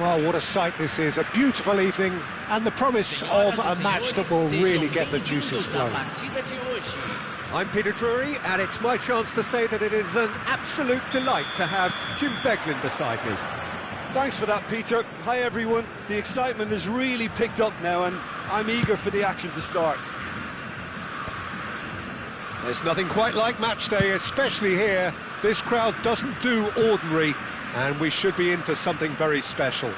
Well, what a sight this is. A beautiful evening and the promise of a match that will really get the juices flowing. I'm Peter Drury, and it's my chance to say that it is an absolute delight to have Jim Beglin beside me. Thanks for that, Peter. Hi, everyone. The excitement has really picked up now, and I'm eager for the action to start. There's nothing quite like match day, especially here. This crowd doesn't do ordinary, and we should be in for something very special.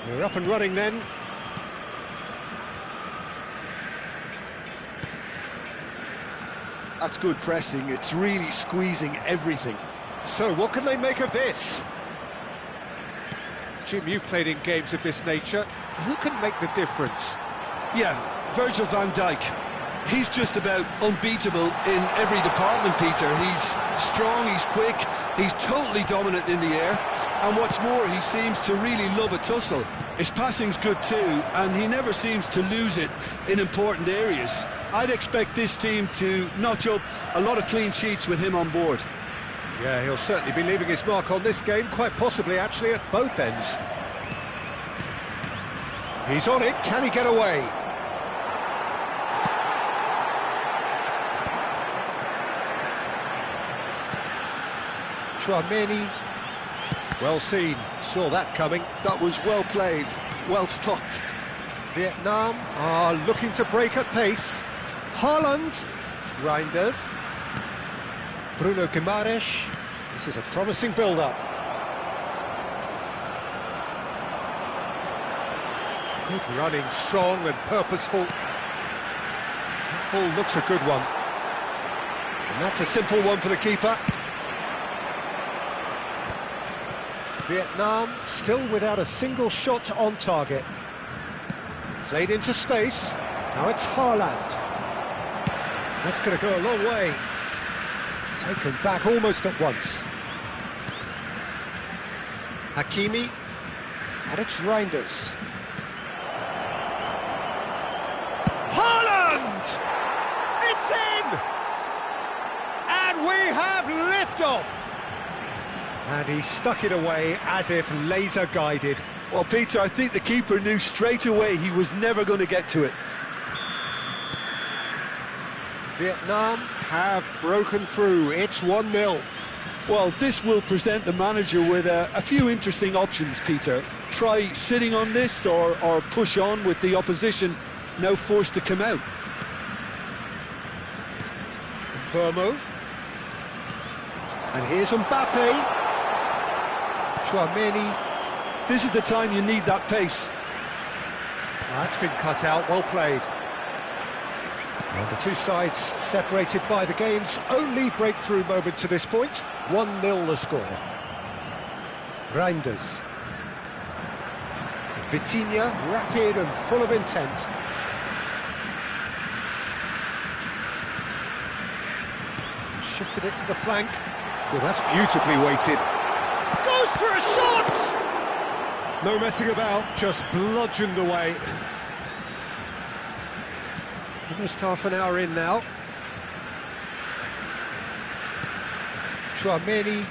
We're up and running then. That's good pressing. It's really squeezing everything. So what can they make of this? Jim, you've played in games of this nature. Who can make the difference? Yeah, Virgil van Dijk. He's just about unbeatable in every department, Peter. He's strong, he's quick, he's totally dominant in the air, and what's more, he seems to really love a tussle. His passing's good too, and he never seems to lose it in important areas. I'd expect this team to notch up a lot of clean sheets with him on board. Yeah, he'll certainly be leaving his mark on this game, quite possibly actually at both ends. He's on it, can he get away? Tchouaméni, well seen, saw that coming. That was well played, well stopped. Vietnam are looking to break at pace. Haaland, Reinders, Bruno Guimaraes. This is a promising build-up. Good running, strong and purposeful. That ball looks a good one. And that's a simple one for the keeper. Vietnam still without a single shot on target. Played into space. Now it's Haaland. That's going to go a long way. Taken back almost at once. Hakimi. And it's Reinders. Haaland! It's in! And we have liftoff! And he stuck it away as if laser-guided. Well, Peter, I think the keeper knew straight away he was never going to get to it. Vietnam have broken through. It's 1-0. Well, this will present the manager with a few interesting options, Peter. Try sitting on this or push on with the opposition now forced to come out. Burmo. And here's Mbappe. Tchouaméni. This is the time you need that pace. That's been cut out, well played. And the two sides separated by the game's only breakthrough moment to this point. 1-0 the score. Reinders. Vitinha, rapid and full of intent. Shifted it to the flank. Well, that's beautifully weighted. Goes for a shot! No messing about, just bludgeoned away. Almost half an hour in now. Tchouaméni.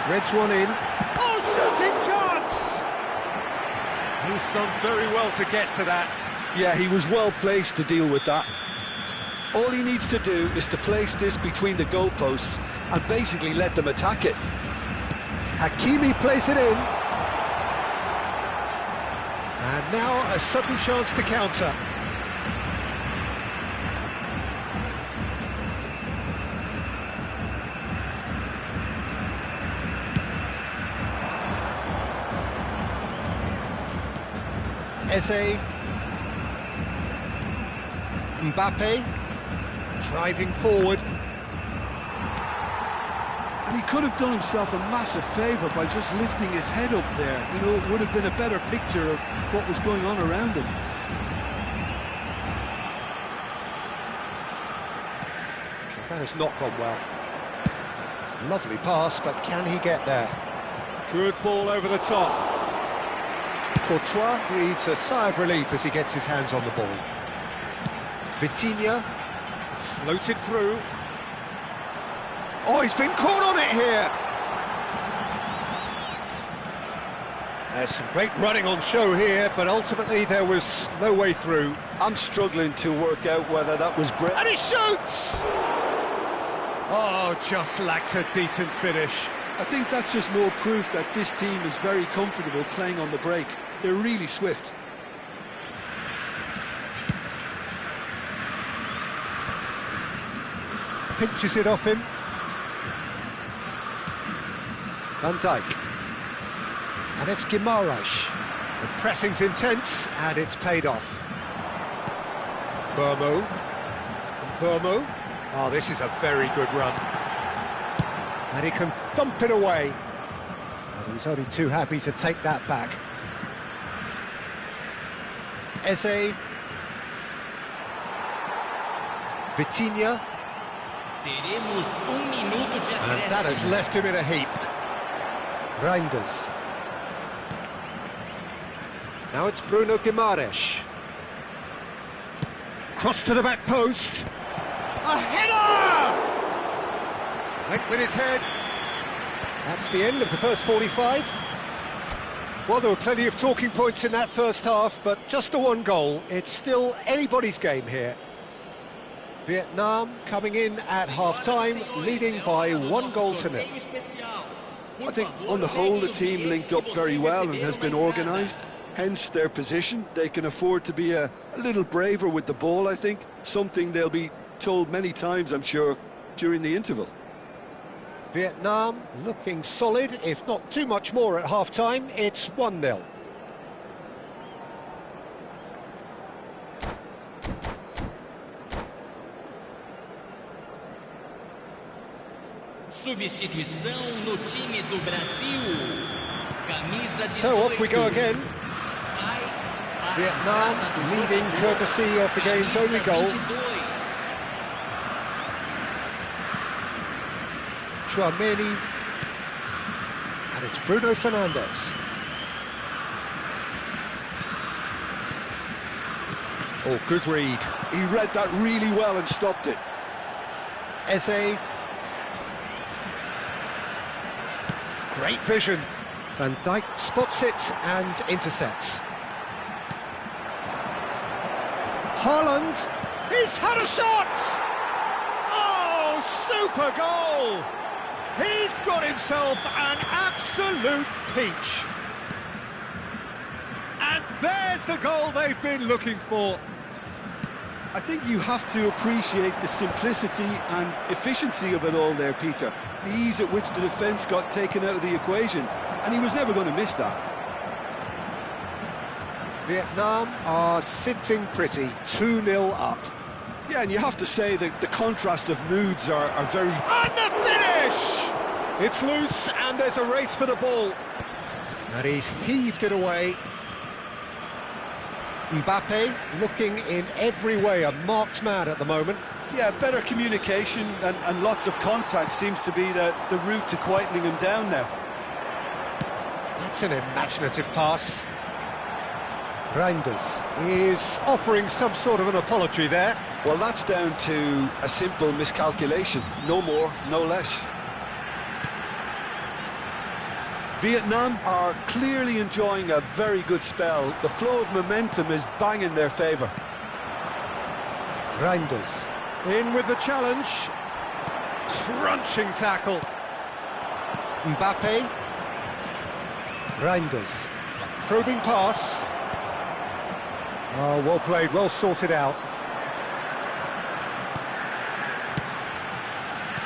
Threads one in. Oh, shooting chance! He's done very well to get to that. Yeah, he was well placed to deal with that. All he needs to do is to place this between the goalposts and basically let them attack it. Hakimi plays it in. And now a sudden chance to counter. Eze. Mbappe. Driving forward. And he could have done himself a massive favour by just lifting his head up there. You know, it would have been a better picture of what was going on around him. That has not gone well. Lovely pass, but can he get there? Good ball over the top. Courtois breathes a sigh of relief as he gets his hands on the ball. Vitinha floated through. Oh, he's been caught on it here! There's some great running on show here, but ultimately there was no way through. I'm struggling to work out whether that was Brett. And he shoots! Oh, just lacked a decent finish. I think that's just more proof that this team is very comfortable playing on the break. They're really swift. Pinches it off him. Van Dijk. And it's Guimaraes. The pressing's intense, and it's paid off. Burmo. And Burmo. Oh, this is a very good run. And he can thump it away. And he's only too happy to take that back. Eze. Vitinha. And that has left him in a heap. Reinders. Now it's Bruno Guimaraes. Cross to the back post. A header! Went with his head. That's the end of the first 45. Well, there were plenty of talking points in that first half, but just the one goal. It's still anybody's game here. Vietnam coming in at half-time, leading by 1-0. I think on the whole the team linked up very well and has been organised. Hence their position. They can afford to be a little braver with the ball, I think. Something they'll be told many times, I'm sure, during the interval. Vietnam looking solid, if not too much more at half-time. It's 1-0. Substituição no time do Brasil. Camisa 18. So off we go again. Vietnam leading courtesy of the game's only goal. Chouameni, and it's Bruno Fernandes. Oh, good read. He read that really well and stopped it. Eze. Great vision. Van Dijk spots it and intercepts. Haaland, he's had a shot! Oh, super goal! He's got himself an absolute peach. And there's the goal they've been looking for. I think you have to appreciate the simplicity and efficiency of it all there, Peter. The ease at which the defence got taken out of the equation, and he was never going to miss that. Vietnam are sitting pretty, 2-0 up. Yeah, and you have to say that the contrast of moods are very... And the finish! It's loose, and there's a race for the ball. And he's heaved it away. Mbappe looking in every way a marked man at the moment. Yeah, better communication and lots of contact seems to be the route to quietening him down now. That's an imaginative pass. Reinders is offering some sort of an apology there. Well, that's down to a simple miscalculation. No more, no less. Vietnam are clearly enjoying a very good spell. The flow of momentum is bang in their favour. Reinders in with the challenge. Crunching tackle. Mbappe. Reinders. A probing pass. Oh, well played, well sorted out.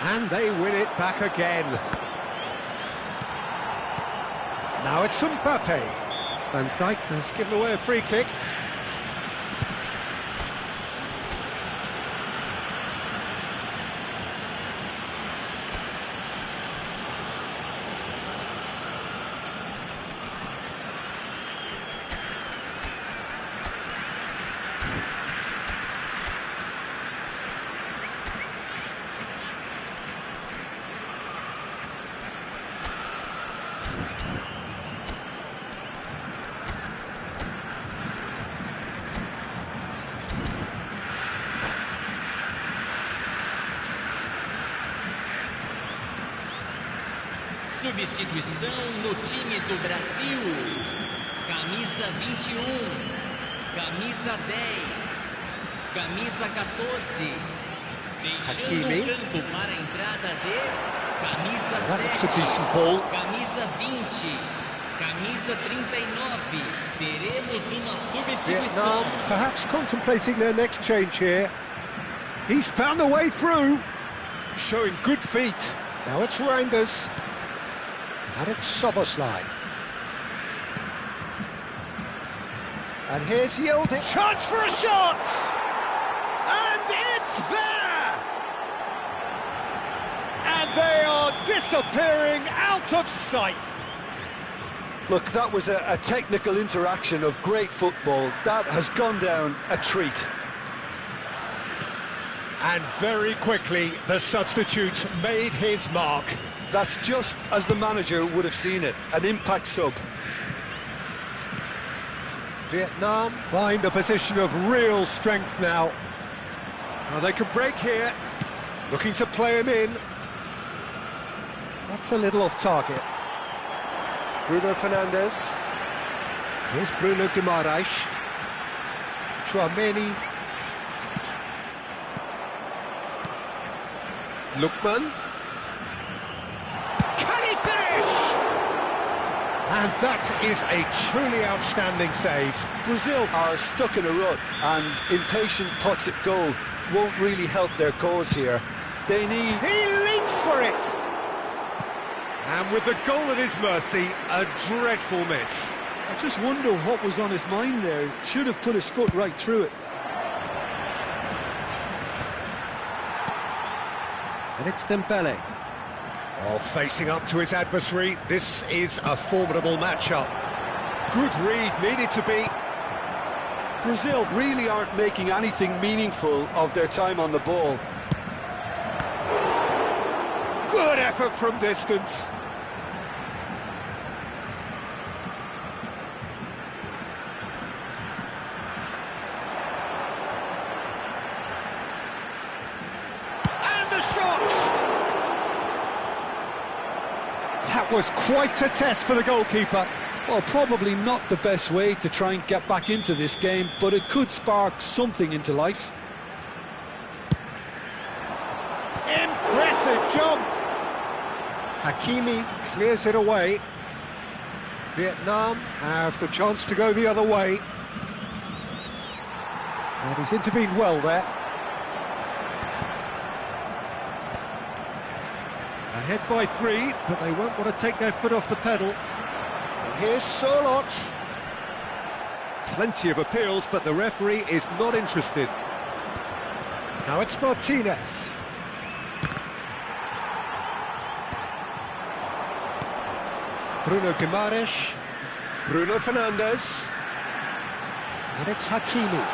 And they win it back again. Now it's Mbappe. Van Dijk has given away a free kick. Substituição no time do Brasil. Camisa 21, camisa 10, camisa 14. Deixando o campo para a entrada de camisa 7, camisa 20, camisa 39. Teremos uma substituição. Vietnam perhaps contemplating their next change here. He's found a way through, showing good feet. Now it's Reinders. And it's Szoboszlai. And here's Yildiz. Chance for a shot! And it's there! And they are disappearing out of sight. Look, that was a technical interaction of great football. That has gone down a treat. And very quickly, the substitute made his mark. That's just as the manager would have seen it, an impact sub. Vietnam find a position of real strength now. Now they can break here. Looking to play him in. That's a little off target. Bruno Fernandes. Here's Bruno Guimaraes. Tchouaméni. Lookman. Can he finish? And that is a truly outstanding save. Brazil are stuck in a rut, and impatient putts at goal won't really help their cause here. They need... He leaps for it! And with the goal at his mercy, a dreadful miss. I just wonder what was on his mind there. Should have put his foot right through it. And it's Dembele. Oh, facing up to his adversary, this is a formidable matchup. Good read, needed to be. Brazil really aren't making anything meaningful of their time on the ball. Good effort from distance. And the shot! That was quite a test for the goalkeeper. Well, probably not the best way to try and get back into this game, but it could spark something into life. Impressive jump! Hakimi clears it away. Vietnam have the chance to go the other way. And he's intervened well there. Ahead by 3, but they won't want to take their foot off the pedal. And here's Sørloth. Plenty of appeals, but the referee is not interested. Now it's Martinez. Bruno Guimaraes, Bruno Fernandes, and it's Hakimi.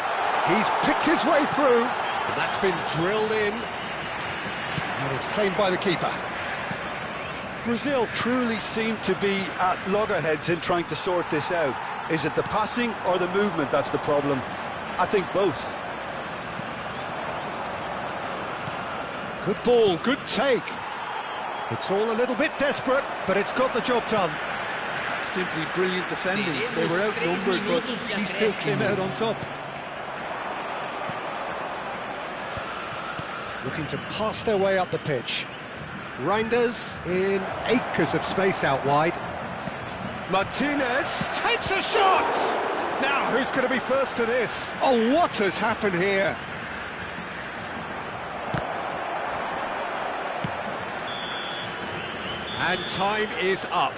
He's picked his way through, and that's been drilled in, and it's claimed by the keeper. Brazil truly seem to be at loggerheads in trying to sort this out. Is it the passing or the movement that's the problem? I think both. Good ball, good take. It's all a little bit desperate, but it's got the job done. That's simply brilliant defending. They were outnumbered, but he still came out on top. Looking to pass their way up the pitch. Reinders in acres of space out wide. Martinez takes a shot! Now, who's going to be first to this? Oh, what has happened here? And time is up.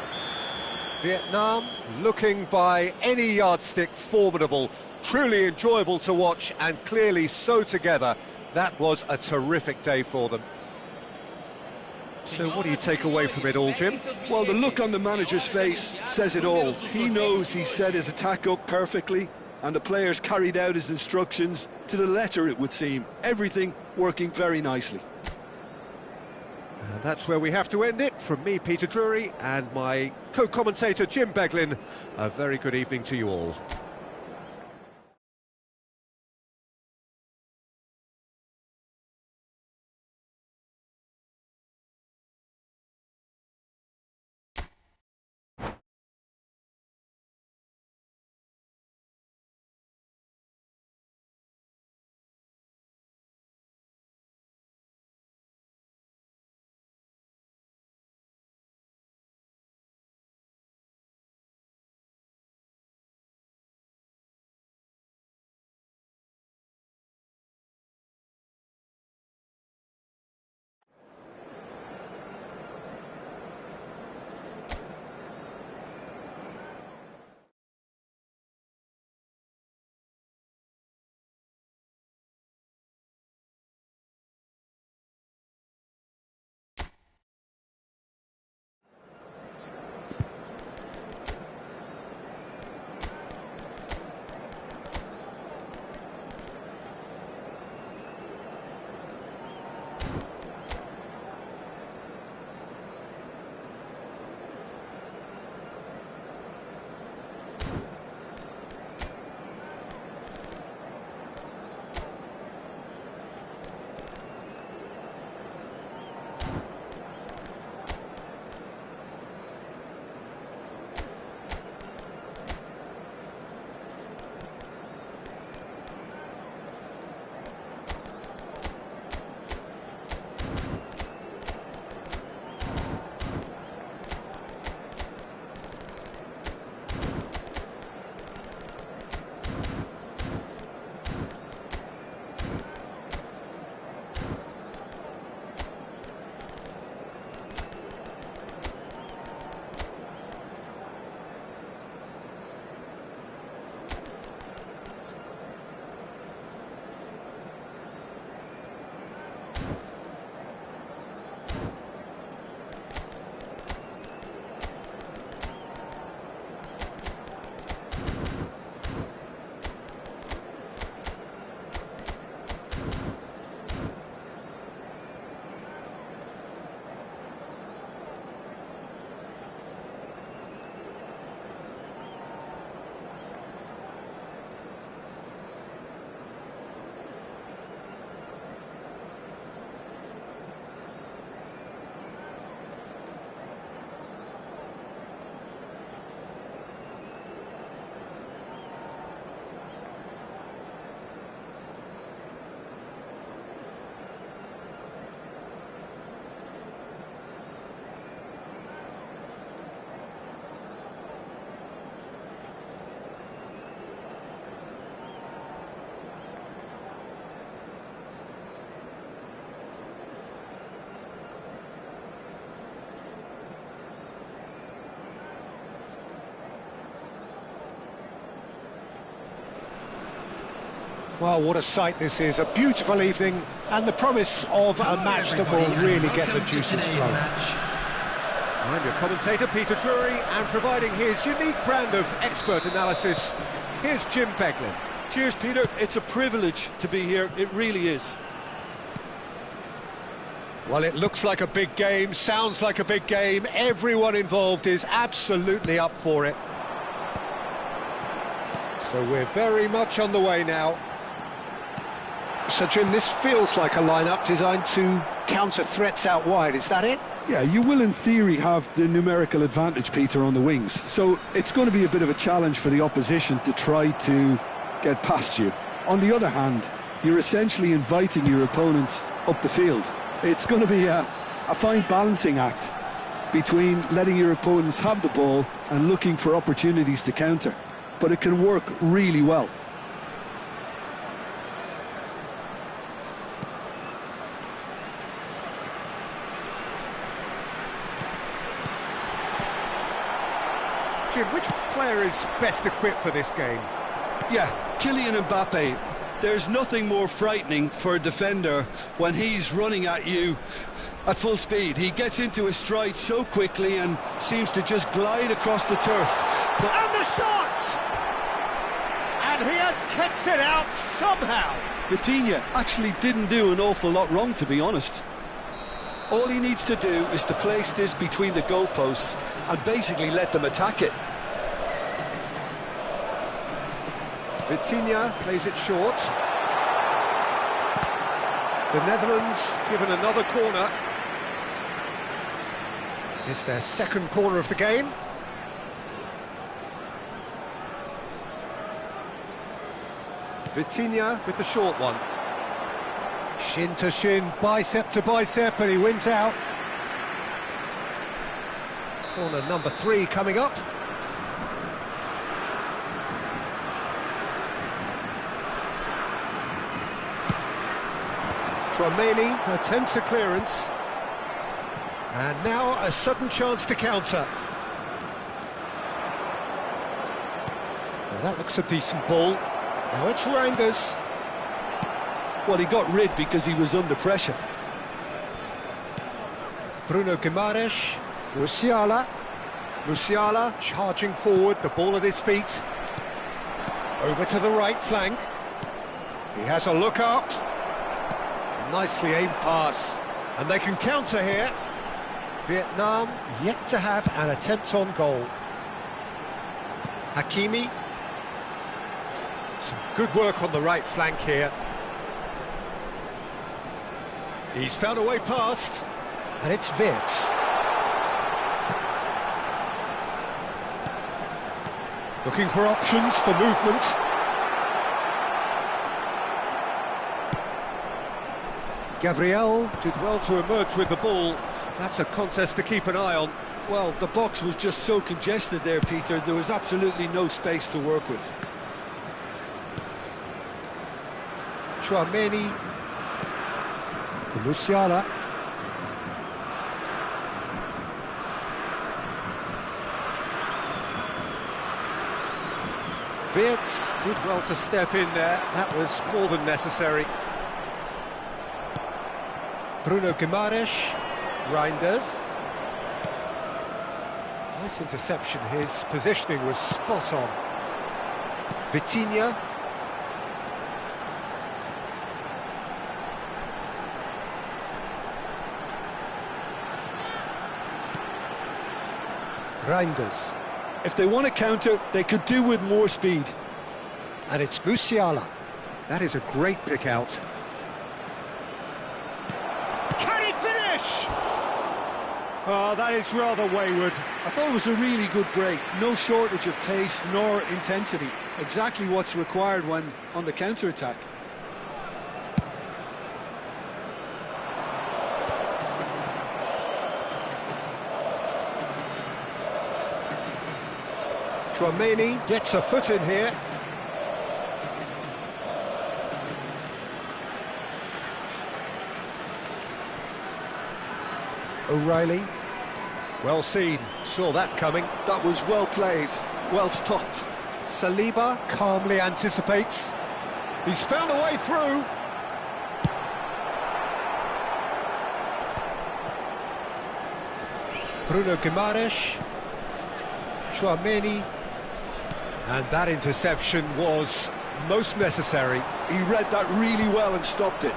Vietnam looking by any yardstick formidable, truly enjoyable to watch and clearly so together. That was a terrific day for them. So what do you take away from it all, Jim? Well, the look on the manager's face says it all. He knows he set his attack up perfectly, and the players carried out his instructions to the letter, it would seem. Everything working very nicely. And that's where we have to end it. From me, Peter Drury, and my co-commentator, Jim Beglin. A very good evening to you all. Well, what a sight this is, a beautiful evening, and the promise of a match that will really get the juices flowing. I'm your commentator, Peter Drury, and providing his unique brand of expert analysis, here's Jim Beglin. Cheers, Peter. It's a privilege to be here, it really is. Well, it looks like a big game, sounds like a big game, everyone involved is absolutely up for it. So we're very much on the way now. So, Jim, this feels like a lineup designed to counter threats out wide, is that it? Yeah, you will in theory have the numerical advantage, Peter, on the wings. So it's going to be a bit of a challenge for the opposition to try to get past you. On the other hand, you're essentially inviting your opponents up the field. It's going to be a fine balancing act between letting your opponents have the ball and looking for opportunities to counter. But it can work really well. Jim, which player is best equipped for this game? Yeah, Kylian Mbappe. There's nothing more frightening for a defender when he's running at you at full speed. He gets into his stride so quickly and seems to just glide across the turf. And the shot! And he has kept it out somehow. Vitinha actually didn't do an awful lot wrong, to be honest. All he needs to do is to place this between the goalposts and basically let them attack it. Vitinha plays it short. The Netherlands given another corner. It's their second corner of the game. Vitinha with the short one. Shin to shin, bicep to bicep, and he wins out. Corner number 3 coming up. Tchouaméni attempts a clearance. And now a sudden chance to counter. Well, that looks a decent ball. Now it's Reinders. Well, he got rid because he was under pressure. Bruno Guimaraes, Musiala. Musiala charging forward, the ball at his feet. Over to the right flank. He has a look up. Nicely aimed pass. And they can counter here. Vietnam yet to have an attempt on goal. Hakimi. Some good work on the right flank here. He's found a way past, and it's Wirtz. Looking for options for movement. Gabriel did well to emerge with the ball. That's a contest to keep an eye on. Well, the box was just so congested there, Peter. There was absolutely no space to work with. Tchouaméni to Musiala. Wirtz did well to step in there. That was more than necessary. Bruno Guimaraes, Reinders. Nice interception, his positioning was spot on. Vitinha. Reinders. If they want to counter, they could do with more speed. And it's Musiala. That is a great pick out. Can he finish? Oh, that is rather wayward. I thought it was a really good break. No shortage of pace nor intensity. Exactly what's required when on the counter-attack. Tchouaméni gets a foot in here. O'Reilly. Well seen, saw that coming. That was well played, well stopped. Saliba calmly anticipates. He's found a way through. Bruno Guimaraes. Tchouaméni. And that interception was most necessary. He read that really well and stopped it.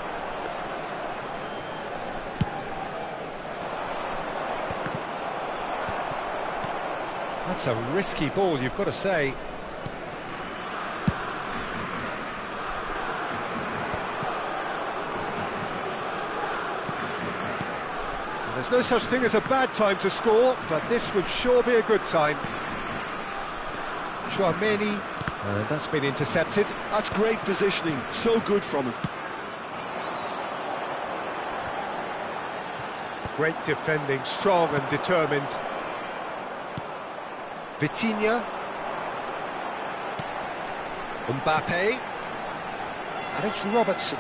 That's a risky ball, you've got to say. There's no such thing as a bad time to score, but this would sure be a good time. Tchouaméni, and that's been intercepted. That's great positioning, so good from him. Great defending, strong and determined. Vitinha. Mbappe. And it's Robertson.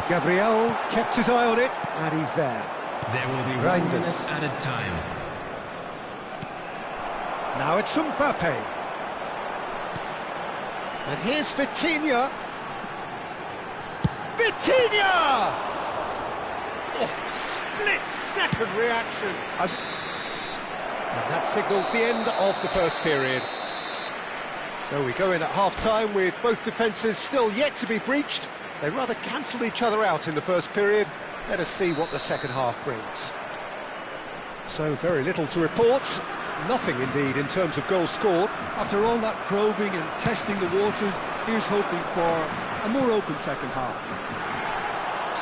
Gabriel kept his eye on it, and he's there. There will be Reinders. 1 minute added time. Now it's Mbappe. And here's Vitinha. Vitinha! Oh, split-second reaction. And that signals the end of the first period. So we go in at half-time with both defences still yet to be breached. They rather cancelled each other out in the first period. Let us see what the second half brings. So very little to report. Nothing indeed in terms of goals scored. After all that probing and testing the waters, here's hoping for a more open second half.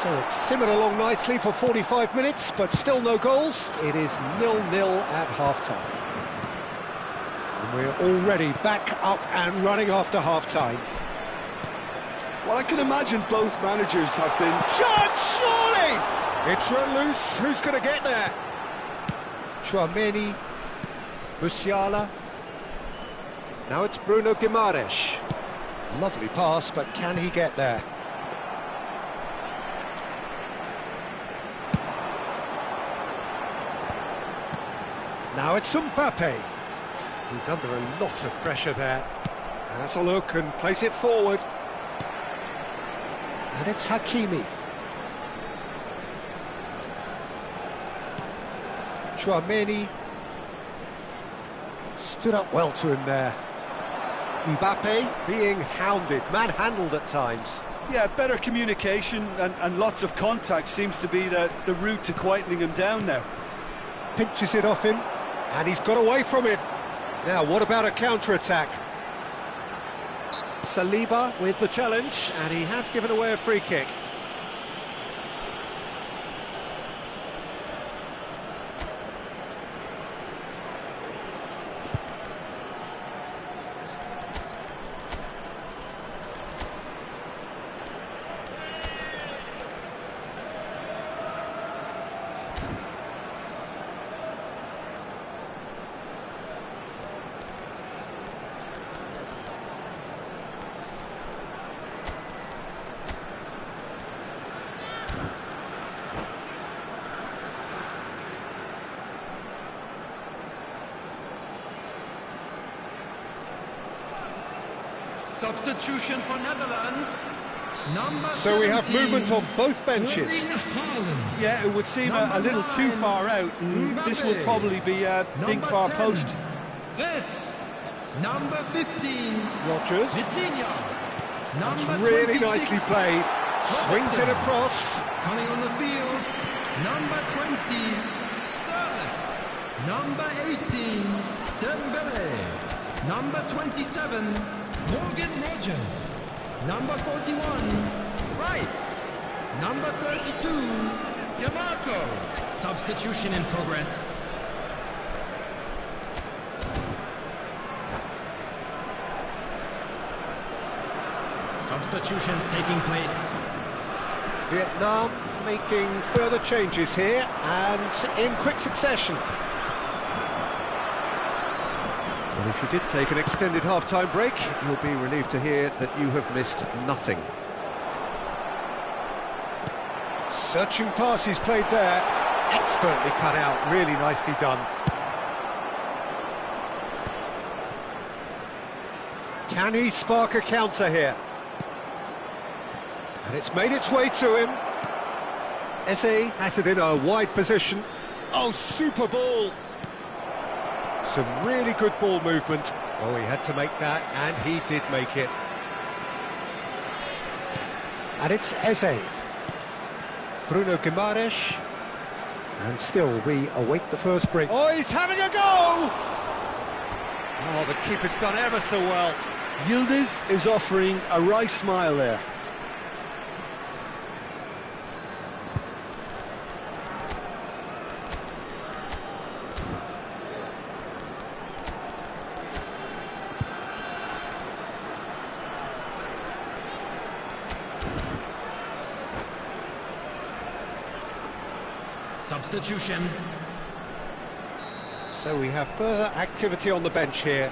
So it's simmered along nicely for 45 minutes, but still no goals. It is 0-0 at half-time. And we're already back up and running after half-time. Well, I can imagine both managers have been... Chance, surely! It's run loose. Who's going to get there? Tchouaméni. Musiala. Now it's Bruno Guimaraes. Lovely pass, but can he get there? Now it's Mbappe. He's under a lot of pressure there. Has a look and plays it forward. And it's Hakimi. Tchouaméni. Stood up well to him there. Mbappe being hounded, manhandled at times. Yeah, better communication and lots of contact seems to be the route to quietening him down now. Pinches it off him, and he's got away from him. Now, what about a counter-attack? Saliba with the challenge, and he has given away a free kick. Substitution for Netherlands. So we have movement on both benches. Yeah, it would seem a little too far out, and this will probably be a dink far post. That's number 15. Rogers. Vitinha. That's really nicely played. Swings it across. Coming on the field. Number 20. Sterling. Number 18. Dembele. Number 27. Morgan Rogers. Number 41, Rice. Number 32, DeMarco. Substitution in progress. Substitutions taking place. Vietnam making further changes here, and in quick succession. Well, if you did take an extended half-time break, you'll be relieved to hear that you have missed nothing. Searching pass he's played there, expertly cut out, really nicely done. Can he spark a counter here? And it's made its way to him. Eze has it in a wide position. Oh, super ball! Some really good ball movement. Oh, he had to make that, and he did make it. And it's Eze. Bruno Guimaraes. And still, we await the first break. Oh, he's having a go! Oh, the keeper's done ever so well. Yildiz is offering a wry smile there. Substitution. So we have further activity on the bench here.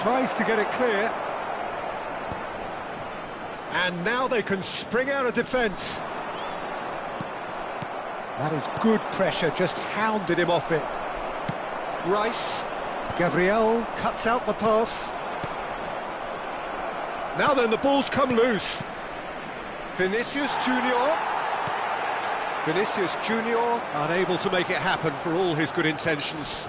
Tries to get it clear. And now they can spring out of defence. That is good pressure, just hounded him off it. Rice. Gabriel cuts out the pass. Now then, the ball's come loose. Vinicius Junior. Vinicius Junior unable to make it happen for all his good intentions.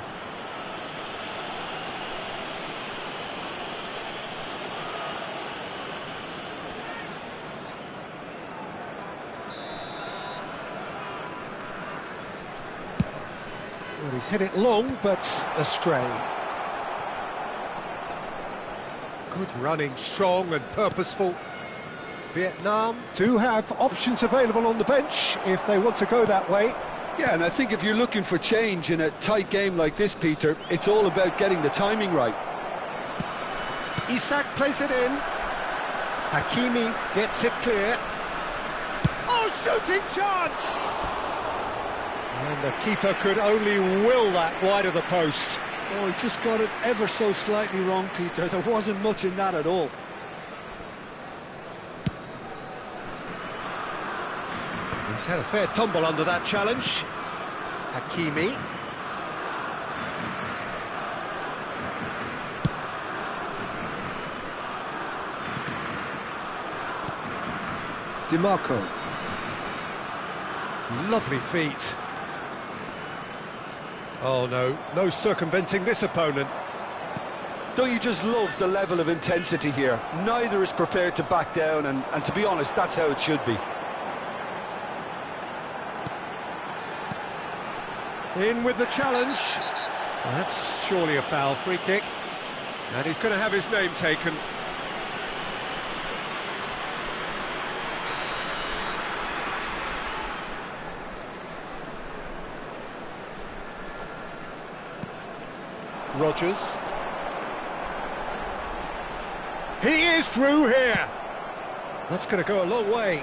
Well, he's hit it long, but astray. Good running, strong and purposeful. Vietnam do have options available on the bench if they want to go that way. Yeah, and I think if you're looking for change in a tight game like this, Peter, it's all about getting the timing right. Isak plays it in. Hakimi gets it clear. Oh, shooting chance! And the keeper could only will that wide of the post. Oh, he just got it ever so slightly wrong, Peter. There wasn't much in that at all. He's had a fair tumble under that challenge. Hakimi. DiMarco. Lovely feet. Oh no, no circumventing this opponent. Don't you just love the level of intensity here? Neither is prepared to back down, and to be honest, that's how it should be. In with the challenge. Well, that's surely a foul, free kick. And he's going to have his name taken. Rodgers. He is through here. That's going to go a long way.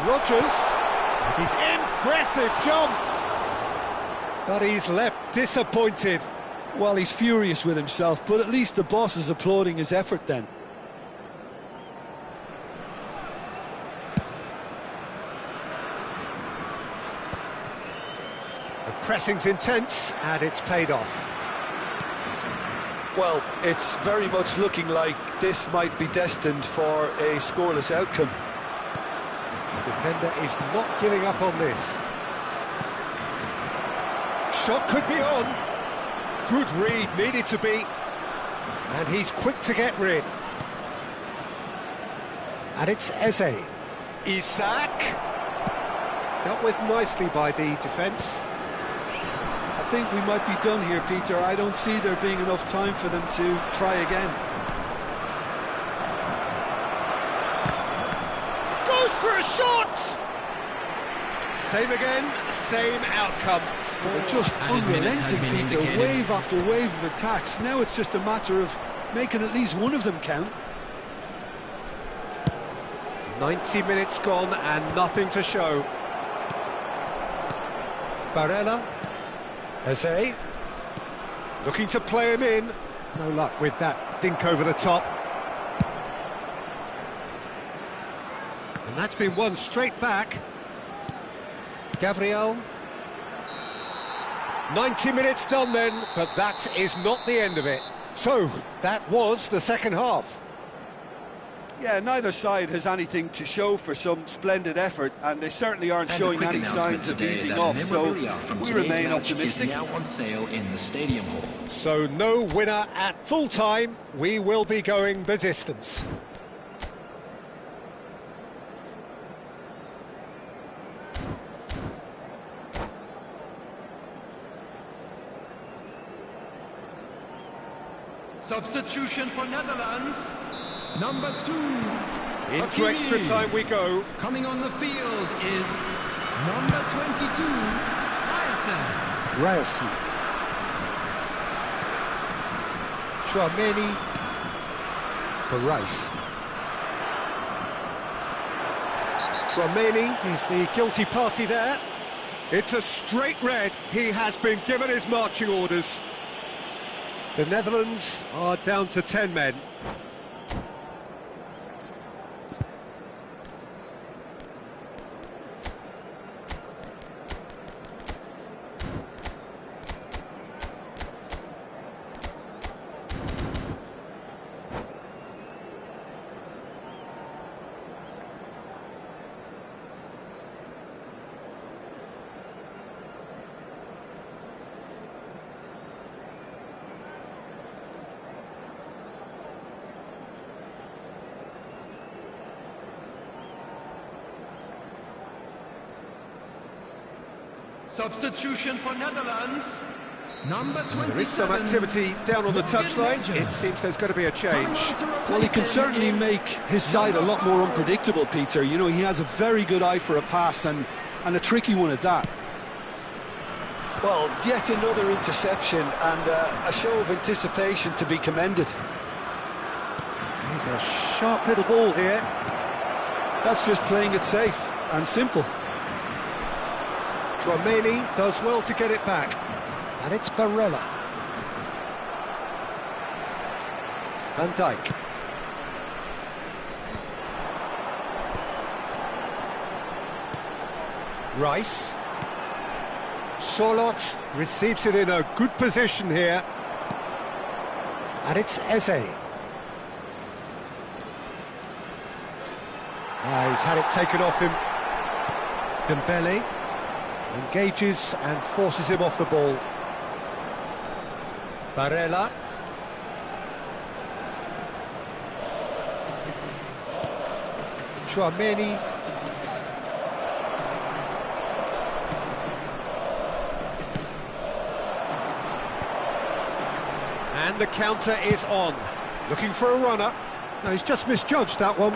Rodgers. Impressive jump. But he's left disappointed. Well, he's furious with himself, but at least the boss is applauding his effort then. The pressing's intense, and it's paid off. Well, it's very much looking like this might be destined for a scoreless outcome. The defender is not giving up on this. Shot could be on. Good read, needed to be. And he's quick to get rid. And it's Eze. Isak. Dealt with nicely by the defence. I think we might be done here, Peter. I don't see there being enough time for them to try again. Goes for a shot! Same again, same outcome. They're just unrelenting, Peter. Wave after wave of attacks. Now it's just a matter of making at least one of them count. 90 minutes gone and nothing to show. Barella. Eze. Looking to play him in. No luck with that dink over the top. And that's been won straight back. Gabriel. 90 minutes done then, but that is not the end of it. So, that was the second half. Yeah, neither side has anything to show for some splendid effort, and they certainly aren't showing any signs of easing off, so we remain optimistic. Now on sale in the stadium hall. So no winner at full time, we will be going the distance. Substitution for Netherlands. Number 2. Into Hakimi. extra time we go. Coming on the field is number 22, Ryerson. Ryerson. Chouameni for Rice. Chouameni, he's the guilty party there. It's a straight red. He has been given his marching orders. The Netherlands are down to 10 men. Substitution for Netherlands. Number 27. There is some activity down on the touchline. It seems there's going to be a change. Well, he can certainly make his side a lot more unpredictable, Peter. You know, he has a very good eye for a pass, and a tricky one at that. Well, yet another interception, and a show of anticipation to be commended. He's a sharp little ball here. That's just playing it safe and simple. Chouameni does well to get it back. And it's Barella. Van Dijk. Rice. Solot receives it in a good position here. And it's Eze. He's had it taken off him. Dembele engages and forces him off the ball. Barella. Chouameni. And the counter is on. Looking for a runner. No, he's just misjudged that one.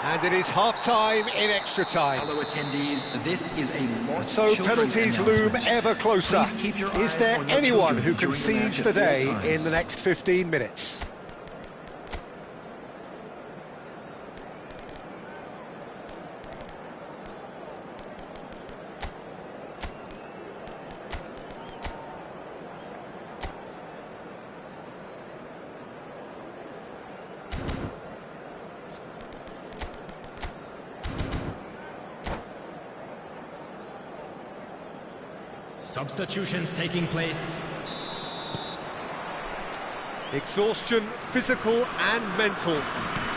And it is half-time in extra time. Fellow attendees, this is a Lost So Children penalties loom announcement. ever closer. Please keep your Is eye there on your anyone children who during the concedes match at all today times. in the next 15 minutes? Substitutions taking place. Exhaustion, physical and mental.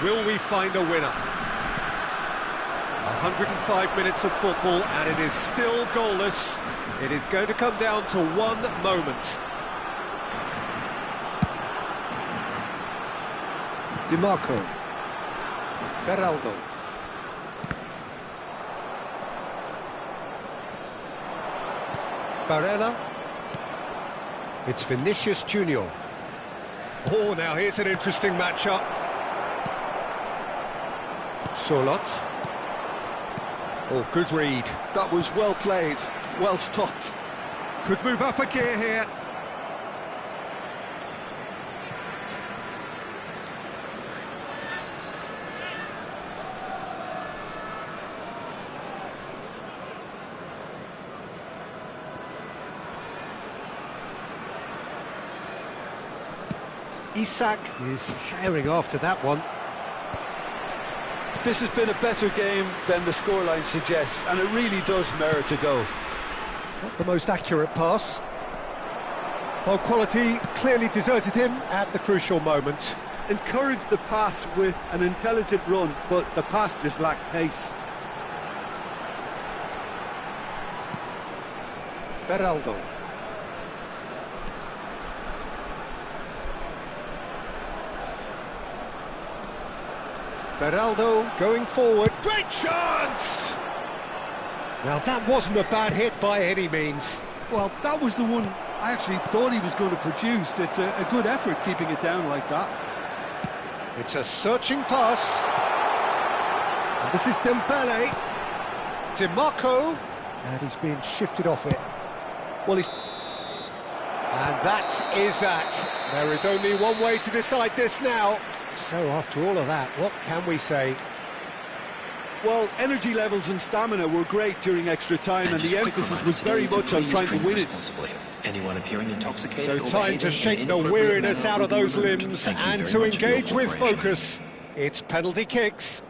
Will we find a winner? 105 minutes of football and it is still goalless. It is going to come down to one moment. Di Marco. Beraldo. Barella. It's Vinicius Junior. Oh, now here's an interesting matchup. Solot. Oh, good read. That was well played, well stopped. Could move up a gear here. Isak is herring after that one. This has been a better game than the scoreline suggests, and it really does merit a go. Not the most accurate pass. Well, quality clearly deserted him at the crucial moment. Encouraged the pass with an intelligent run, but the pass just lacked pace. Beraldo. Beraldo going forward. Great chance! Now that wasn't a bad hit by any means. Well, that was the one I actually thought he was going to produce. It's a good effort keeping it down like that. It's a searching pass. And this is Dembele. DiMarco. And he's being shifted off it. Well, he's... And that is that. There is only one way to decide this now. So after all of that, what can we say? Well, energy levels and stamina were great during extra time, and the emphasis was very much on trying to win it. Anyone appearing intoxicated. So time to shake the weariness out of those limbs and to engage with focus. It's penalty kicks.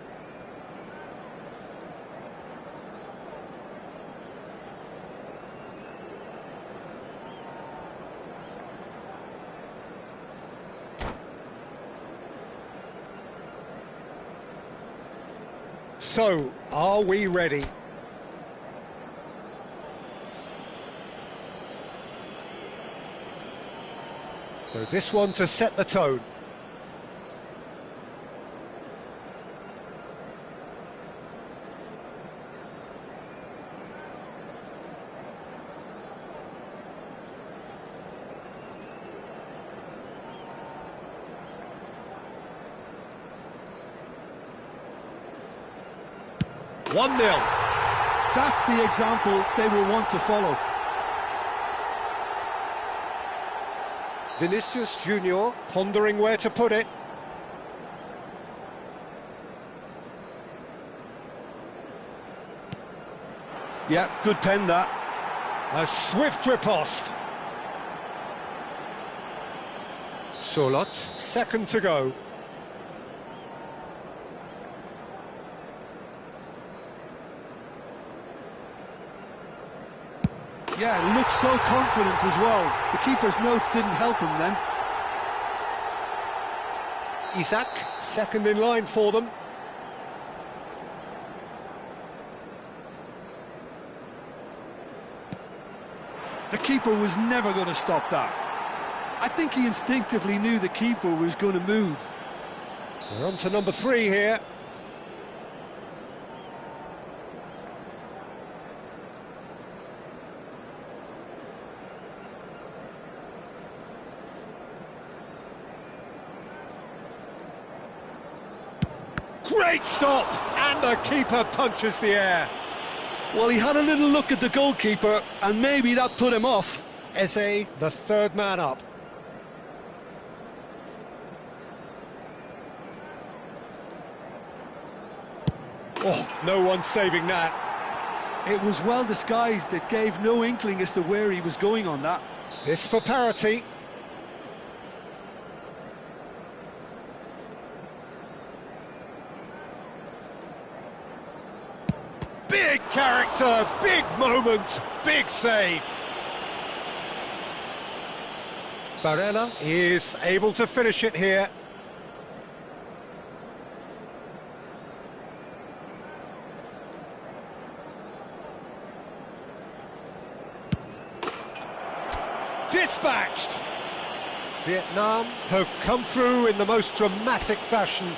So, are we ready? So this one to set the tone. One 0. That's the example they will want to follow. Vinicius Junior pondering where to put it. Yeah, good pen that. A swift riposte. Solot, second to go. Yeah, looks so confident as well. The keeper's notes didn't help him then. Isak, second in line for them. The keeper was never going to stop that. I think he instinctively knew the keeper was going to move. We're on to number 3 here. Great stop! And the keeper punches the air. Well, he had a little look at the goalkeeper, and maybe that put him off. Eze, the third man up. Oh, no one's saving that. It was well disguised. It gave no inkling as to where he was going on that. This for parity. Big character, big moment, big save. Barella is able to finish it here. Dispatched. Vietnam have come through in the most dramatic fashion.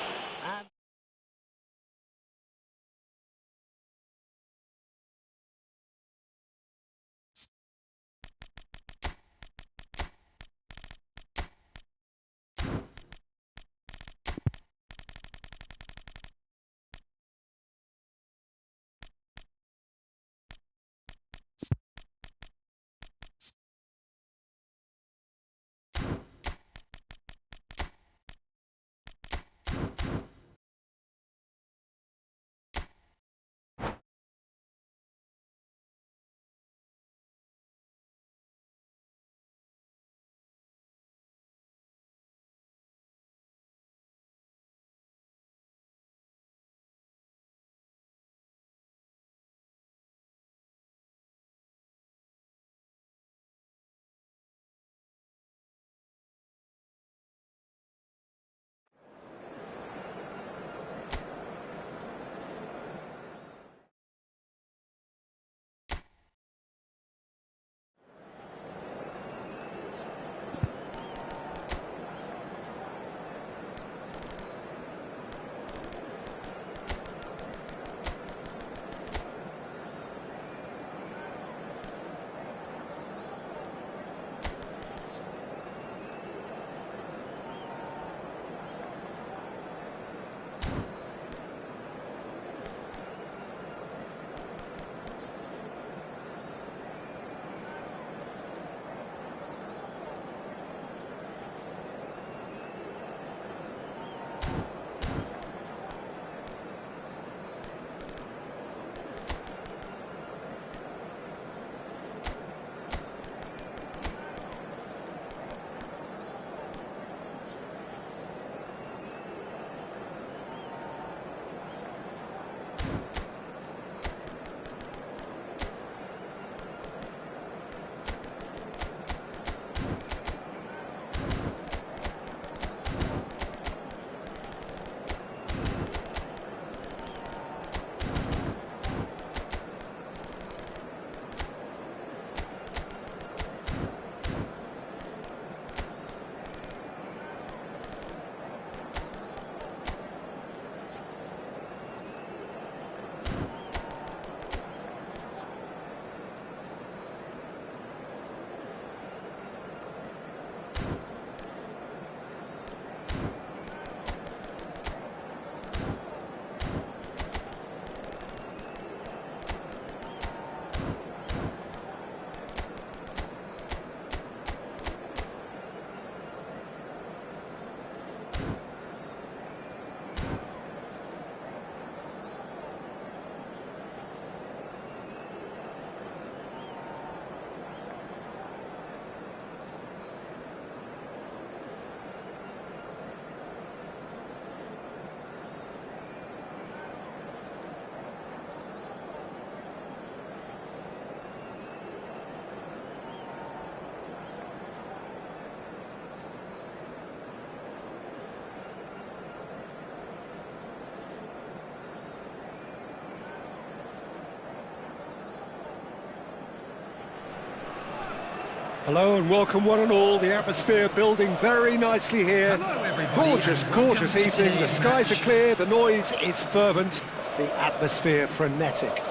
Hello and welcome one and all. The atmosphere building very nicely here. Hello, everybody, Gorgeous, and gorgeous welcome to evening. The today's skies are match. clear, the noise is fervent, the atmosphere frenetic.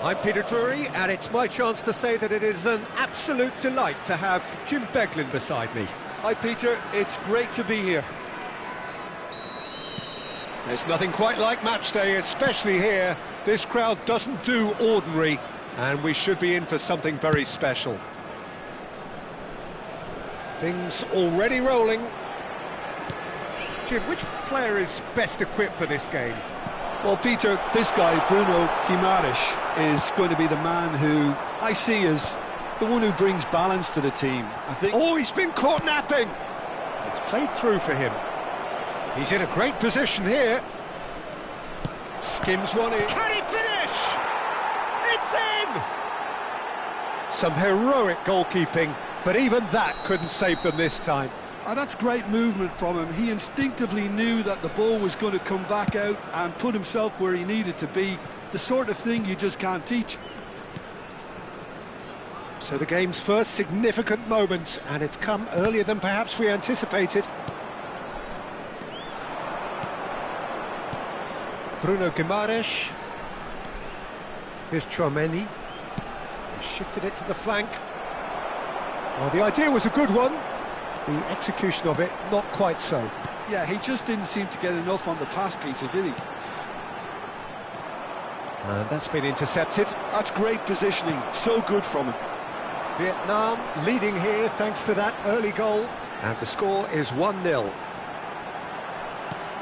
I'm Peter Drury, and it's my chance to say that it is an absolute delight to have Jim Beglin beside me. Hi, Peter. It's great to be here. There's nothing quite like match day, especially here. This crowd doesn't do ordinary, and we should be in for something very special. Things already rolling. Jim, which player is best equipped for this game? Well, Peter, this guy, Bruno Guimaraes, is going to be the man who I see as the one who brings balance to the team. I think. Oh, he's been caught napping! It's played through for him. He's in a great position here. Skims one in. Can he finish? It's in! Some heroic goalkeeping, but even that couldn't save them this time. That's great movement from him. He instinctively knew that the ball was going to come back out and put himself where he needed to be. The sort of thing you just can't teach. So the game's first significant moment, and it's come earlier than perhaps we anticipated. Bruno Guimaraes. Here's Tchouaméni. He shifted it to the flank. Well, the idea was a good one. The execution of it, not quite so. Yeah, he just didn't seem to get enough on the pass, Peter, did he? And that's been intercepted. That's great positioning. So good from him. Vietnam leading here thanks to that early goal. And the score is 1-0.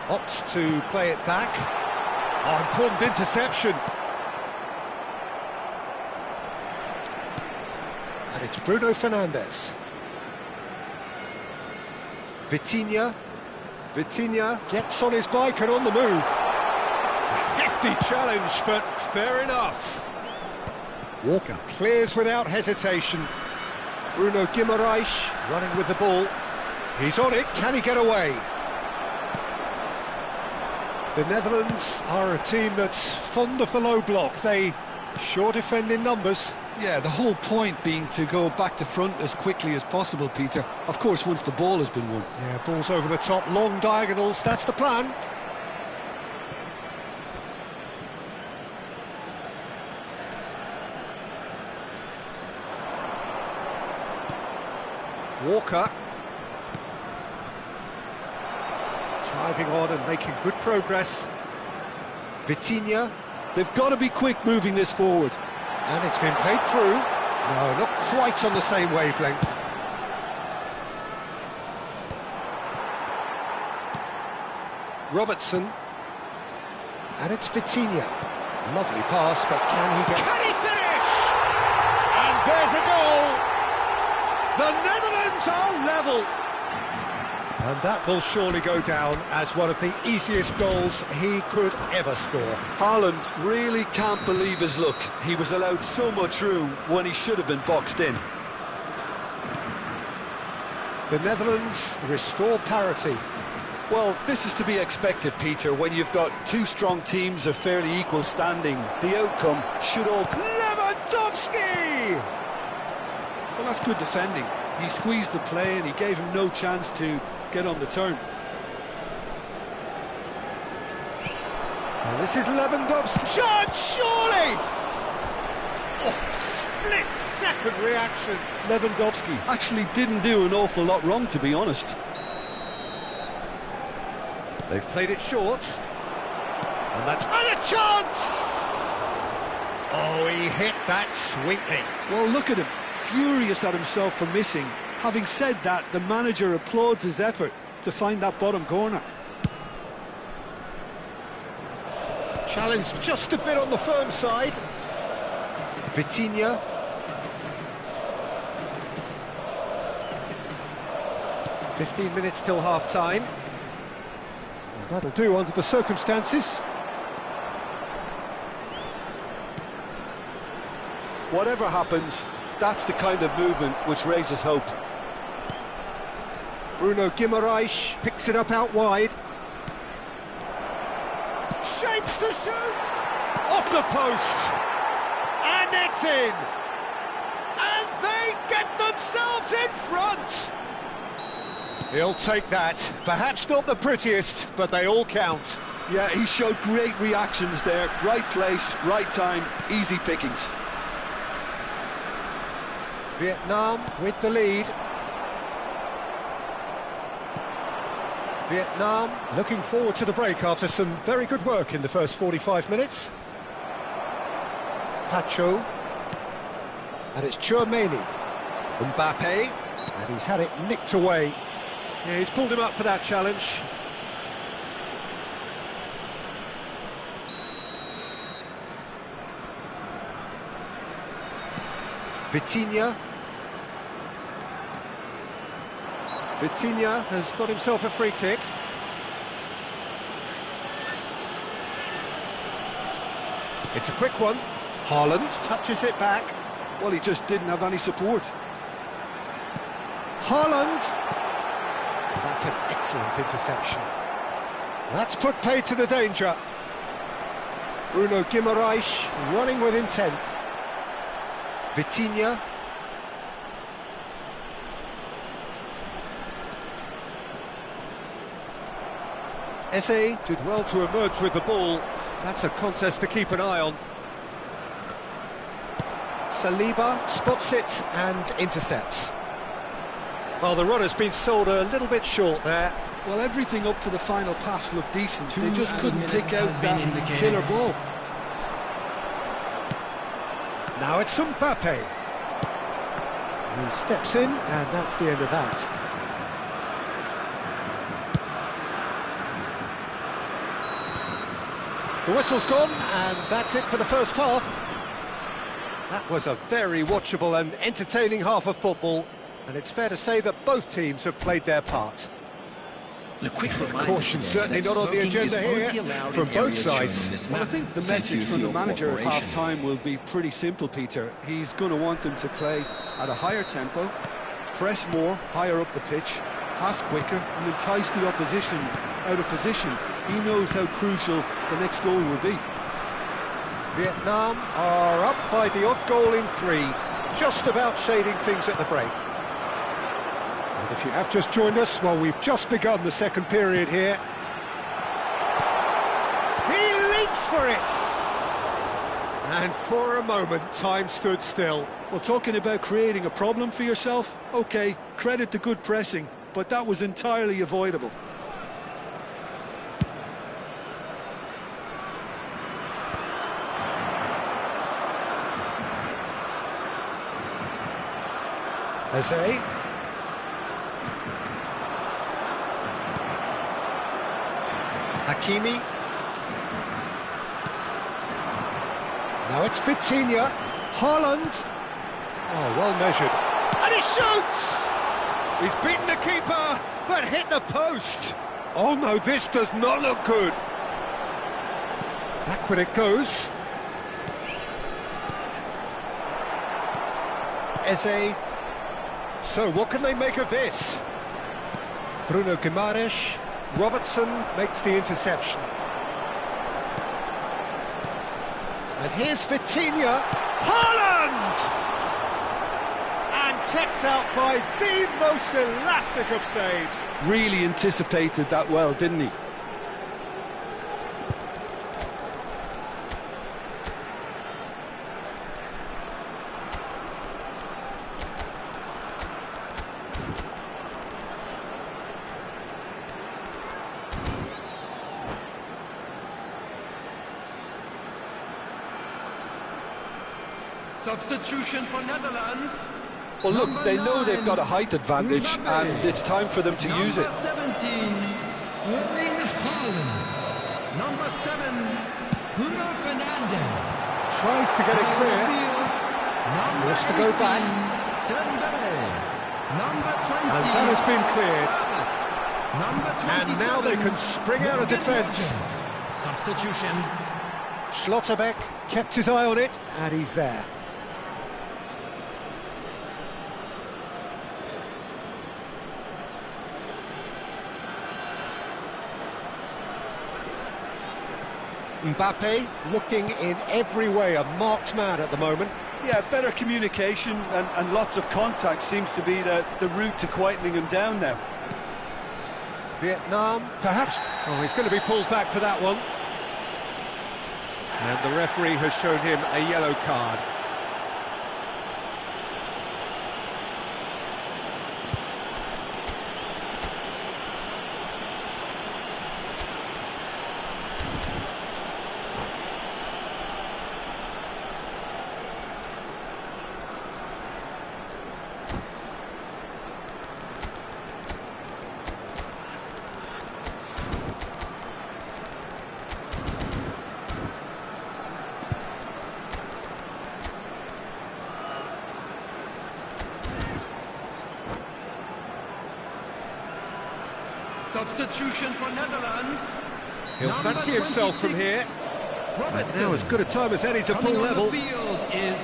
Opts to play it back. Oh, important interception. And it's Bruno Fernandes. Vitinha gets on his bike and on the move. A hefty challenge, but fair enough. Walker clears without hesitation. Bruno Guimaraes running with the ball. He's on it, can he get away? The Netherlands are a team that's fond of the low block. They sure defend in numbers. Yeah, the whole point being to go back to front as quickly as possible, Peter. Of course, once the ball has been won. Yeah, balls over the top, long diagonals, that's the plan. Walker. Driving on and making good progress. Vitinha. They've got to be quick moving this forward. And it's been played through. No, not quite on the same wavelength. Robertson. And it's Vitinha. Lovely pass, but can he get... Can he finish? And there's a goal! The Netherlands are level! And that will surely go down as one of the easiest goals he could ever score. Haaland really can't believe his luck. He was allowed so much room when he should have been boxed in. The Netherlands restore parity. Well, this is to be expected, Peter, when you've got two strong teams of fairly equal standing. The outcome should all... Lewandowski! Well, that's good defending. He squeezed the play and he gave him no chance to get on the turn. And this is Lewandowski. Shot, surely! Oh, split-second reaction. Lewandowski actually didn't do an awful lot wrong, to be honest. They've played it short. And that's... And a chance! Oh, he hit that sweetly. Well, look at him, furious at himself for missing. Having said that, the manager applauds his effort to find that bottom corner. Challenge just a bit on the firm side. Vitinha. "15 minutes till half-time. Well, that'll do under the circumstances. Whatever happens, that's the kind of movement which raises hope. Bruno Guimaraes picks it up out wide. Shapes to shoot! Off the post! And it's in! And they get themselves in front! He'll take that. Perhaps not the prettiest, but they all count. Yeah, he showed great reactions there. Right place, right time, easy pickings. Vietnam with the lead. Vietnam looking forward to the break after some very good work in the first 45 minutes. Pacho. And it's Tchouaméni. Mbappe. And he's had it nicked away. Yeah, he's pulled him up for that challenge. Vitinha. Vitinha has got himself a free kick. It's a quick one. Haaland touches it back. Well, he just didn't have any support. Haaland. That's an excellent interception. That's put paid to the danger. Bruno Guimaraes running with intent. Vitinha. Eze did well to emerge with the ball. That's a contest to keep an eye on. Saliba spots it and intercepts. Well, the runner's been sold a little bit short there. Well, everything up to the final pass looked decent. They just couldn't take out that killer ball. Now it's Mbappe. He steps in, and that's the end of that. The whistle's gone, and that's it for the first half. That was a very watchable and entertaining half of football, and it's fair to say that both teams have played their part. Caution certainly not on the agenda here from both sides. Well, I think the message from the manager at half-time will be pretty simple, Peter. He's going to want them to play at a higher tempo, press more, higher up the pitch, pass quicker, and entice the opposition out of position. He knows how crucial the next goal will be. Vietnam are up by the odd goal in 3, just about shading things at the break. And if you have just joined us, well, we've just begun the second period here. He leaps for it! And for a moment, time stood still. Well, talking about creating a problem for yourself, OK, credit to good pressing, but that was entirely avoidable. Eze. Hakimi. Now it's Vitinha. Haaland. Oh, well measured. And he shoots! He's beaten the keeper, but hit the post. Oh no, this does not look good. Backward it goes. Eze. So, what can they make of this? Bruno Guimaraes. Robertson makes the interception. And here's Vitinha. Haaland! And kept out by the most elastic of saves. Really anticipated that well, didn't he? Substitution for Netherlands. Well, look, they know they've got a height advantage, and it's time for them to use it. Number 17, Erling Haaland. Number 7, Bruno Fernandes. Tries to get it clear. Number Wants to go 18, back. Dembele. Number 20. And that has been cleared. Number 27, And now they can spring out of Morgan defence. Rogers. Substitution. Schlotterbeck kept his eye on it, and he's there. Mbappe looking in every way a marked man at the moment. Yeah, better communication and lots of contact seems to be the route to quietening him down now. Vietnam, perhaps. Oh, he's going to be pulled back for that one. And the referee has shown him a yellow card. Substitution for Netherlands. He'll fancy himself from here. Robert, Now as good a time as any to pull coming on level. the field is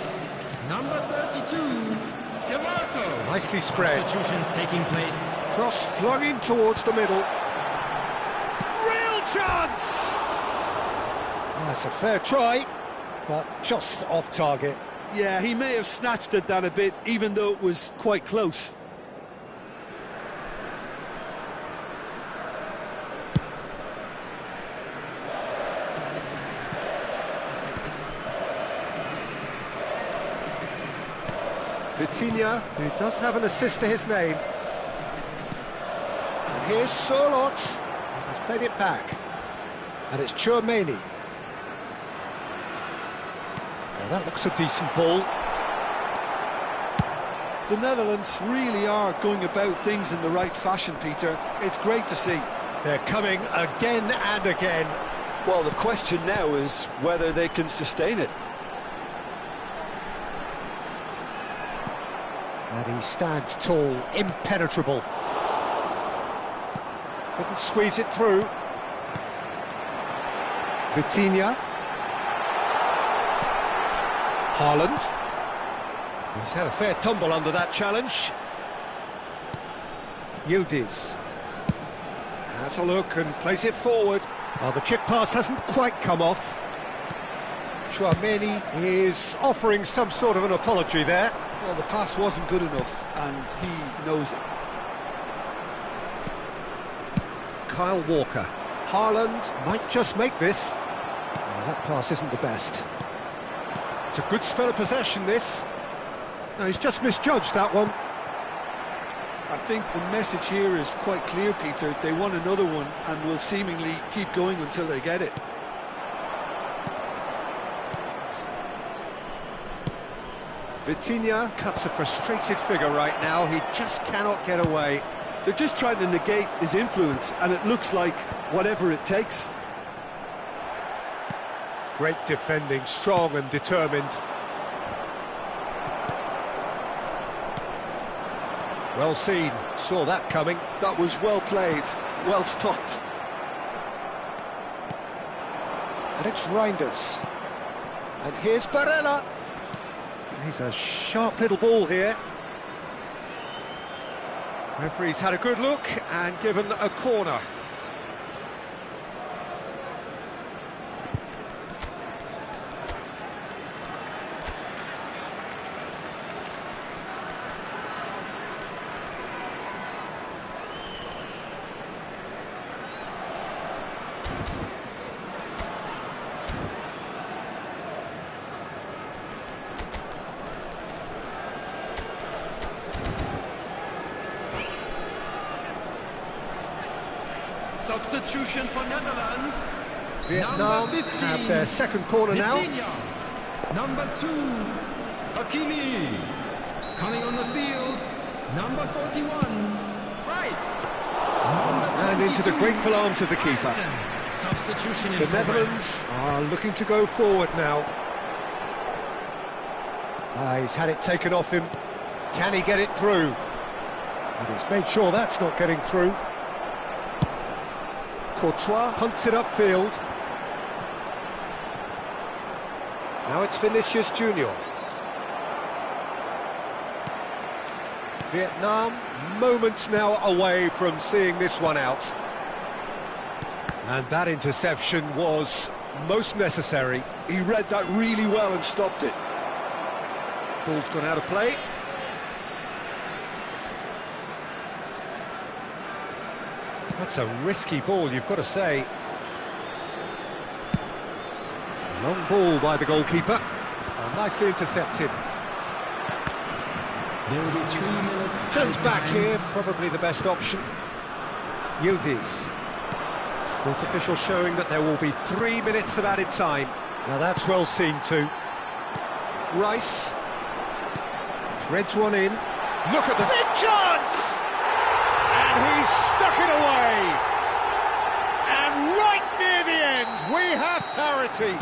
number 32, DeMarco. Nicely spread. Substitutions taking place. Cross flung in towards the middle. Real chance! Well, that's a fair try, but just off target. Yeah, he may have snatched at that a bit, even though it was quite close. Vitinha, who does have an assist to his name. And here's Sorloth. He's played it back. And it's Tchouaméni. Well, that looks a decent ball. The Netherlands really are going about things in the right fashion, Peter. It's great to see. They're coming again and again. Well, the question now is whether they can sustain it. And he stands tall, impenetrable. Couldn't squeeze it through. Vitinha. Haaland. He's had a fair tumble under that challenge. Yildiz. Has a look and plays it forward. Well, the chip pass hasn't quite come off. Tchouaméni is offering some sort of an apology there. Well, the pass wasn't good enough, and he knows it. Kyle Walker. Haaland might just make this. Oh, that pass isn't the best. It's a good spell of possession, this. No, he's just misjudged that one. I think the message here is quite clear, Peter. They want another one and will seemingly keep going until they get it. Vitinha cuts a frustrated figure right now. He just cannot get away. They're just trying to negate his influence, and it looks like whatever it takes. Great defending, strong and determined. Well seen, saw that coming. That was well played, well stopped. And it's Reinders. And here's Barella. He's a sharp little ball here. Referee's had a good look and given a corner. Substitution for Netherlands. Vietnam have their second corner now. Vitinha. Number 2, Hakimi. Coming on the field, number 41, Rice. And into the grateful arms of the keeper. Substitution in The progress. Netherlands are looking to go forward now. He's had it taken off him. Can he get it through? And he's made sure that's not getting through. Courtois punts it upfield. Now it's Vinicius Junior. Vietnam, moments now away from seeing this one out. And that interception was most necessary. He read that really well and stopped it. Ball's gone out of play. That's a risky ball, you've got to say. Long ball by the goalkeeper. Nicely intercepted. There will be 3 minutes. Turns added back time. here, probably the best option. Yildiz. Fourth official showing that there will be 3 minutes of added time. Now that's well seen too. Rice. Threads one in. Look at the big chance! And he's stuck it away! And right near the end, we have parity.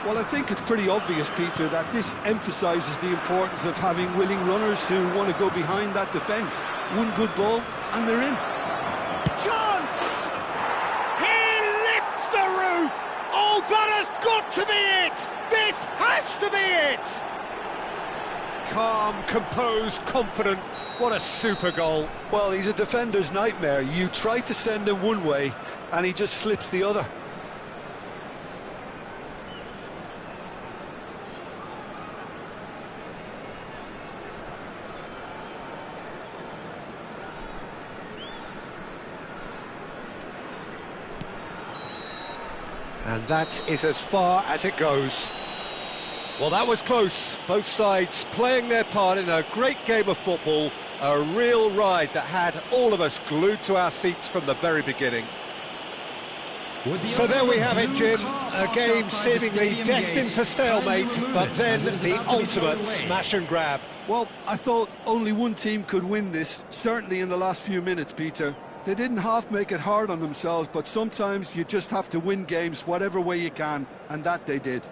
Well, I think it's pretty obvious, Peter, that this emphasises the importance of having willing runners who want to go behind that defence. One good ball, and they're in. Chance! He lifts the roof! Oh, that has got to be it! This has to be it! Calm, composed, confident. What a super goal. Well, he's a defender's nightmare. You try to send him one way, and he just slips the other. And that is as far as it goes. Well, that was close. Both sides playing their part in a great game of football. A real ride that had all of us glued to our seats from the very beginning. With the So there we have it, blue Jim. car A parked game outside the seemingly stadium destined gate. for stalemate, Kindly remove but it, then as it is the about to be thrown ultimate away. smash and grab. Well, I thought only one team could win this, certainly in the last few minutes, Peter. They didn't half make it hard on themselves, but sometimes you just have to win games whatever way you can, and that they did.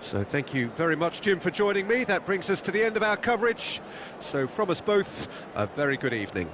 So thank you very much, Jim, for joining me. That brings us to the end of our coverage. So from us both, a very good evening.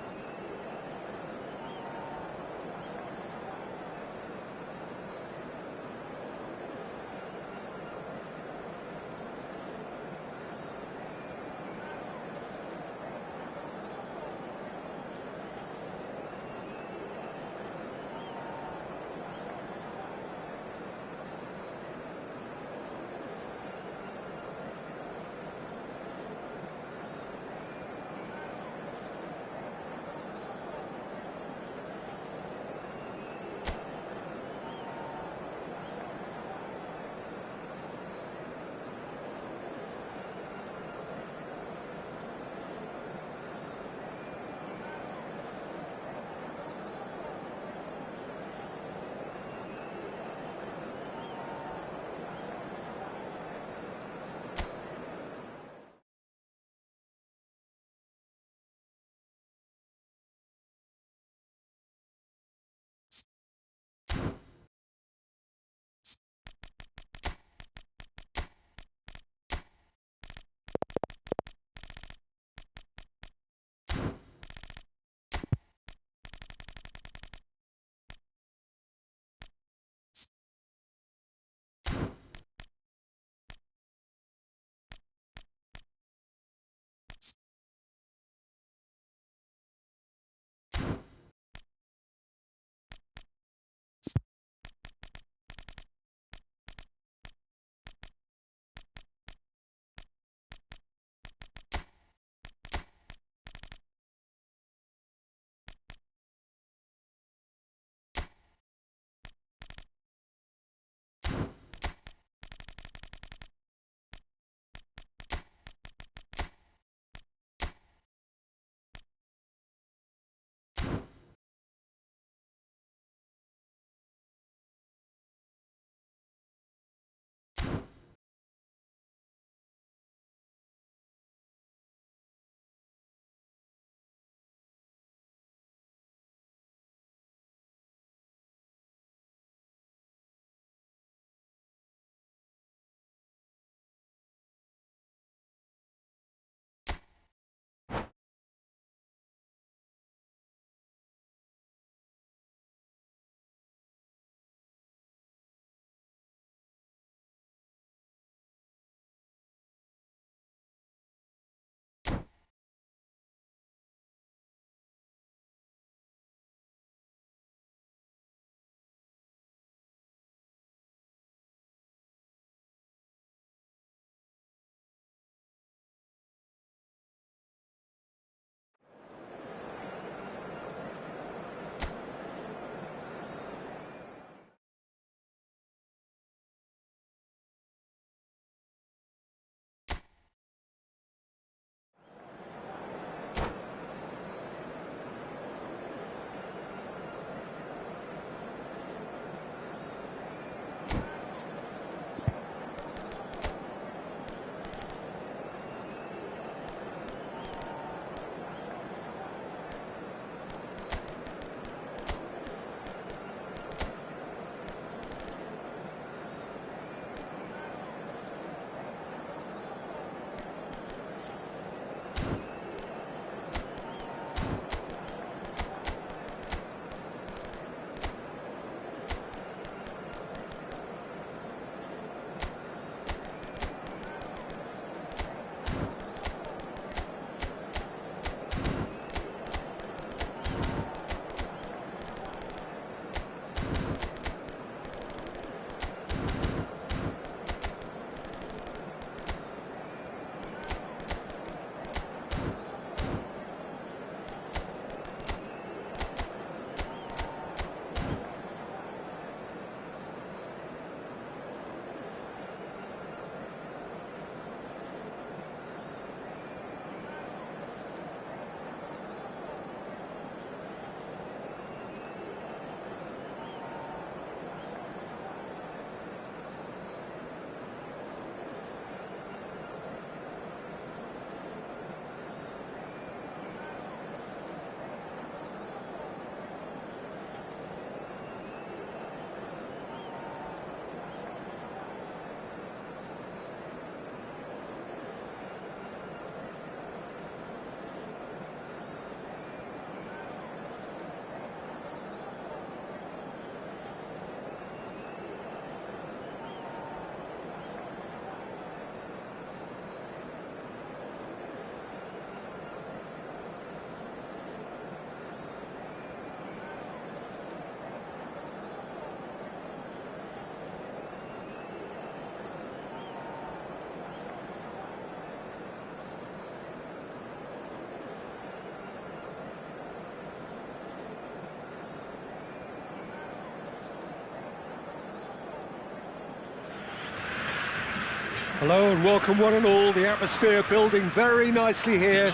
Hello and welcome one and all. The atmosphere building very nicely here.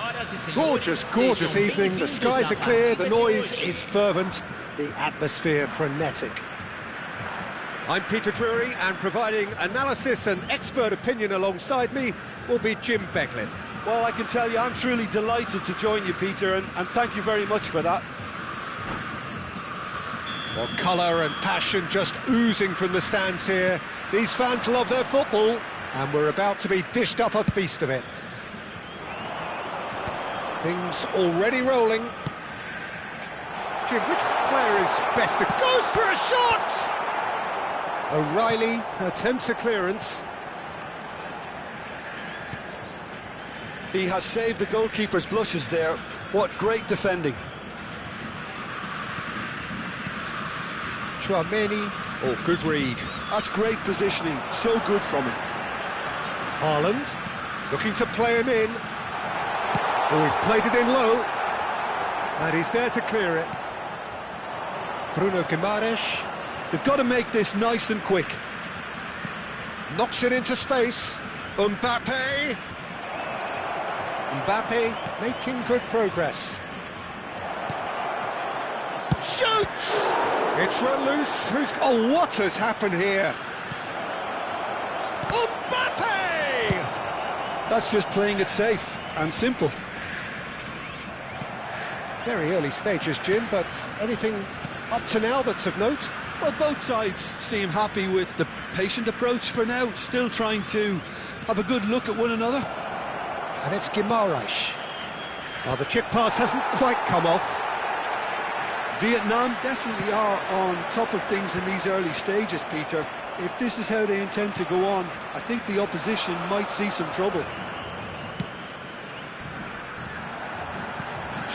Gorgeous, gorgeous evening. The skies are clear, the noise is fervent, the atmosphere frenetic. I'm Peter Drury, and providing analysis and expert opinion alongside me will be Jim Beglin. Well, I can tell you I'm truly delighted to join you, Peter, and thank you very much for that. Well, colour and passion just oozing from the stands here. These fans love their football, and we're about to be dished up a feast of it. Things already rolling. Jim, which player is best to go for a shot? O'Reilly attempts a clearance. He has saved the goalkeeper's blushes there. What great defending. Tchouameni, good read. That's great positioning, so good from him. Haaland, looking to play him in. He's played it in low. And he's there to clear it. Bruno Guimaraes. They've got to make this nice and quick. Knocks it into space. Mbappe. Mbappe making good progress. Shoots! It's run loose. What has happened here? Mbappe! That's just playing it safe and simple. Very early stages, Jim, but anything up to now that's of note? Well, both sides seem happy with the patient approach for now, still trying to have a good look at one another. And it's Guimaraes. Well, the chip pass hasn't quite come off. Vietnam definitely are on top of things in these early stages, Peter. If this is how they intend to go on, I think the opposition might see some trouble.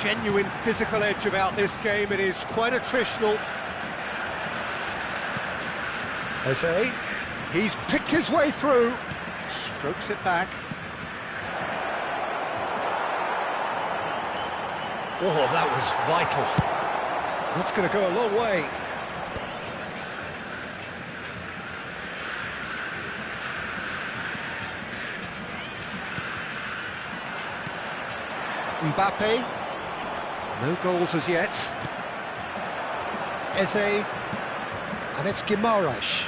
Genuine physical edge about this game. It is quite attritional. Eze, he's picked his way through. Strokes it back. Oh, that was vital. That's going to go a long way. Mbappe. No goals as yet. Eze. And it's Guimaraes.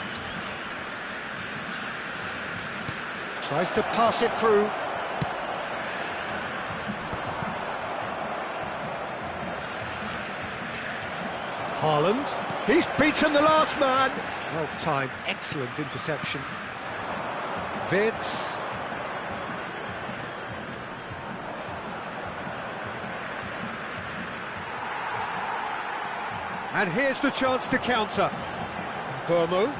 Tries to pass it through. Haaland. He's beaten the last man. Well timed, excellent interception. Wirtz. And here's the chance to counter. Burmo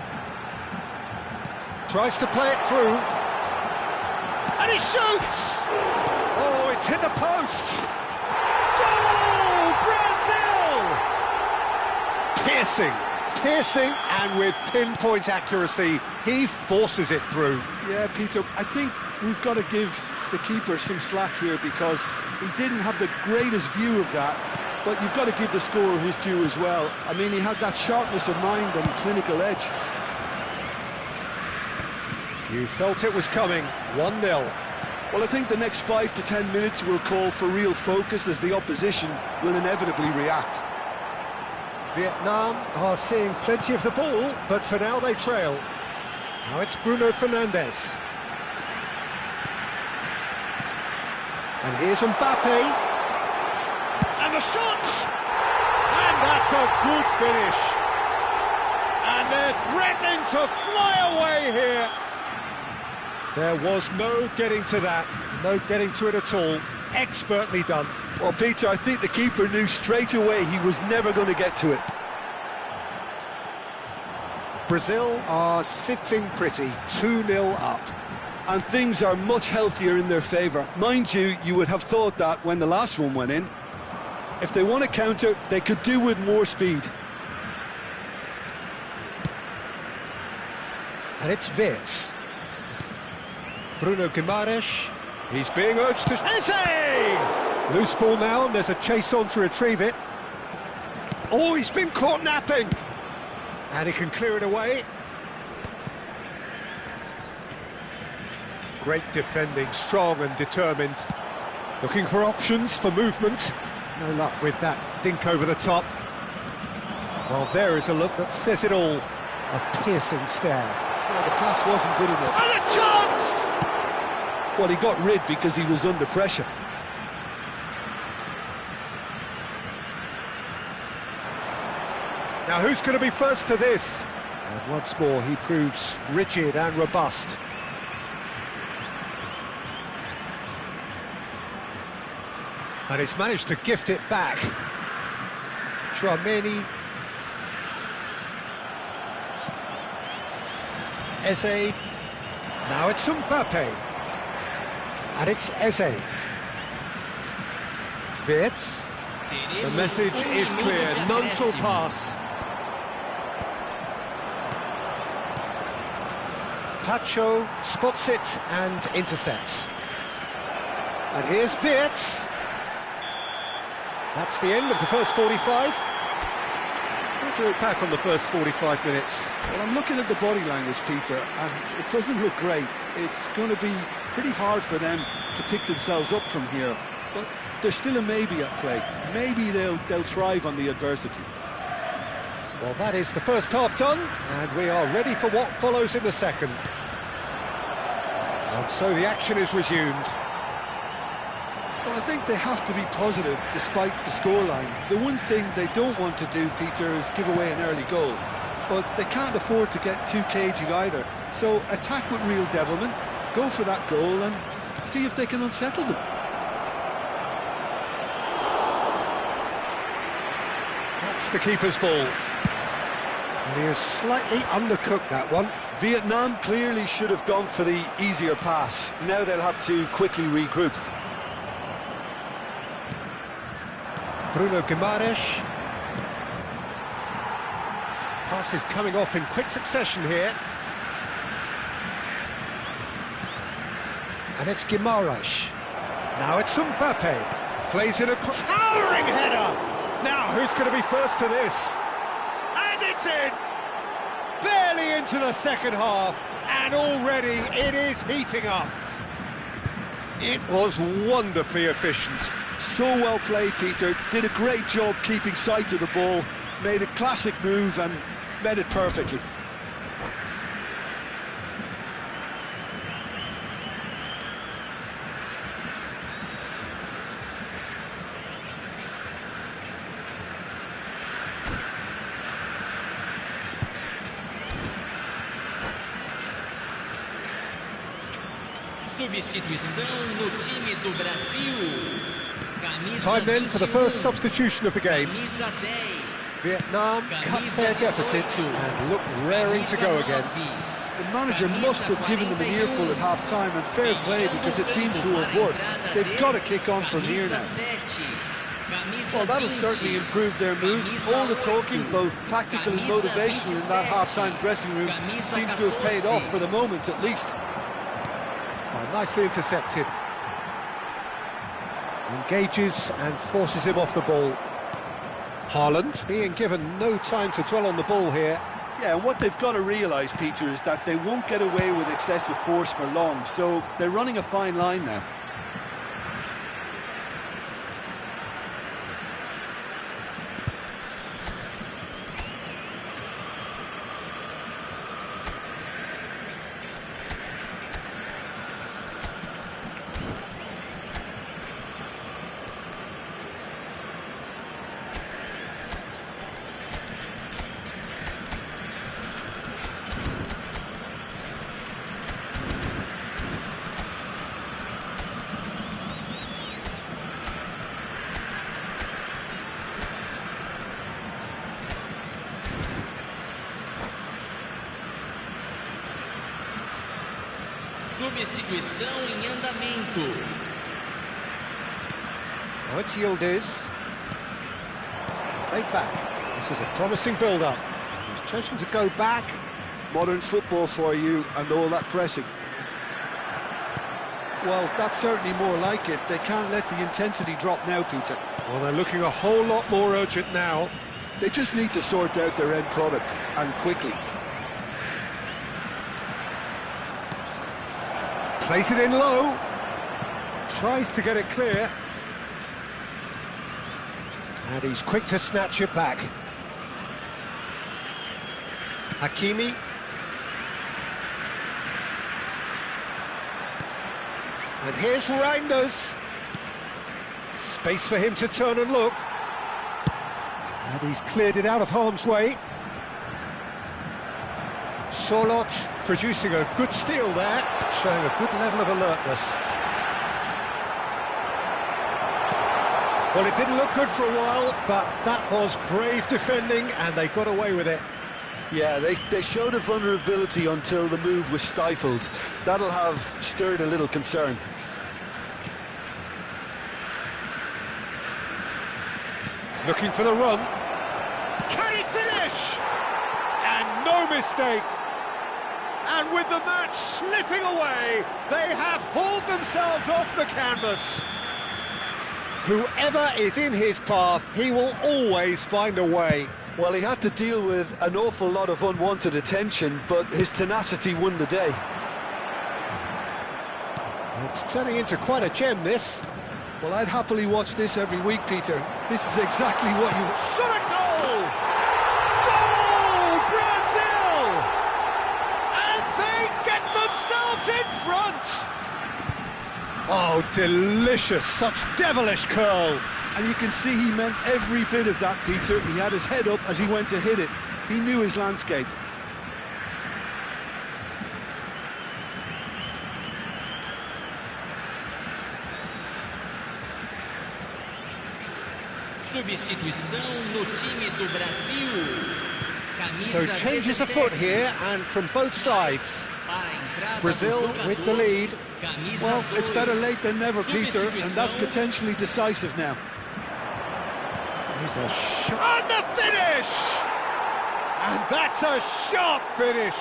tries to play it through. And he shoots! Oh, it's hit the post! Goal! Brazil! Piercing, and with pinpoint accuracy, he forces it through. Yeah, Peter, I think we've got to give the keeper some slack here because he didn't have the greatest view of that. But you've got to give the scorer his due as well. I mean, he had that sharpness of mind and clinical edge. You felt it was coming, 1-0. Well, I think the next 5 to 10 minutes will call for real focus as the opposition will inevitably react. Vietnam are seeing plenty of the ball, but for now they trail. Now it's Bruno Fernandes. And here's Mbappe. And the shot! And that's a good finish. And they're threatening to fly away here. There was no getting to that, no getting to it at all. Expertly done. Well, Peter, I think the keeper knew straight away he was never going to get to it. Brazil are sitting pretty, 2-0 up. And things are much healthier in their favour. Mind you, you would have thought that when the last one went in. If they want to counter, they could do with more speed. And it's Wirtz. Bruno Guimaraes. He's being urged to... Eze! Loose ball now, and there's a chase on to retrieve it. Oh, he's been caught napping! And he can clear it away. Great defending, strong and determined. Looking for options for movement. No luck with that dink over the top. Well, there is a look that says it all. A piercing stare. Yeah, the pass wasn't good enough. And a chance! Well, he got rid because he was under pressure. Now who's going to be first to this? And once more he proves rigid and robust. And he's managed to gift it back. Tchouaméni. Eze. Now it's Mbappe. And it's Eze. Wirtz. The message is clear, none shall pass. Tacho spots it and intercepts. And here's Wirtz. That's the end of the first 45. What do you look back on the first 45 minutes? Well, I'm looking at the body language, Peter, and it doesn't look great. It's going to be pretty hard for them to pick themselves up from here. But there's still a maybe at play. Maybe they'll thrive on the adversity. Well, that is the first half done, and we are ready for what follows in the second. And so the action is resumed. Well, I think they have to be positive despite the scoreline. The one thing they don't want to do, Peter, is give away an early goal. But they can't afford to get too cagey either. So attack with real devilment, go for that goal and see if they can unsettle them. That's the keeper's ball. And he has slightly undercooked that one. Vietnam clearly should have gone for the easier pass. Now they'll have to quickly regroup. Bruno Guimaraes. Pass is coming off in quick succession here. And it's Guimaraes. Now it's Mbappe. Plays in a towering header. Now who's going to be first to this? And it's in! Barely into the second half. And already it is heating up. It was wonderfully efficient. So well played, Peter. Did a great job keeping sight of the ball. Made a classic move and met it perfectly. Substituição no time do Brasil. Time then for the first substitution of the game. Vietnam cut their deficits and look raring to go again. The manager must have given them an earful at half-time, and fair play because it seems to have worked. They've got to kick on from here now. Well, that'll certainly improve their mood. All the talking, both tactical and motivational, in that half-time dressing room seems to have paid off for the moment at least. Oh, nicely intercepted. Engages and forces him off the ball. Haaland being given no time to dwell on the ball here. Yeah, and what they've got to realise, Peter, is that they won't get away with excessive force for long, so they're running a fine line now. Substituição em andamento. Now it's Yildiz. Played back. This is a promising build-up. He's chosen to go back. Modern football for you and all that pressing. Well, that's certainly more like it. They can't let the intensity drop now, Peter. Well, they're looking a whole lot more urgent now. They just need to sort out their end product, and quickly. Plays it in low. Tries to get it clear. And he's quick to snatch it back. Hakimi. And here's Reinders. Space for him to turn and look. And he's cleared it out of harm's way. Sorloth producing a good steal there, showing a good level of alertness. Well, it didn't look good for a while, but that was brave defending, and they got away with it. Yeah, they showed a vulnerability until the move was stifled. That'll have stirred a little concern. Looking for the run. Can he finish? And no mistake. And with the match slipping away, they have hauled themselves off the canvas. Whoever is in his path, he will always find a way. Well, he had to deal with an awful lot of unwanted attention, but his tenacity won the day. It's turning into quite a gem, this. Well, I'd happily watch this every week, Peter. This is exactly what you... Shot a goal! Goal! Brazil! And they get themselves in front! Oh, delicious, such devilish curl. And you can see he meant every bit of that, Peter. He had his head up as he went to hit it. He knew his landscape. Substituição no time do Brasil. So changes afoot here, and from both sides. Brazil with the lead. Well, it's better late than never, Peter, and that's potentially decisive now. Here's a shot. And the finish! And that's a sharp finish.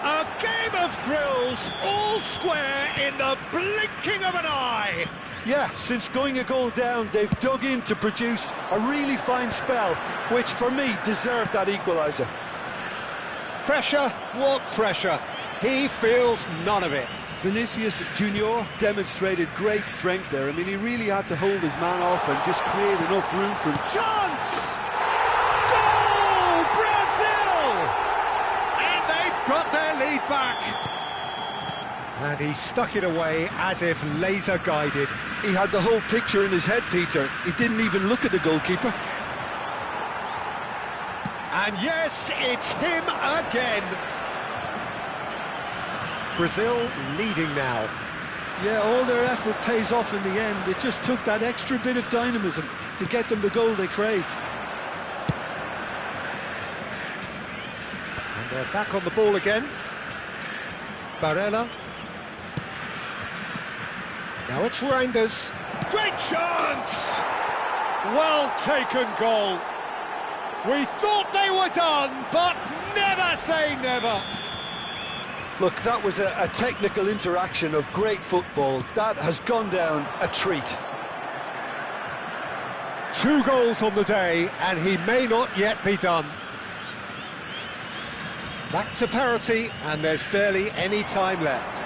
A game of thrills, all square in the blinking of an eye. Yeah, since going a goal down, they've dug in to produce a really fine spell, which for me deserved that equaliser. Pressure? What pressure? He feels none of it. Vinicius Junior demonstrated great strength there. I mean, he really had to hold his man off and just create enough room for him. Chance! Goal! Brazil! And they've got their lead back. And he stuck it away as if laser guided. He had the whole picture in his head, Peter. He didn't even look at the goalkeeper. And yes, it's him again. Brazil leading now. Yeah, all their effort pays off in the end. It just took that extra bit of dynamism to get them the goal they craved. And they're back on the ball again. Barella. Now it's Reinders. Great chance! Well taken goal. We thought they were done, but never say never. Look, that was a technical interaction of great football. That has gone down a treat. 2 goals on the day, and he may not yet be done. Back to parity, and there's barely any time left.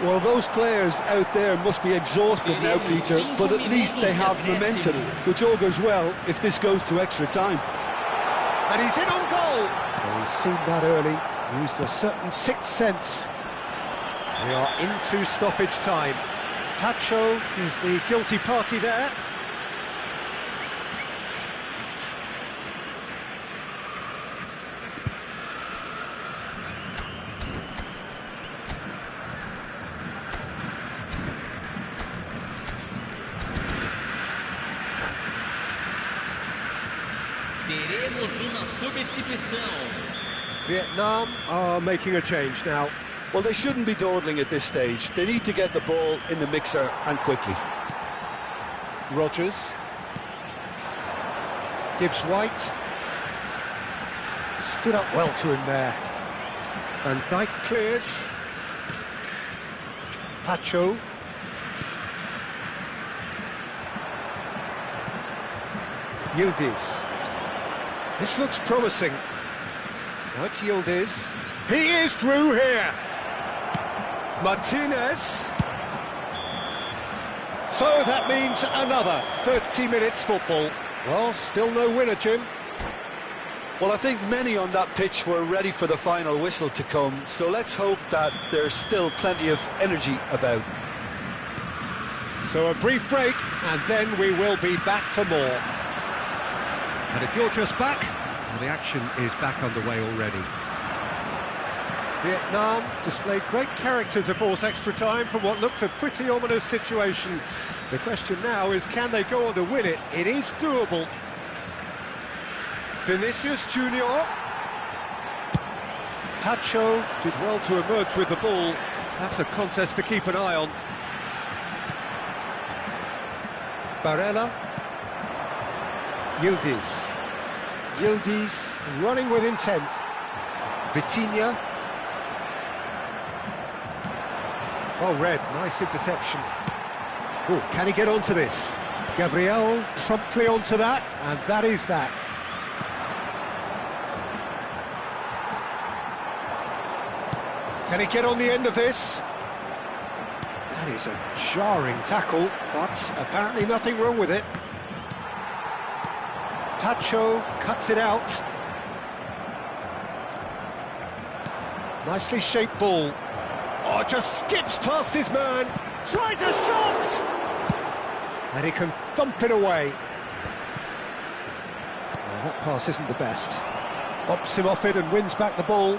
Well, those players out there must be exhausted now, Peter, but at least they have momentum, which augurs well if this goes to extra time. And he's in on goal. Well, he's seen that early, used a certain sixth sense. We are into stoppage time. Tacho is the guilty party there. Teremos uma substituição. Vietnam are making a change now. Well, they shouldn't be dawdling at this stage. They need to get the ball in the mixer and quickly. Rodgers. Gibbs-White. Stood up well to him there. Van Dijk clears. Tacho. Yildiz. This looks promising. Now it's Yildiz. He is through here. Martinez. So that means another 30 minutes football. Well, still no winner, Jim. Well, I think many on that pitch were ready for the final whistle to come, so let's hope that there's still plenty of energy about. So a brief break, and then we will be back for more. And if you're just back, well, the action is back underway already. Vietnam displayed great character to force extra time from what looked a pretty ominous situation. The question now is, can they go on to win it? It is doable. Vinicius Junior. Tacho did well to emerge with the ball. That's a contest to keep an eye on. Barella. Yildiz running with intent. Vitinha. Oh, Red, nice interception. Oh, can he get onto this? Gabriel promptly onto that, and that is that. Can he get on the end of this? That is a jarring tackle, but apparently nothing wrong with it. Tacho cuts it out. Nicely shaped ball. Oh, just skips past his man. Tries a shot! And he can thump it away. Oh, that pass isn't the best. Bops him off it and wins back the ball.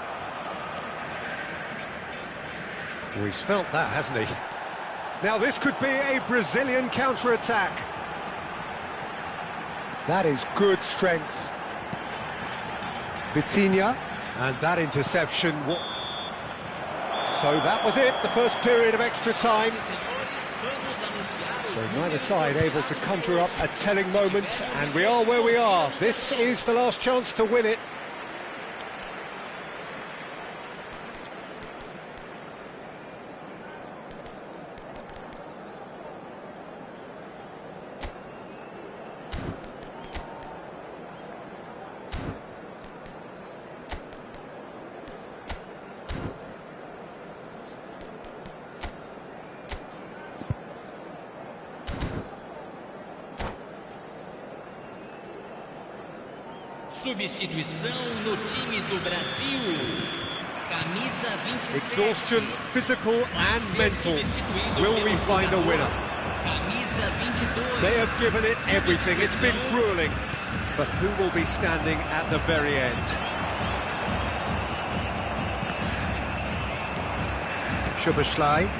Oh, he's felt that, hasn't he? Now this could be a Brazilian counter-attack. That is good strength. Vitinha, and that interception. So that was it, the first period of extra time. So neither side able to conjure up a telling moment, and we are where we are. This is the last chance to win it. Substituição no time do Brasil. Camisa 27. Exhaustion, physical and mental. Will we find a winner? Camisa 22. They have given it everything. It's been grueling. But who will be standing at the very end? Szoboszlai.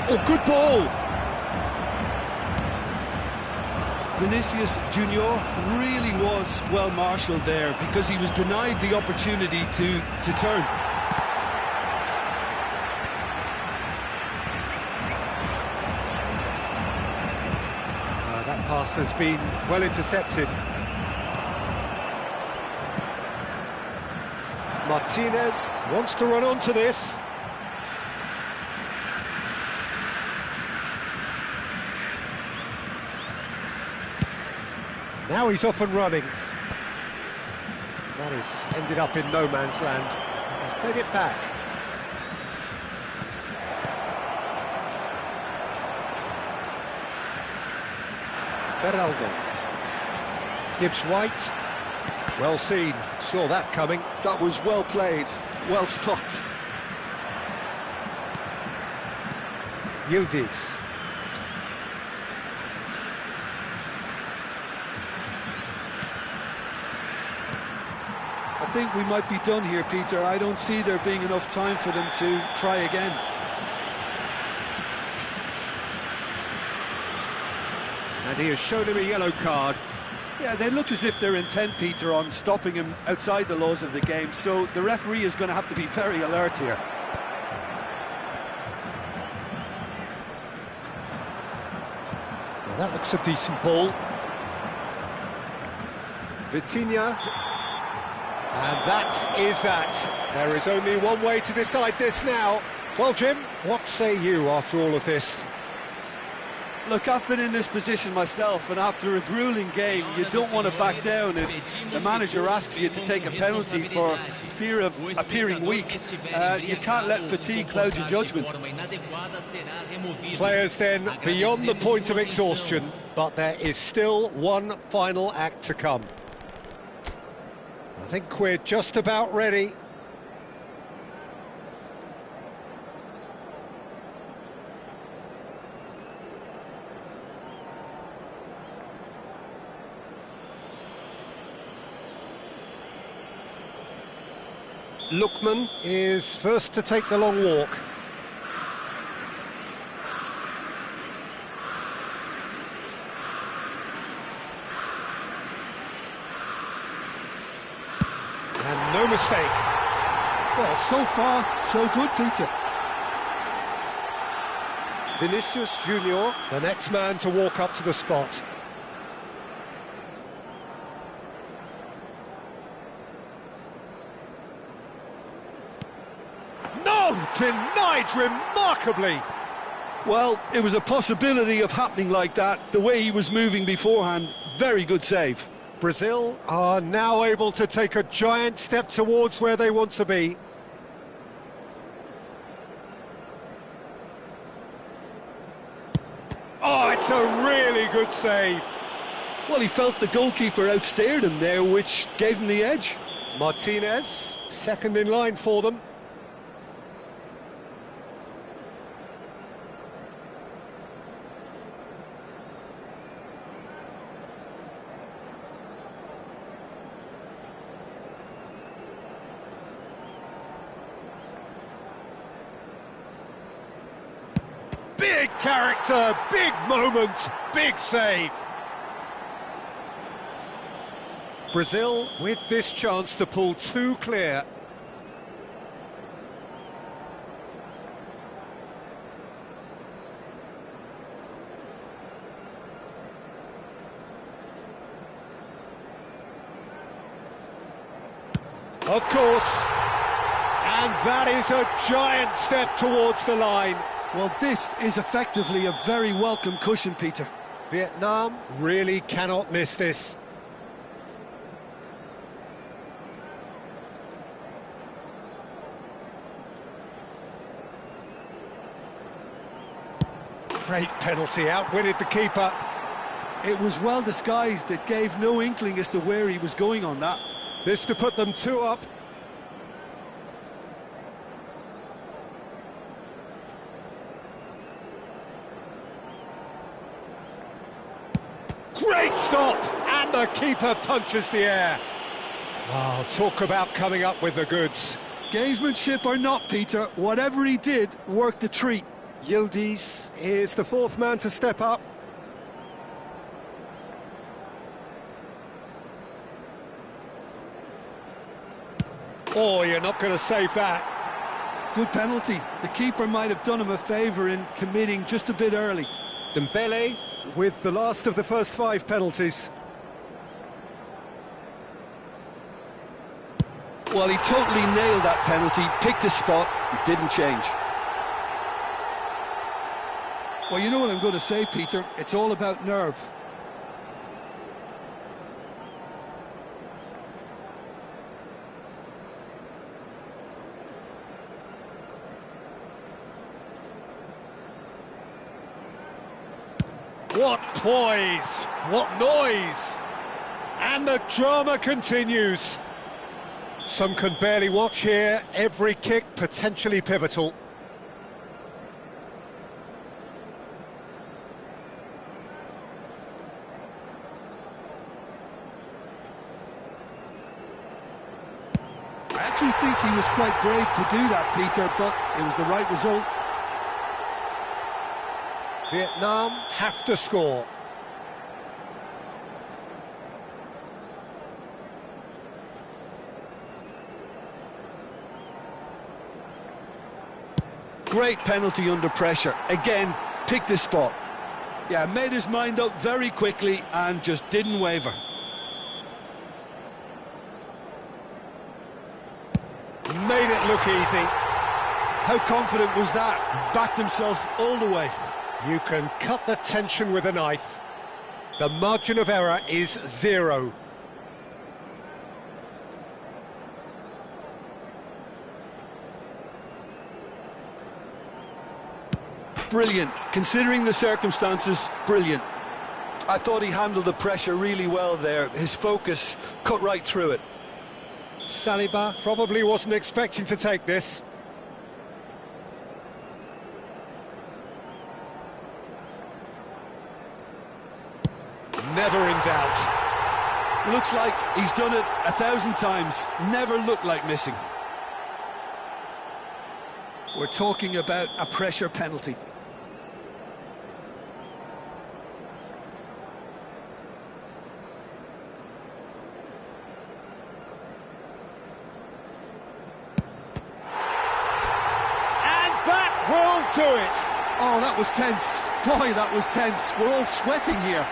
Oh, good ball! Vinicius Junior really was well marshalled there because he was denied the opportunity to turn. That pass has been well intercepted. Martinez wants to run onto this. Now he's off and running. That has ended up in no man's land. He's played it back. Beraldo. Gibbs-White. Well seen. Saw that coming. That was well played, well stopped. Yildiz. I think we might be done here, Peter. I don't see there being enough time for them to try again. And he has shown him a yellow card. Yeah, they look as if they're intent, Peter, on stopping him outside the laws of the game, so the referee is going to have to be very alert here. Well, that looks a decent ball. Vitinha. And that is that. There is only one way to decide this now. Well, Jim, what say you after all of this? Look, I've been in this position myself, and after a grueling game, you don't want to back down if the manager asks you to take a penalty for fear of appearing weak. You can't let fatigue cloud your judgment. Players then beyond the point of exhaustion, but there is still one final act to come. I think we're just about ready. Lookman is first to take the long walk. And no mistake. Well, so far, so good, Peter. Vinicius Junior, the next man to walk up to the spot. No! Denied remarkably! Well, it was a possibility of happening like that, the way he was moving beforehand. Very good save. Brazil are now able to take a giant step towards where they want to be. Oh, it's a really good save. Well, he felt the goalkeeper outstared him there, which gave him the edge. Martinez, second in line for them. Big character, big moment, big save. Brazil with this chance to pull two clear. Of course, and that is a giant step towards the line. Well, this is effectively a very welcome cushion, Peter. Vietnam really cannot miss this. Great penalty, outwitted the keeper. It was well disguised, it gave no inkling as to where he was going on that. This to put them 2 up. Great stop, and the keeper punches the air. Wow, talk about coming up with the goods. Gamesmanship or not, Peter, whatever he did worked a treat. Yildiz is the fourth man to step up. Oh, you're not going to save that. Good penalty. The keeper might have done him a favour in committing just a bit early. Dembele with the last of the first 5 penalties. Well, he totally nailed that penalty, picked his spot, didn't change. Well, you know what I'm going to say, Peter, it's all about nerve. What poise, what noise, and the drama continues. Some can barely watch here, every kick potentially pivotal. I actually think he was quite brave to do that, Peter, but it was the right result. Vietnam have to score. Great penalty under pressure. Again, picked his spot. Yeah, made his mind up very quickly and just didn't waver. Made it look easy. How confident was that? Backed himself all the way. You can cut the tension with a knife. The margin of error is 0. Brilliant. Considering the circumstances, brilliant. I thought he handled the pressure really well there. His focus cut right through it. Saliba probably wasn't expecting to take this. Never in doubt. Looks like he's done it 1,000 times. Never looked like missing. We're talking about a pressure penalty. Will do it. Oh, that was tense. Boy, that was tense. We're all sweating here.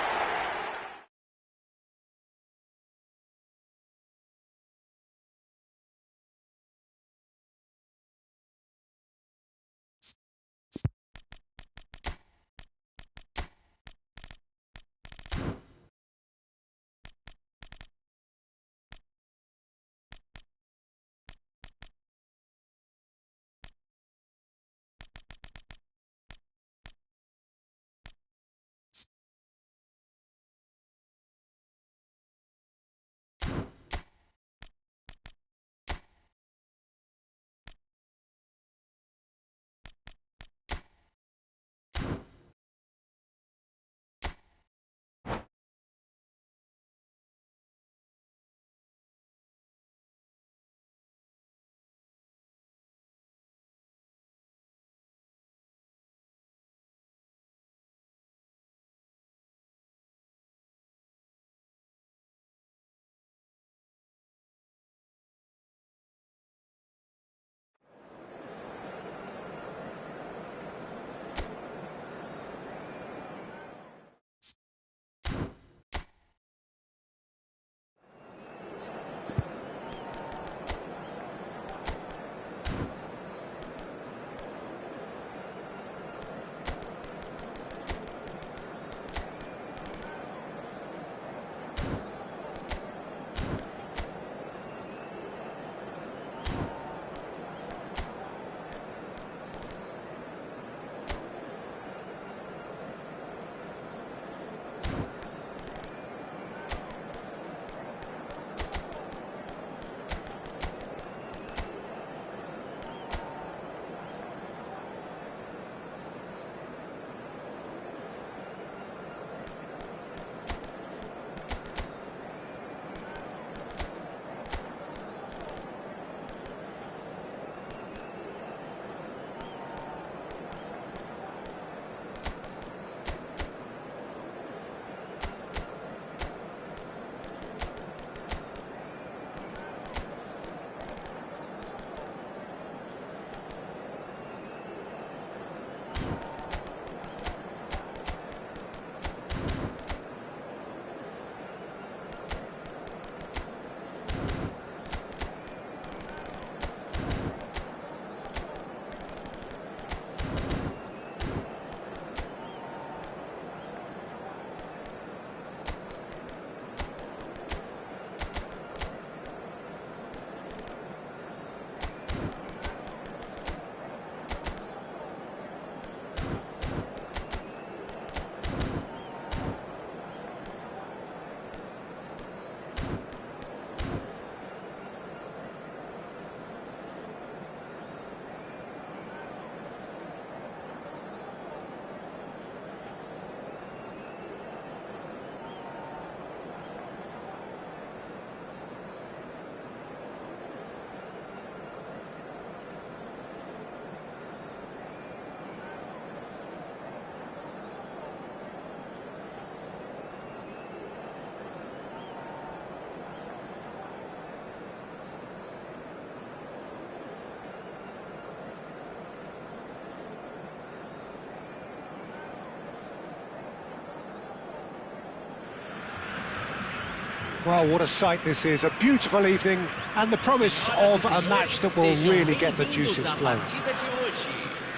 Well, what a sight this is. A beautiful evening and the promise of a match that will really get the juices flowing.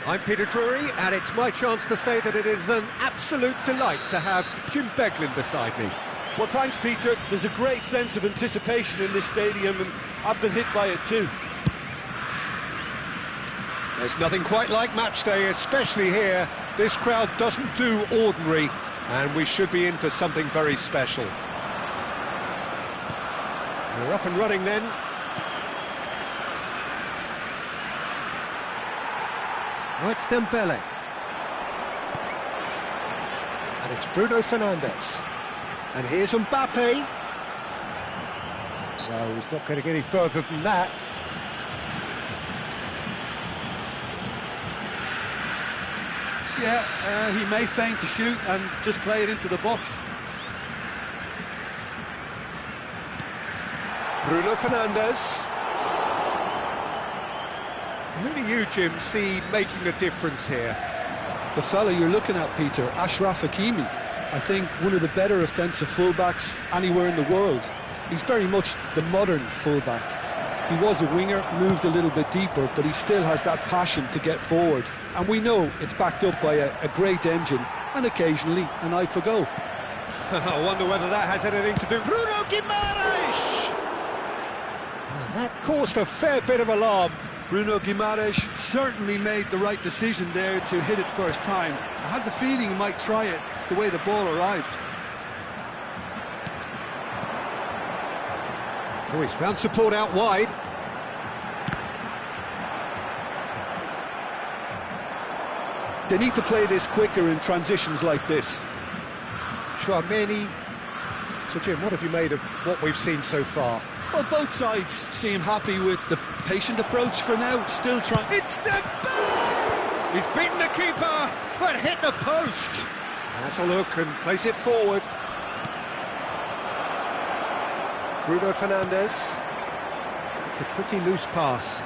I'm Peter Drury, and it's my chance to say that it is an absolute delight to have Jim Beglin beside me. Well, thanks, Peter. There's a great sense of anticipation in this stadium, and I've been hit by it too. There's nothing quite like match day, especially here. This crowd doesn't do ordinary, and we should be in for something very special. We're up and running then. Oh, it's Dembele. And it's Bruno Fernandes. And here's Mbappe. No, he's not going to get any further than that. Yeah, he may feign to shoot and just play it into the box. Bruno Fernandes. Who do you, Jim, see making a difference here? The fella you're looking at, Peter, Achraf Hakimi. I think one of the better offensive fullbacks anywhere in the world. He's very much the modern fullback. He was a winger, moved a little bit deeper, but he still has that passion to get forward. And we know it's backed up by a great engine, and occasionally an eye for goal. I wonder whether that has anything to do... Bruno Guimaraes! And that caused a fair bit of alarm. Bruno Guimaraes certainly made the right decision there to hit it first time. I had the feeling he might try it the way the ball arrived. Oh, he's found support out wide. They need to play this quicker in transitions like this. Tchouaméni. So, Jim, what have you made of what we've seen so far? Well, both sides seem happy with the patient approach for now, still trying... It's the ball! He's beaten the keeper, but hit the post. Has a look and plays it forward. Bruno Fernandes. It's a pretty loose pass.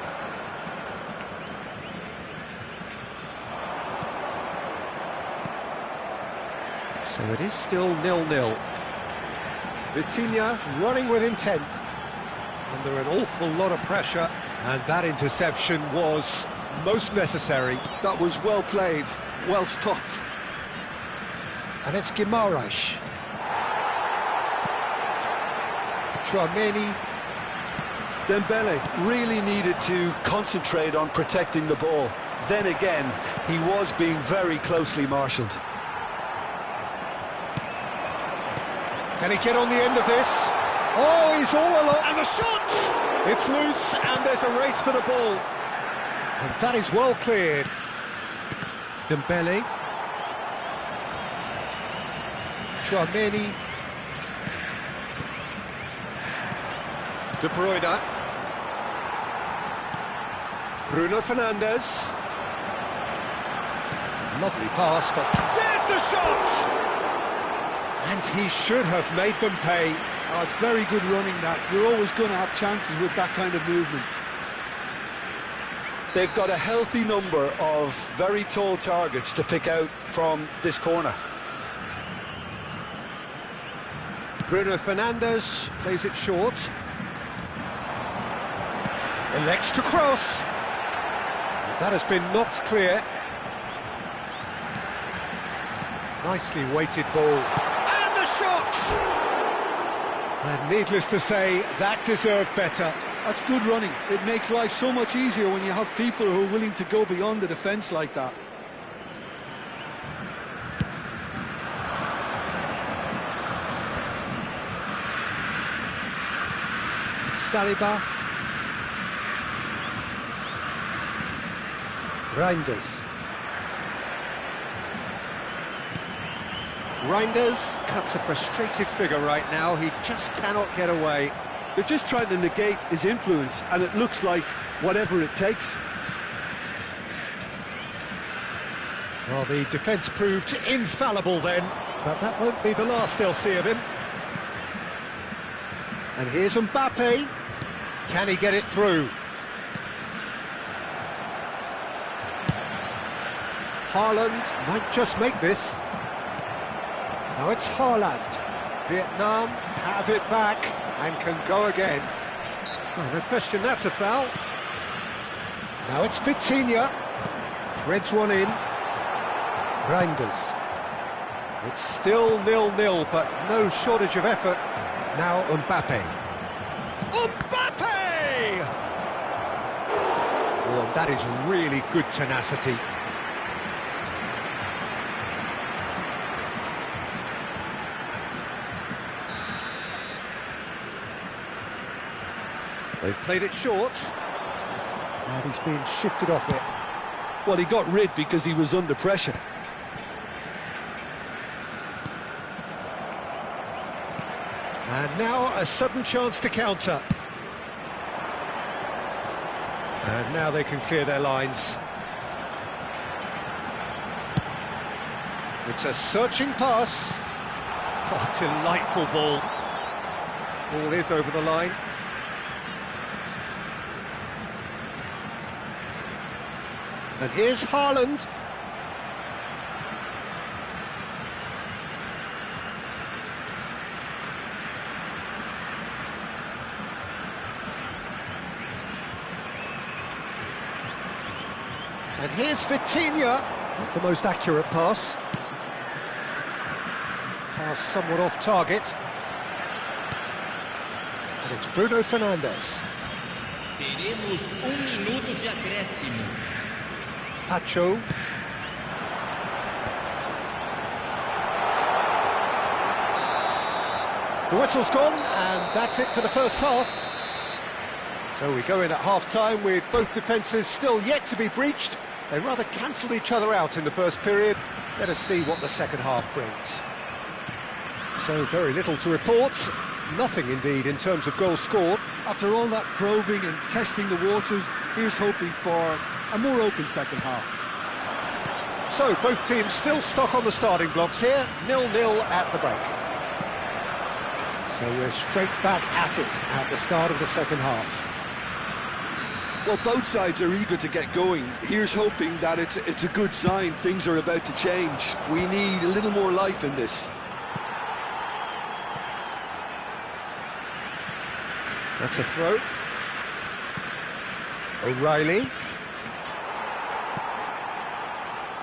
So it is still 0-0. Vitinha running with intent. Under an awful lot of pressure, and that interception was most necessary. That was well played, well stopped. And it's Guimaraes. Tchouaméni. Dembele really needed to concentrate on protecting the ball. Then again, he was being very closely marshalled. Can he get on the end of this? Oh, he's all alone, and the shot! It's loose, and there's a race for the ball. And that is well cleared. Dembele. Tchouaméni. De Bruyne. Bruno Fernandes. Lovely pass, but there's the shot! And he should have made them pay. Oh, it's very good running that. You're always going to have chances with that kind of movement. They've got a healthy number of very tall targets to pick out from this corner. Bruno Fernandes plays it short. Elects to cross. That has been knocked clear. Nicely weighted ball. And the shot! And needless to say, that deserved better. That's good running. It makes life so much easier when you have people who are willing to go beyond the defence like that. Saliba. Reinders. Reinders cuts a frustrated figure right now. He just cannot get away. They're just trying to negate his influence, and it looks like whatever it takes. Well, the defence proved infallible then, but that won't be the last they'll see of him. And here's Mbappe. Can he get it through? Haaland might just make this. Now it's Haaland. Vietnam have it back and can go again. Oh, no question, that's a foul. Now it's Vitinha. Threads one in. Reinders. It's still 0-0, but no shortage of effort. Now Mbappe. Mbappe! Oh, and that is really good tenacity. They've played it short. And he's been shifted off it. Well, he got rid because he was under pressure. And now a sudden chance to counter. And now they can clear their lines. It's a searching pass. Oh, delightful ball. Ball is over the line. And here's Haaland. And here's Vitinha. Not the most accurate pass. Pass somewhat off target. And it's Bruno Fernandes. Teremos minuto de acréscimo. Pacho. The whistle's gone, and that's it for the first half. So we go in at half-time with both defences still yet to be breached. They rather cancelled each other out in the first period. Let us see what the second half brings. So very little to report. Nothing, indeed, in terms of goals scored. After all that probing and testing the waters, here's hoping for a more open second half. So both teams still stuck on the starting blocks here, 0-0 at the break. So we're straight back at it at the start of the second half. Well, both sides are eager to get going. Here's hoping that it's a good sign. Things are about to change. We need a little more life in this. That's a throw. O'Reilly.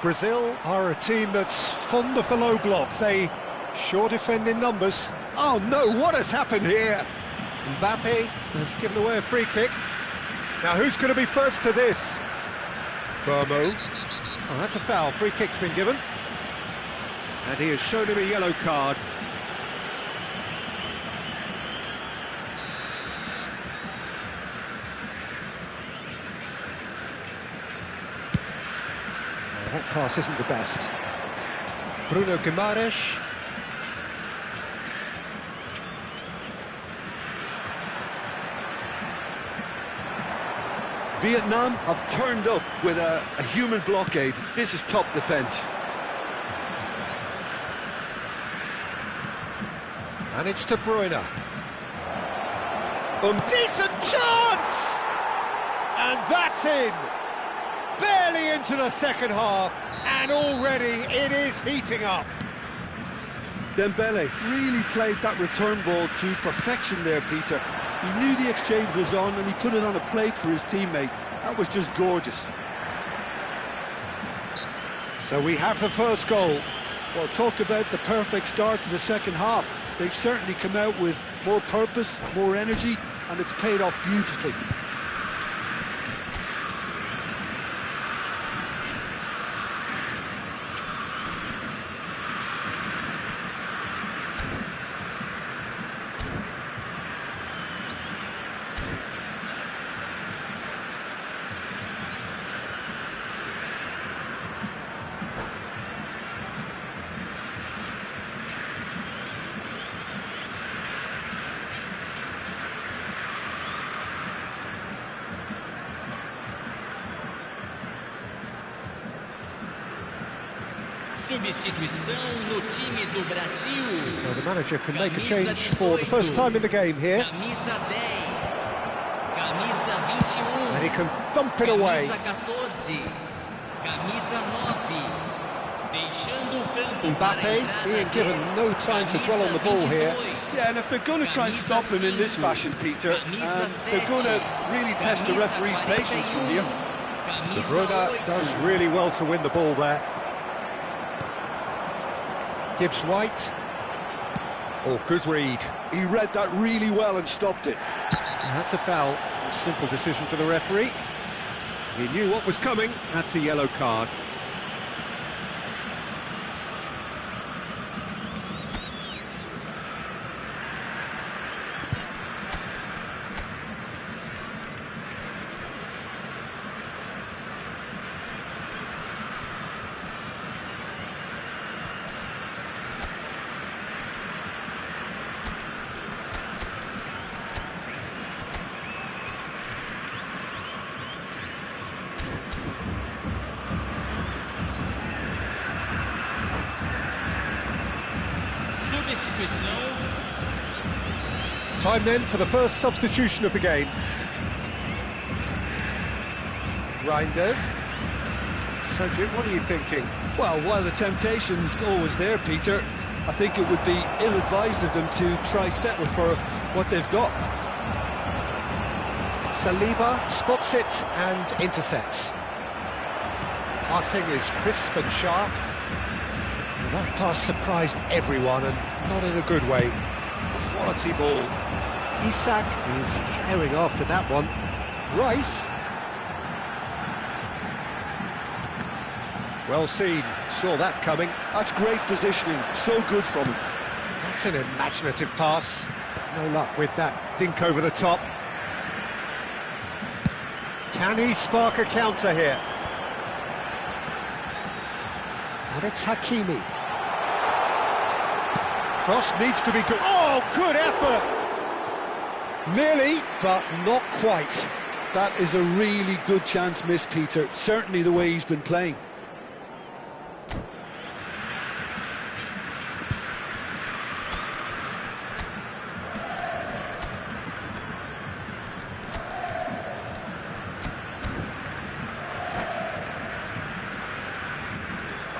Brazil are a team that's fond of the low block. They sure defend in numbers. Oh no, what has happened here? Mbappe has given away a free kick. Now who's going to be first to this? Burmo. Oh, that's a foul. Free kick's been given. And he has shown him a yellow card. That pass isn't the best. Bruno Guimaraes. Vietnam have turned up with a human blockade. This is top defence. And it's De Bruyne. Decent chance! And that's in! Barely into the second half, and already it is heating up. Dembele really played that return ball to perfection there, Peter. He knew the exchange was on and he put it on a plate for his teammate. That was just gorgeous. So we have the first goal. Well, talk about the perfect start to the second half. They've certainly come out with more purpose, more energy, and it's paid off beautifully. Substituição no time do Brasil. So the manager can make a change for the first time in the game here. Camisa 10. Camisa 21. And he can thump it away. Camisa 14. Camisa 9. Deixando o campo Mbappe being given no time to dwell on the ball here. Yeah, and if they're going to try and stop him in this fashion, Peter, they're going to really test the referee's patience from here. De Bruyne does really well to win the ball there. Gibbs White. Oh, good read. He read that really well and stopped it. That's a foul. A simple decision for the referee. He knew what was coming. That's a yellow card. Time then for the first substitution of the game. Reinders. So Jim, what are you thinking? Well, while the temptation's always there, Peter, I think it would be ill-advised of them to try settle for what they've got. Saliba spots it and intercepts. Passing is crisp and sharp. Well, that pass surprised everyone, and not in a good way. Quality ball. Isak is herring after that one. Rice. Well seen, saw that coming. That's great positioning, so good from him. That's an imaginative pass. No luck with that dink over the top. Can he spark a counter here? And it's Hakimi. Cross needs to be good. Oh, good effort! Nearly, but not quite. That is a really good chance missed, Peter. Certainly the way he's been playing.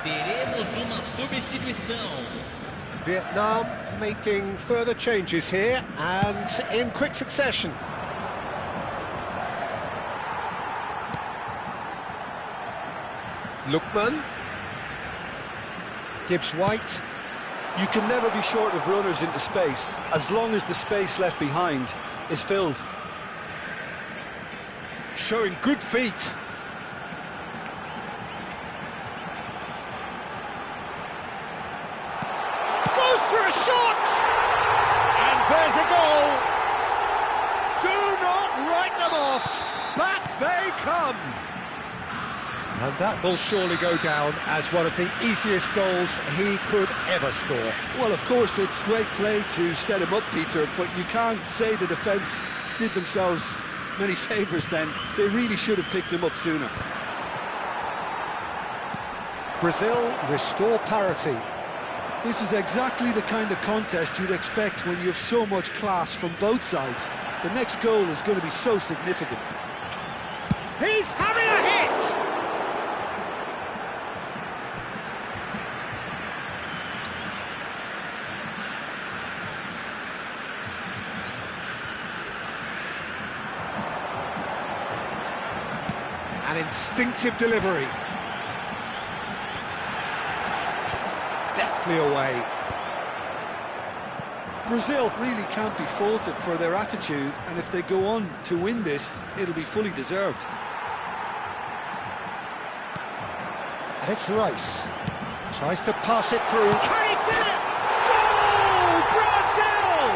Teremos uma substituição. Vietnam making further changes here, and in quick succession. Lookman. Gibbs White. You can never be short of runners into space, as long as the space left behind is filled. Showing good feet. For a shot! And there's a goal! Do not write them off! Back they come! And that will surely go down as one of the easiest goals he could ever score. Well, of course, it's great play to set him up, Peter, but you can't say the defence did themselves many favours then. They really should have picked him up sooner. Brazil restore parity. This is exactly the kind of contest you'd expect when you have so much class from both sides. The next goal is going to be so significant. He's having a hit! An instinctive delivery. Deftly away. Brazil really can't be faulted for their attitude, and if they go on to win this, it'll be fully deserved. And it's Rice. Tries to pass it through. Can he fit it? Goal! Brazil!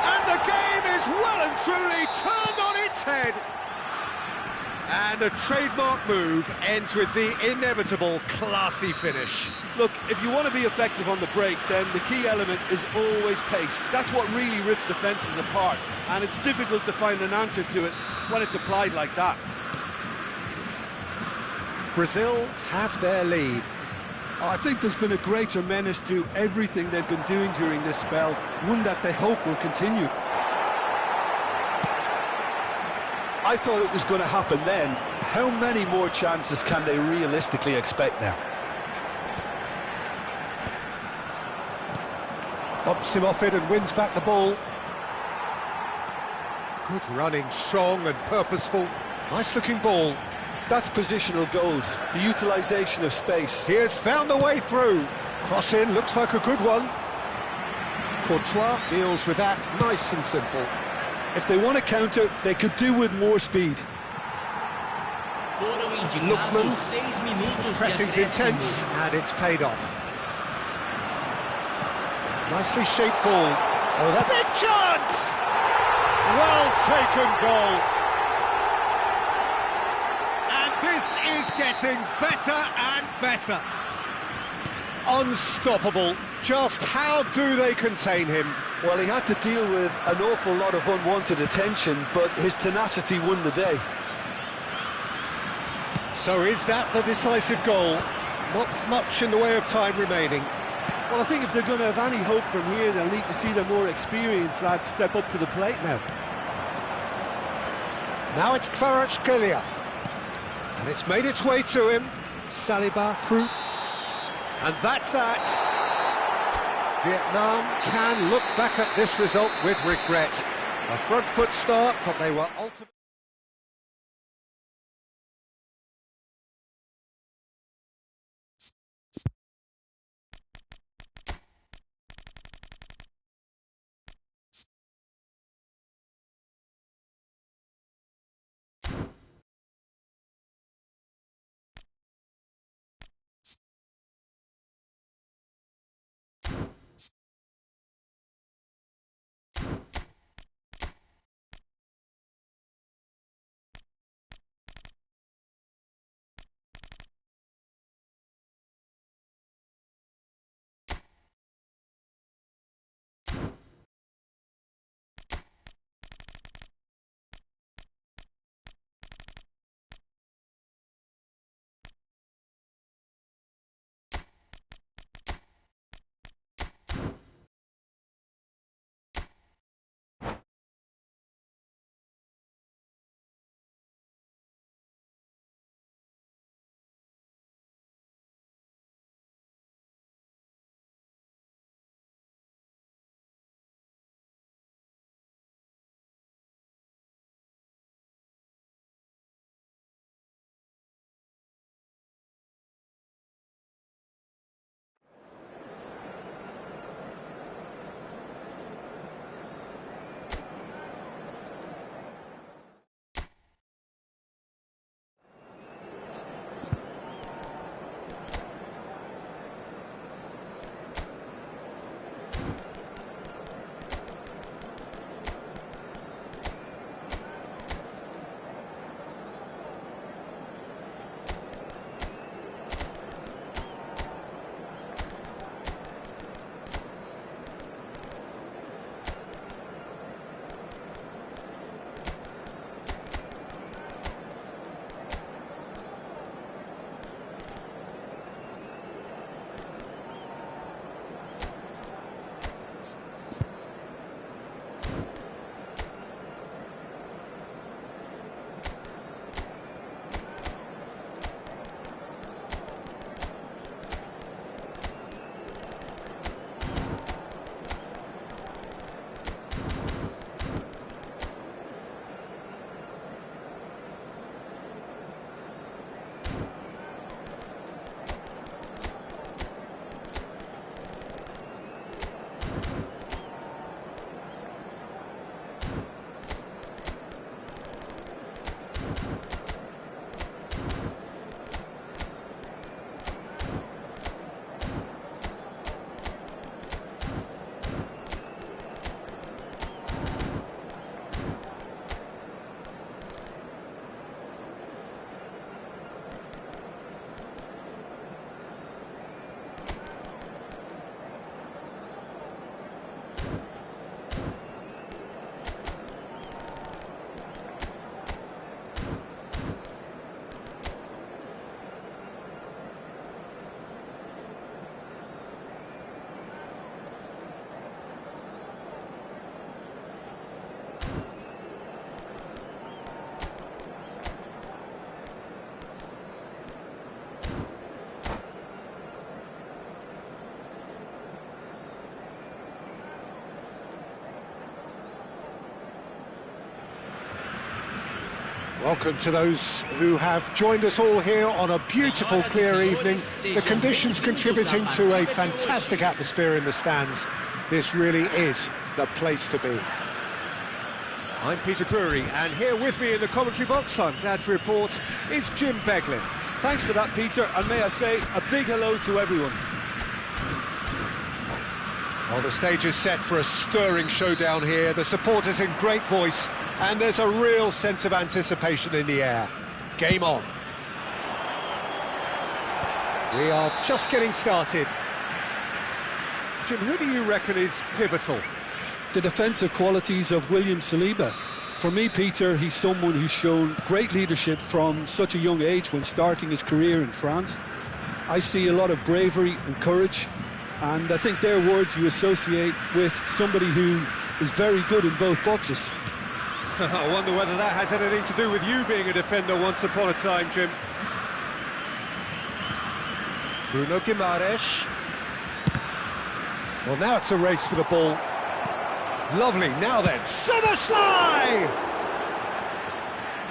And the game is well and truly turned on its head. And a trademark move ends with the inevitable classy finish. Look, if you want to be effective on the break, then the key element is always pace. That's what really rips defences apart, and it's difficult to find an answer to it when it's applied like that. Brazil have their lead. I think there's been a greater menace to everything they've been doing during this spell, one that they hope will continue. I thought it was going to happen then. How many more chances can they realistically expect now? Bumps him off it and wins back the ball. Good running, strong and purposeful. Nice looking ball. That's positional gold, the utilisation of space. He has found the way through. Cross in, looks like a good one. Courtois deals with that, nice and simple. If they want to counter, they could do with more speed. Lookman. Pressing's intense, and it's paid off. Nicely shaped ball. Oh, that's a chance! Well taken goal. And this is getting better and better. Unstoppable. Just how do they contain him? Well, he had to deal with an awful lot of unwanted attention, but his tenacity won the day. So is that the decisive goal? Not much in the way of time remaining. Well, I think if they're going to have any hope from here, they'll need to see the more experienced lads step up to the plate now. Now it's Kvaratskhelia. And it's made its way to him. Saliba through. And that's that. Vietnam can look back at this result with regret. A front foot start, but they were ultimately... Welcome to those who have joined us all here on a beautiful, clear evening. The conditions contributing to a fantastic atmosphere in the stands. This really is the place to be. I'm Peter Drury, and here with me in the commentary box, I'm glad to report, is Jim Beglin. Thanks for that, Peter, and may I say a big hello to everyone. Well, the stage is set for a stirring showdown here. The supporters in great voice, and there's a real sense of anticipation in the air. Game on. We are just getting started. Jim, who do you reckon is pivotal? The defensive qualities of William Saliba. For me, Peter, he's someone who's shown great leadership from such a young age when starting his career in France. I see a lot of bravery and courage, and I think they're words you associate with somebody who is very good in both boxes. I wonder whether that has anything to do with you being a defender once upon a time, Jim. Bruno Guimaraes. Well, now it's a race for the ball. Lovely, now then, Szoboszlai!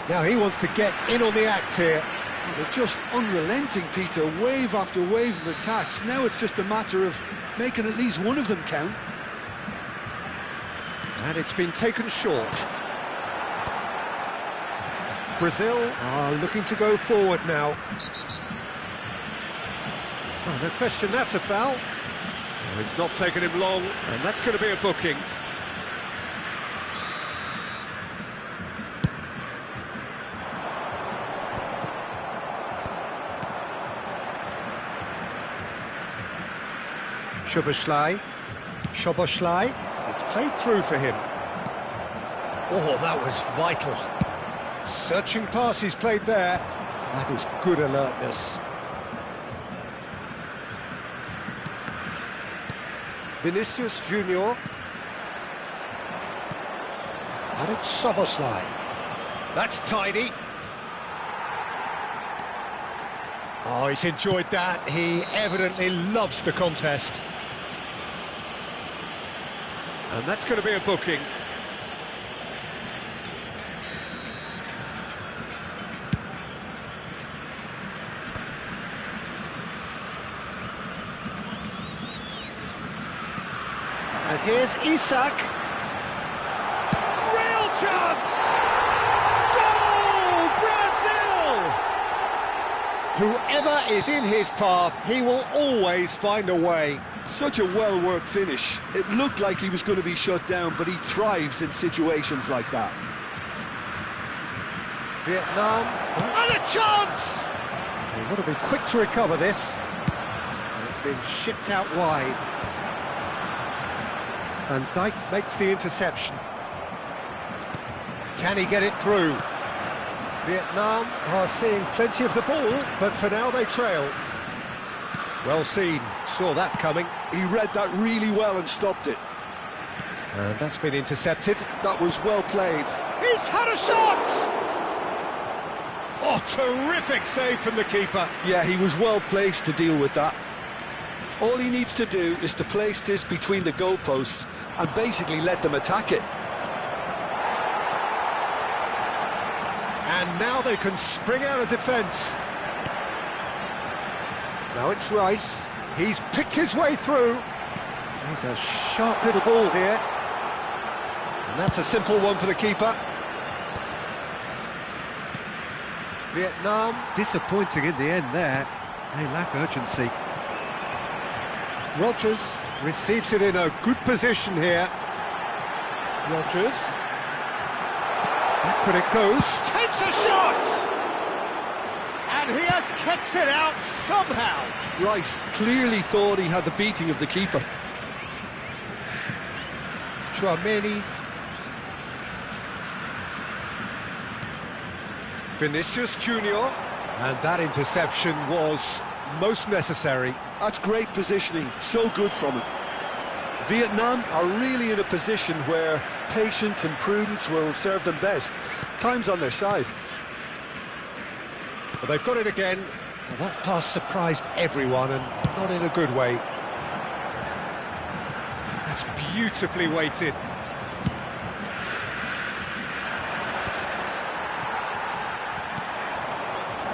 Now he wants to get in on the act here. Well, they're just unrelenting, Peter, wave after wave of attacks. Now it's just a matter of making at least one of them count. And it's been taken short. Brazil are looking to go forward now. Oh, no question, that's a foul. Oh, it's not taken him long, and that's going to be a booking. Szoboszlai, it's played through for him. Oh, that was vital. Searching pass he's played there. That is good alertness. Vinicius Junior. And it's Szoboszlai. That's tidy. Oh, he's enjoyed that. He evidently loves the contest. And that's going to be a booking. And here's Isak. Real chance! Goal! Brazil! Whoever is in his path, he will always find a way. Such a well-worked finish. It looked like he was going to be shut down, but he thrives in situations like that. Vietnam, and a chance! They've got to be quick to recover this. And it's been shipped out wide. Van Dijk makes the interception. Can he get it through? Vietnam are seeing plenty of the ball, but for now they trail. Well seen, saw that coming. He read that really well and stopped it. And that's been intercepted. That was well played. He's had a shot! Oh, terrific save from the keeper. Yeah, he was well placed to deal with that. All he needs to do is to place this between the goalposts and basically let them attack it. And now they can spring out of defence. Now it's Rice. He's picked his way through. He's a sharp little ball here. And that's a simple one for the keeper. Vietnam disappointing in the end there. They lack urgency. Rodgers receives it in a good position here. Rodgers. Back when it goes. Takes a shot! And he has kept it out somehow. Rice clearly thought he had the beating of the keeper. Tchouaméni. Vinicius Junior. And that interception was most necessary. That's great positioning, so good from him. Vietnam are really in a position where patience and prudence will serve them best. Time's on their side. Well, they've got it again. Well, that pass surprised everyone, and not in a good way. That's beautifully weighted.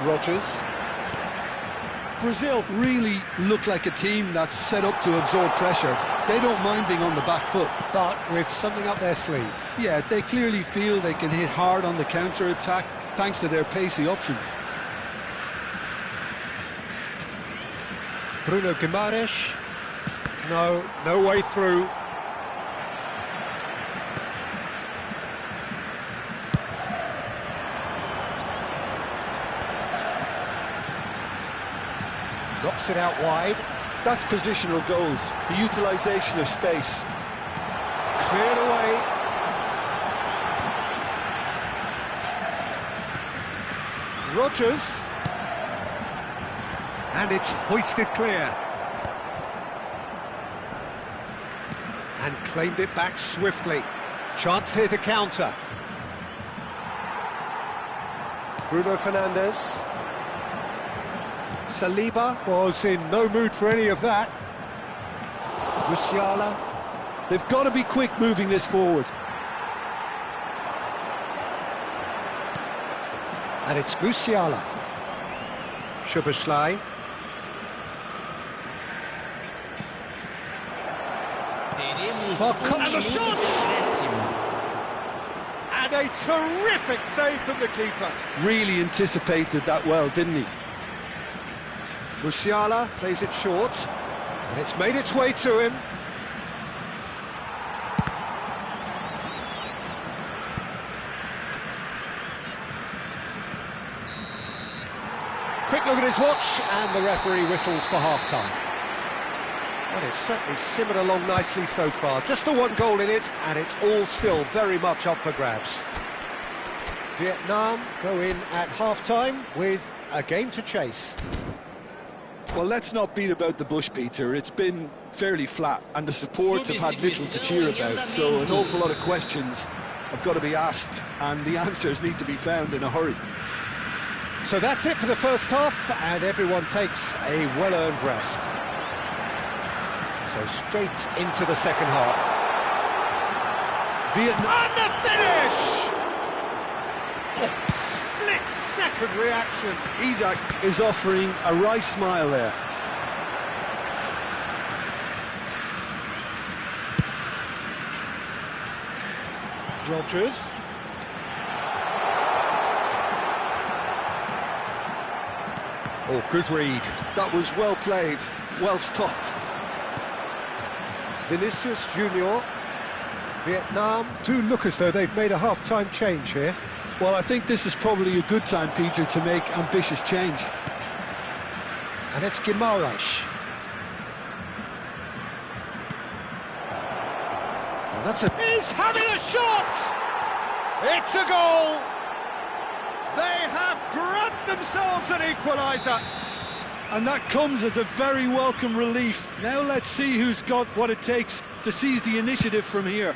Rodgers. Brazil really look like a team that's set up to absorb pressure. They don't mind being on the back foot. But with something up their sleeve. Yeah, they clearly feel they can hit hard on the counter-attack thanks to their pacey options. Bruno Guimaraes. No way through. Knocks it out wide. That's positional goals, the utilisation of space. Cleared away. Rodgers. And it's hoisted clear. And claimed it back swiftly. Chance here to counter. Bruno Fernandes. Saliba was in no mood for any of that. Musiala. They've got to be quick moving this forward. And it's Musiala. Szoboszlai. And the shots! And a terrific save from the keeper. Really anticipated that well, didn't he? Musiala plays it short, and it's made its way to him. Quick look at his watch, and the referee whistles for half-time. Well, it's certainly simmered along nicely so far. Just the one goal in it, and it's all still very much up for grabs. Vietnam go in at half-time with a game to chase. Well, let's not beat about the bush, Peter. It's been fairly flat, and the supports have had little to cheer about, so an awful lot of questions have got to be asked, and the answers need to be found in a hurry. So that's it for the first half, and everyone takes a well-earned rest. So straight into the second half. Vietnam. And the finish! Oh, split-second reaction. Isak is offering a wry smile there. Rodgers. Oh, good read. That was well played, well stopped. Vinicius Junior. Vietnam do look as though they've made a half-time change here. Well, I think this is probably a good time, Peter, to make ambitious change. And it's Guimaraes. And that's a... He's having a shot! It's a goal! They have grabbed themselves an equaliser. And that comes as a very welcome relief. Now let's see who's got what it takes to seize the initiative from here.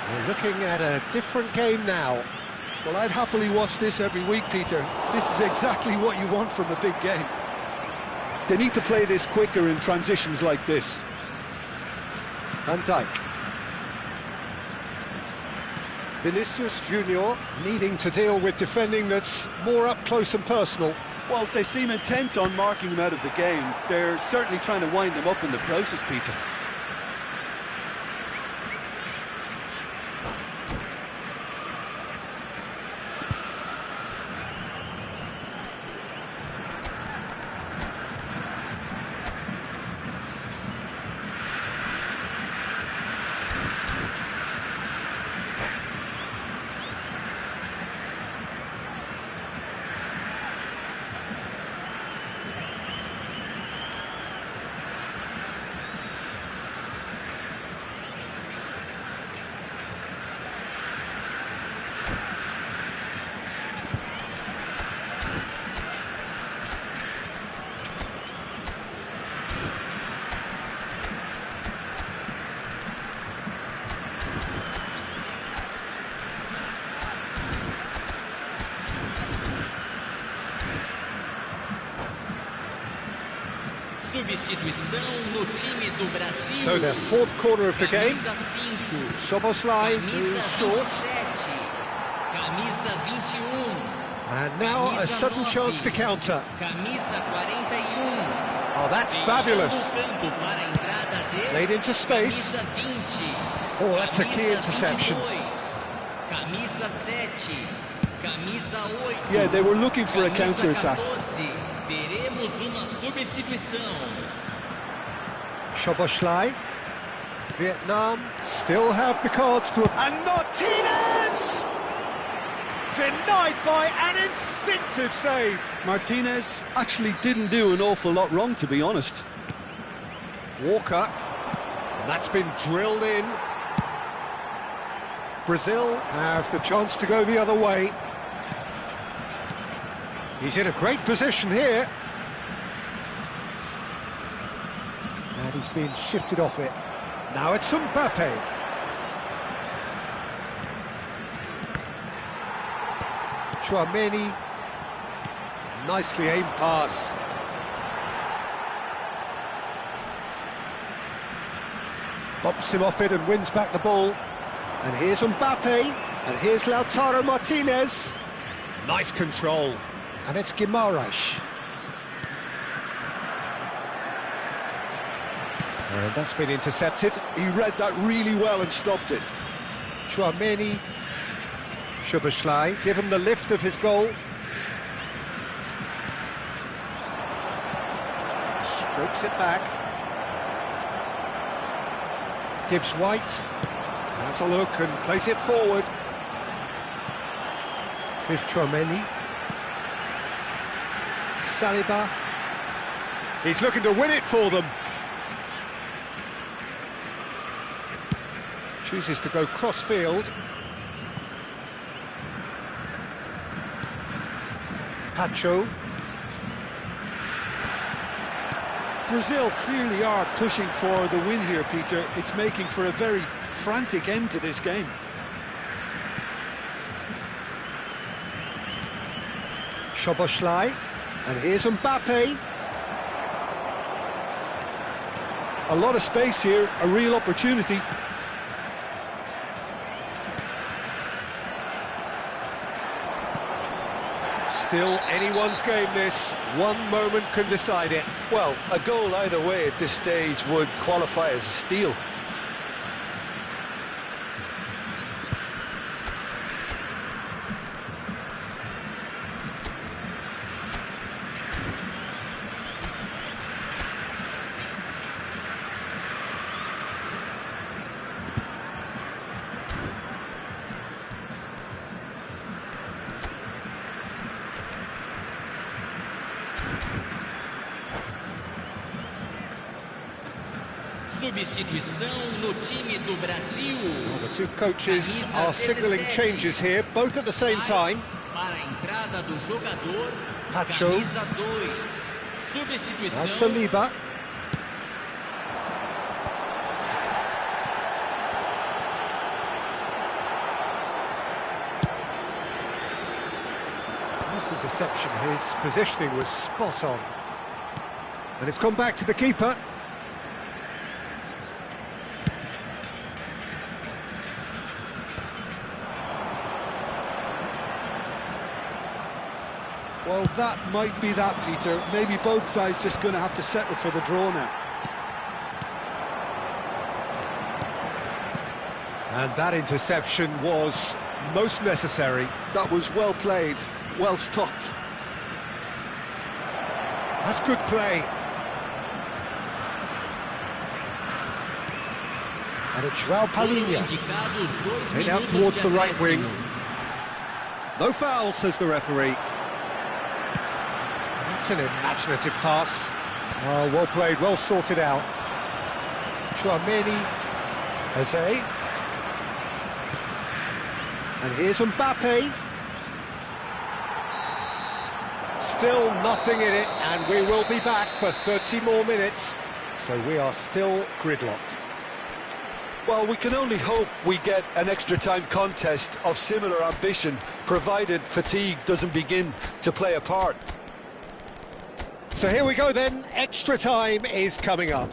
We're looking at a different game now. Well, I'd happily watch this every week, Peter. This is exactly what you want from a big game. They need to play this quicker in transitions like this. Van Dijk. Vinicius Junior needing to deal with defending that's more up close and personal. Well, they seem intent on marking him out of the game. They're certainly trying to wind him up in the process, Peter. So the fourth quarter of the game. Szoboszlai moves short. Camisa 21. And now a sudden chance to counter. Camisa 41. Oh, that's fabulous. Campo para a entrada dele. Laid into space. Camisa 20. Oh, that's a key Camisa interception. 22. Camisa 7. Camisa 8. Yeah, they were looking for a Camisa counter-attack. 14. Teremos uma substituição. Szoboszlai. Vietnam still have the cards to... And Martinez! Denied by an instinctive save. Martinez actually didn't do an awful lot wrong, to be honest. Walker. And that's been drilled in. Brazil have the chance to go the other way. He's in a great position here. And he's been shifted off it. Now it's Mbappe. Tchouaméni. Nicely aimed pass. Bumps him off it and wins back the ball. And here's Mbappe. And here's Lautaro Martinez. Nice control. And it's Guimaraes. And that's been intercepted. He read that really well and stopped it. Tchouaméni. Szoboszlai, give him the lift of his goal. Strokes it back. Gibbs White. Has a look and plays it forward. Here's Tchouaméni. Saliba. He's looking to win it for them. Chooses to go cross-field. Pacho. Brazil clearly are pushing for the win here, Peter. It's making for a very frantic end to this game. Szoboszlai. And here's Mbappe. A lot of space here, a real opportunity. Still anyone's game, this. One moment can decide it. Well, a goal either way at this stage would qualify as a steal. Substituição no time do Brasil. Well, the two coaches are signalling changes here, both at the same time. Para a entrada do jogador, Pacho. camisa 2. Substituição. Now Saliba. Nice interception. His positioning was spot on. And it's gone back to the keeper. Well, that might be that, Peter. Maybe both sides just going to have to settle for the draw now. And that interception was most necessary. That was well played, well stopped. That's good play. And it's João Palhinha. Head out towards the right wing. No foul, says the referee. That's an imaginative pass. Oh, well played, well sorted out. Tchouaméni. Jose. And here's Mbappe. Still nothing in it, and we will be back for 30 more minutes. So we are still gridlocked. Well, we can only hope we get an extra-time contest of similar ambition, provided fatigue doesn't begin to play a part. So here we go then, extra time is coming up.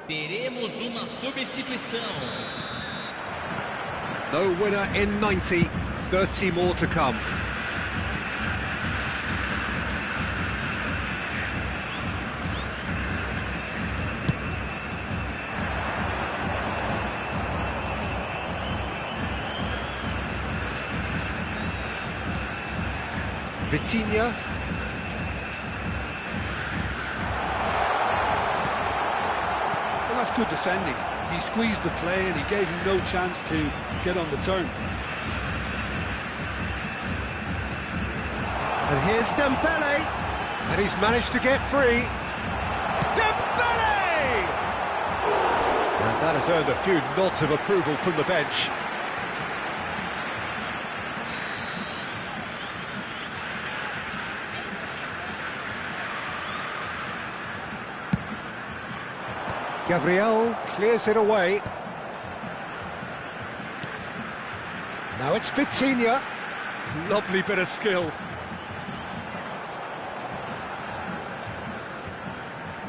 Teremos uma substituição. No winner in 90, 30 more to come. Vitinha. Well, that's good defending. He squeezed the play and he gave him no chance to get on the turn. And here's Dembele, and he's managed to get free. Dembele! And that has earned a few nods of approval from the bench. Gabriel clears it away. Now it's Vitinha. Lovely bit of skill.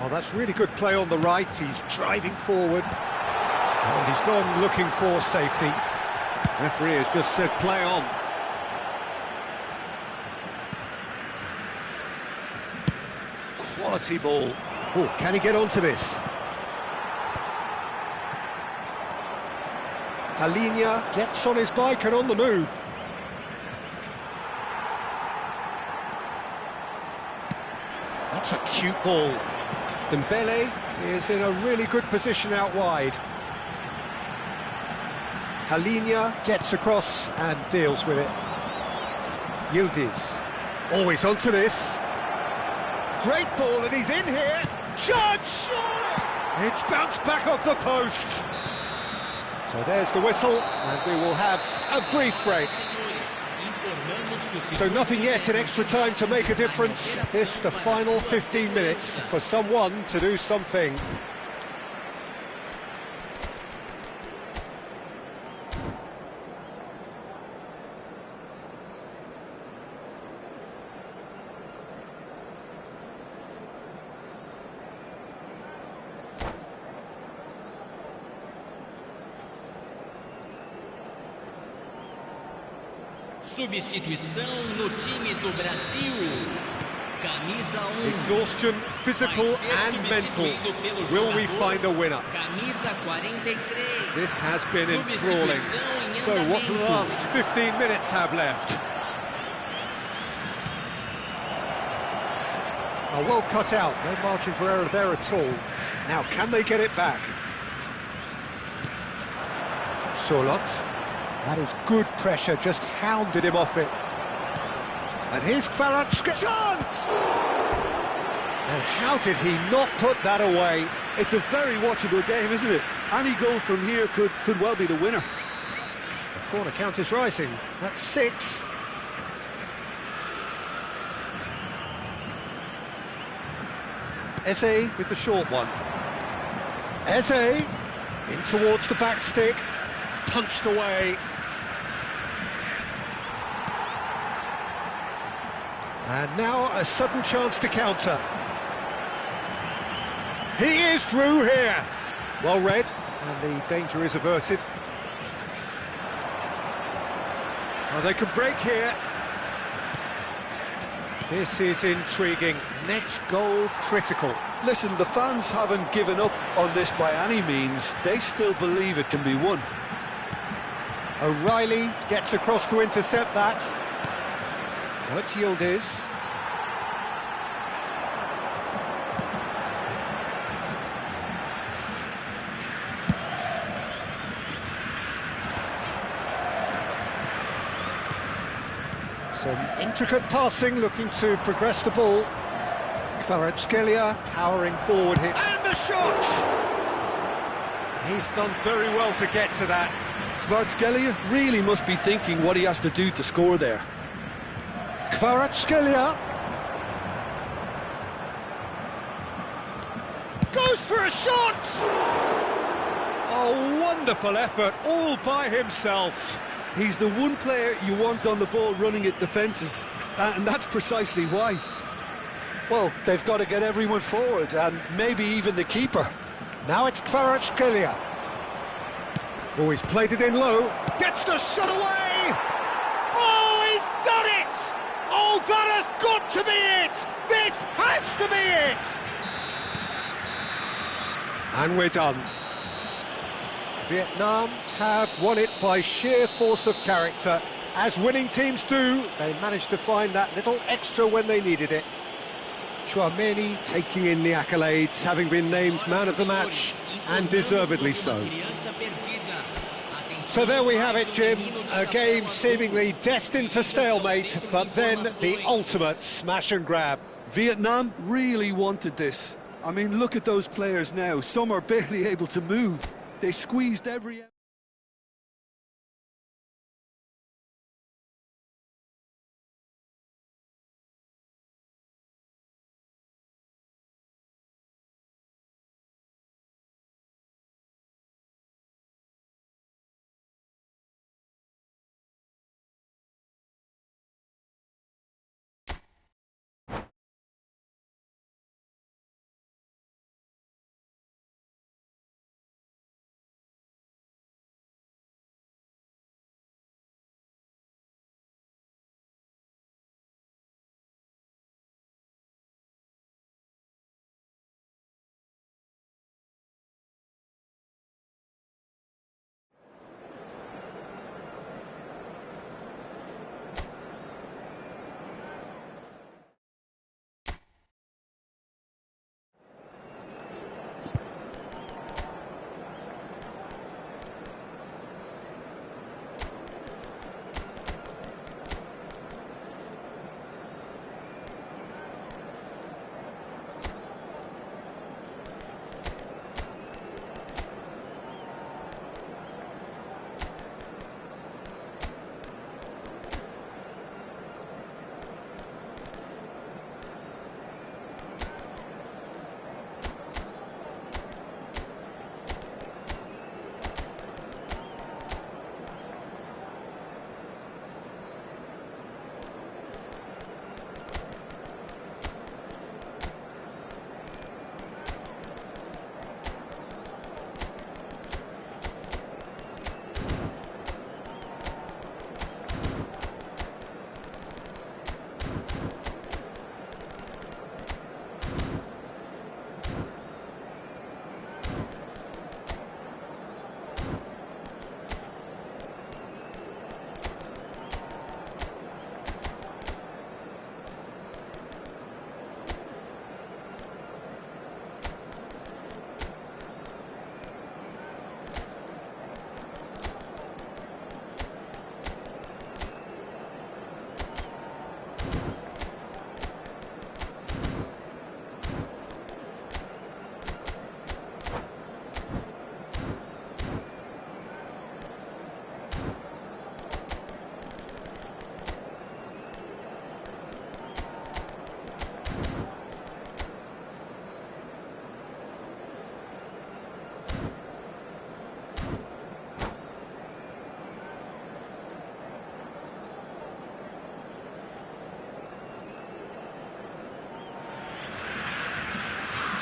Oh, that's really good play on the right. He's driving forward. And he's gone looking for safety. Referee has just said play on. Quality ball. Oh, can he get onto this? Palhinha gets on his bike and on the move. That's a cute ball. Dembele is in a really good position out wide. Palhinha gets across and deals with it. Yildiz. Always onto this. Great ball, and he's in here. Judge! It's bounced back off the post. So there's the whistle, and we will have a brief break. So nothing yet in extra time to make a difference. This the final 15 minutes for someone to do something. Substituição no time do Brasil. Camisa 11. Exhaustion, physical and mental. Will we find a winner? Camisa 43. This has been enthralling. So what do the last 15 minutes have left? Oh, well cut out. No margin for error there at all. Now, can they get it back? Solot. That is good pressure, just hounded him off it. And here's Kvaratskhelia. Chance! And how did he not put that away? It's a very watchable game, isn't it? Any goal from here could well be the winner. The corner count is rising. That's 6. Eze with the short one. Eze in towards the back stick. Punched away. And now a sudden chance to counter. He is through here. Well read, and the danger is averted. Oh, they could break here. This is intriguing. Next goal critical. Listen, the fans haven't given up on this by any means. They still believe it can be won. O'Reilly gets across to intercept that. Now it's Yildiz. Some intricate passing, looking to progress the ball. Kvaratskhelia powering forward here. And the shot! He's done very well to get to that. Kvaratskhelia really must be thinking what he has to do to score there. Kvaratskhelia goes for a shot! A wonderful effort, all by himself. He's the one player you want on the ball running at defences, and that's precisely why. Well, they've got to get everyone forward, and maybe even the keeper. Now it's Kvaratskhelia. Oh, he's played it in low. Gets the shot away! Oh, he's done it! Oh, that has got to be it! This has to be it! And we're done. Vietnam have won it by sheer force of character. As winning teams do, they managed to find that little extra when they needed it. Chouameni taking in the accolades, having been named man of the match, and deservedly so. So there we have it, Jim. A game seemingly destined for stalemate, but then the ultimate smash and grab. Vietnam really wanted this. I mean, look at those players now. Some are barely able to move. They squeezed every...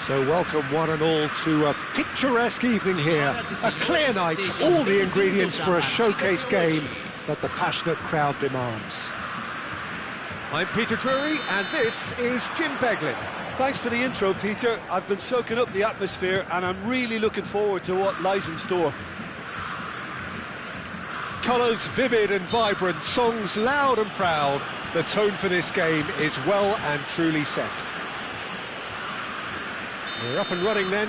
So welcome one and all to a picturesque evening here. A clear night, all the ingredients for a showcase game that the passionate crowd demands. I'm Peter Drury and this is Jim Beglin. Thanks for the intro, Peter. I've been soaking up the atmosphere and I'm really looking forward to what lies in store. Colours vivid and vibrant, songs loud and proud. The tone for this game is well and truly set. We're up and running then.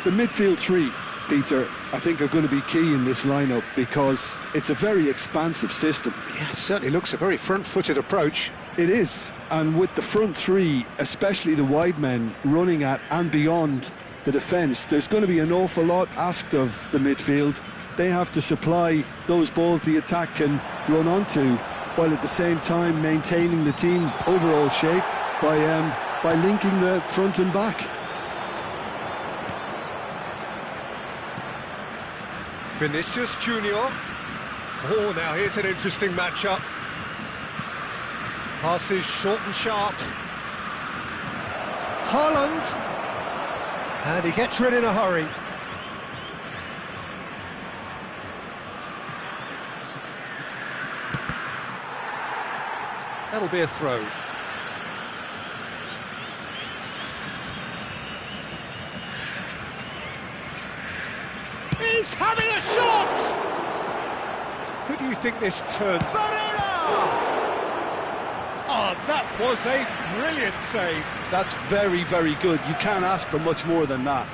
The midfield three, Peter, I think are going to be key in this lineup because it's a very expansive system. Yeah, it certainly looks a very front-footed approach. It is, and with the front three, especially the wide men, running at and beyond the defence, there's going to be an awful lot asked of the midfield. They have to supply those balls the attack can run onto, while at the same time maintaining the team's overall shape by linking the front and back. Vinicius Junior. Oh, now here's an interesting matchup. Passes short and sharp. Haaland. And he gets rid in a hurry. That'll be a throw. He's having a shot! Who do you think this turns? Barella! Oh, that was a brilliant save. That's very, very good. You can't ask for much more than that.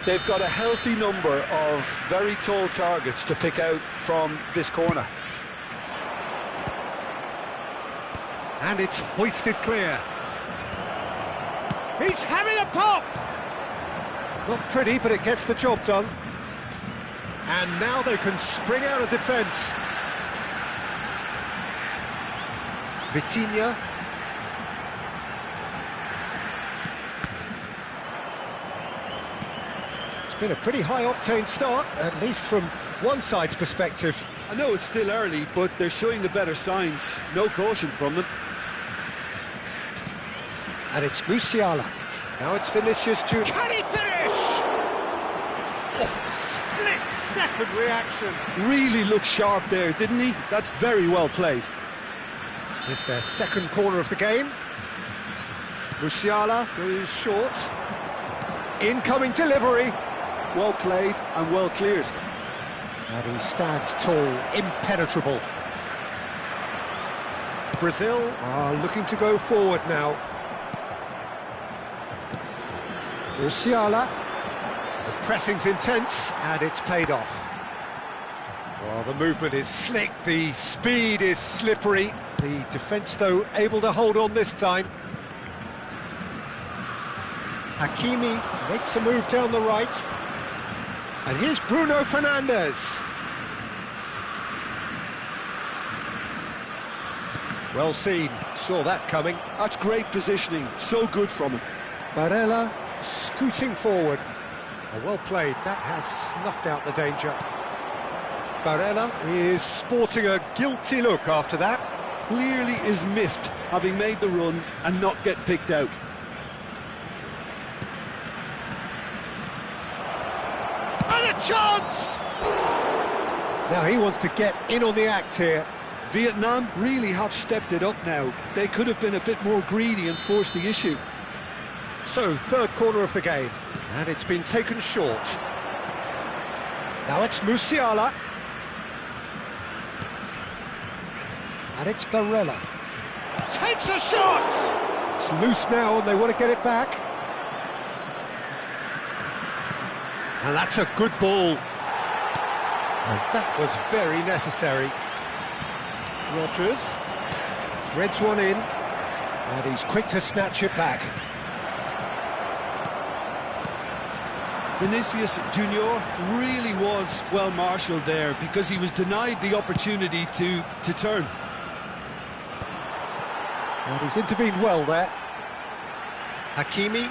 They've got a healthy number of very tall targets to pick out from this corner. And it's hoisted clear. He's having a pop! Not pretty, but it gets the job done. And now they can spring out of defence. Vitinha. It's been a pretty high-octane start, at least from one side's perspective. I know it's still early, but they're showing the better signs. No caution from them. And it's Musiala. Now it's Vinicius Junior. Can he finish? Oh, split-second reaction. Really looked sharp there, didn't he? That's very well played. It's their second corner of the game. Musiala goes short. Incoming delivery. Well played and well cleared. And he stands tall, impenetrable. Brazil are looking to go forward now. Musiala. The pressing's intense, and it's paid off. Well, the movement is slick, the speed is slippery. The defence, though, able to hold on this time. Hakimi makes a move down the right. And here's Bruno Fernandes. Well seen, saw that coming. That's great positioning, so good from him. Barella scooting forward. Oh, well played, that has snuffed out the danger. Barella is sporting a guilty look after that. Clearly is miffed, having made the run and not get picked out. And a chance! Now he wants to get in on the act here. Vietnam really have stepped it up now. They could have been a bit more greedy and forced the issue. So, third corner of the game, and it's been taken short. Now it's Musiala. And it's Barella. Takes a shot! It's loose now and they want to get it back. And that's a good ball. And that was very necessary. Rodgers threads one in, and he's quick to snatch it back. Vinicius Junior really was well marshalled there because he was denied the opportunity to turn. And he's intervened well there. Hakimi,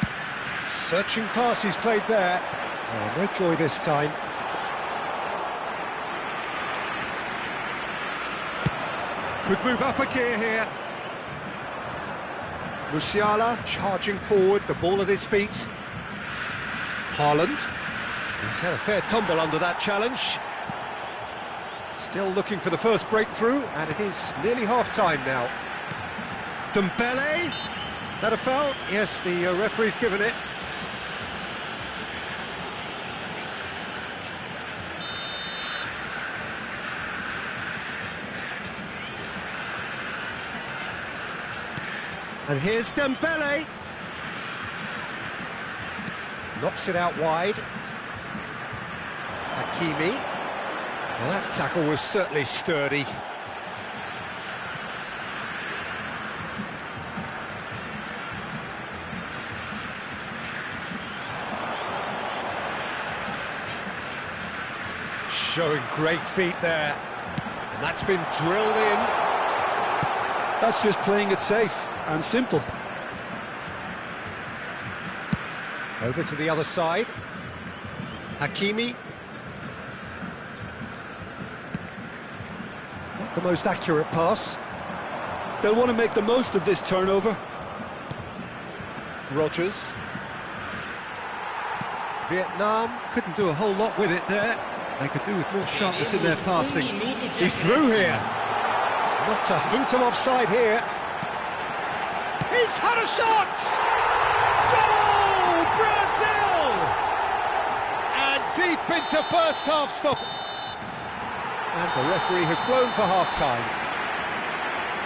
searching pass he's played there. Oh, no joy this time. Could move up a gear here. Musiala charging forward, the ball at his feet. Haaland. He's had a fair tumble under that challenge. Still looking for the first breakthrough, and it is nearly half-time now. Dembele. That a foul? Yes, the referee's given it. And here's Dembele. Knocks it out wide. Hakimi. Well, that tackle was certainly sturdy. Showing great feet there. And that's been drilled in. That's just playing it safe and simple. Over to the other side. Hakimi. Not the most accurate pass. They'll want to make the most of this turnover. Rodgers. Vietnam couldn't do a whole lot with it there. They could do with more sharpness in their passing. He's through here. Not a hint of offside here. He's had a shot! Goal! Brazil! And deep into first half stop. And the referee has blown for half-time.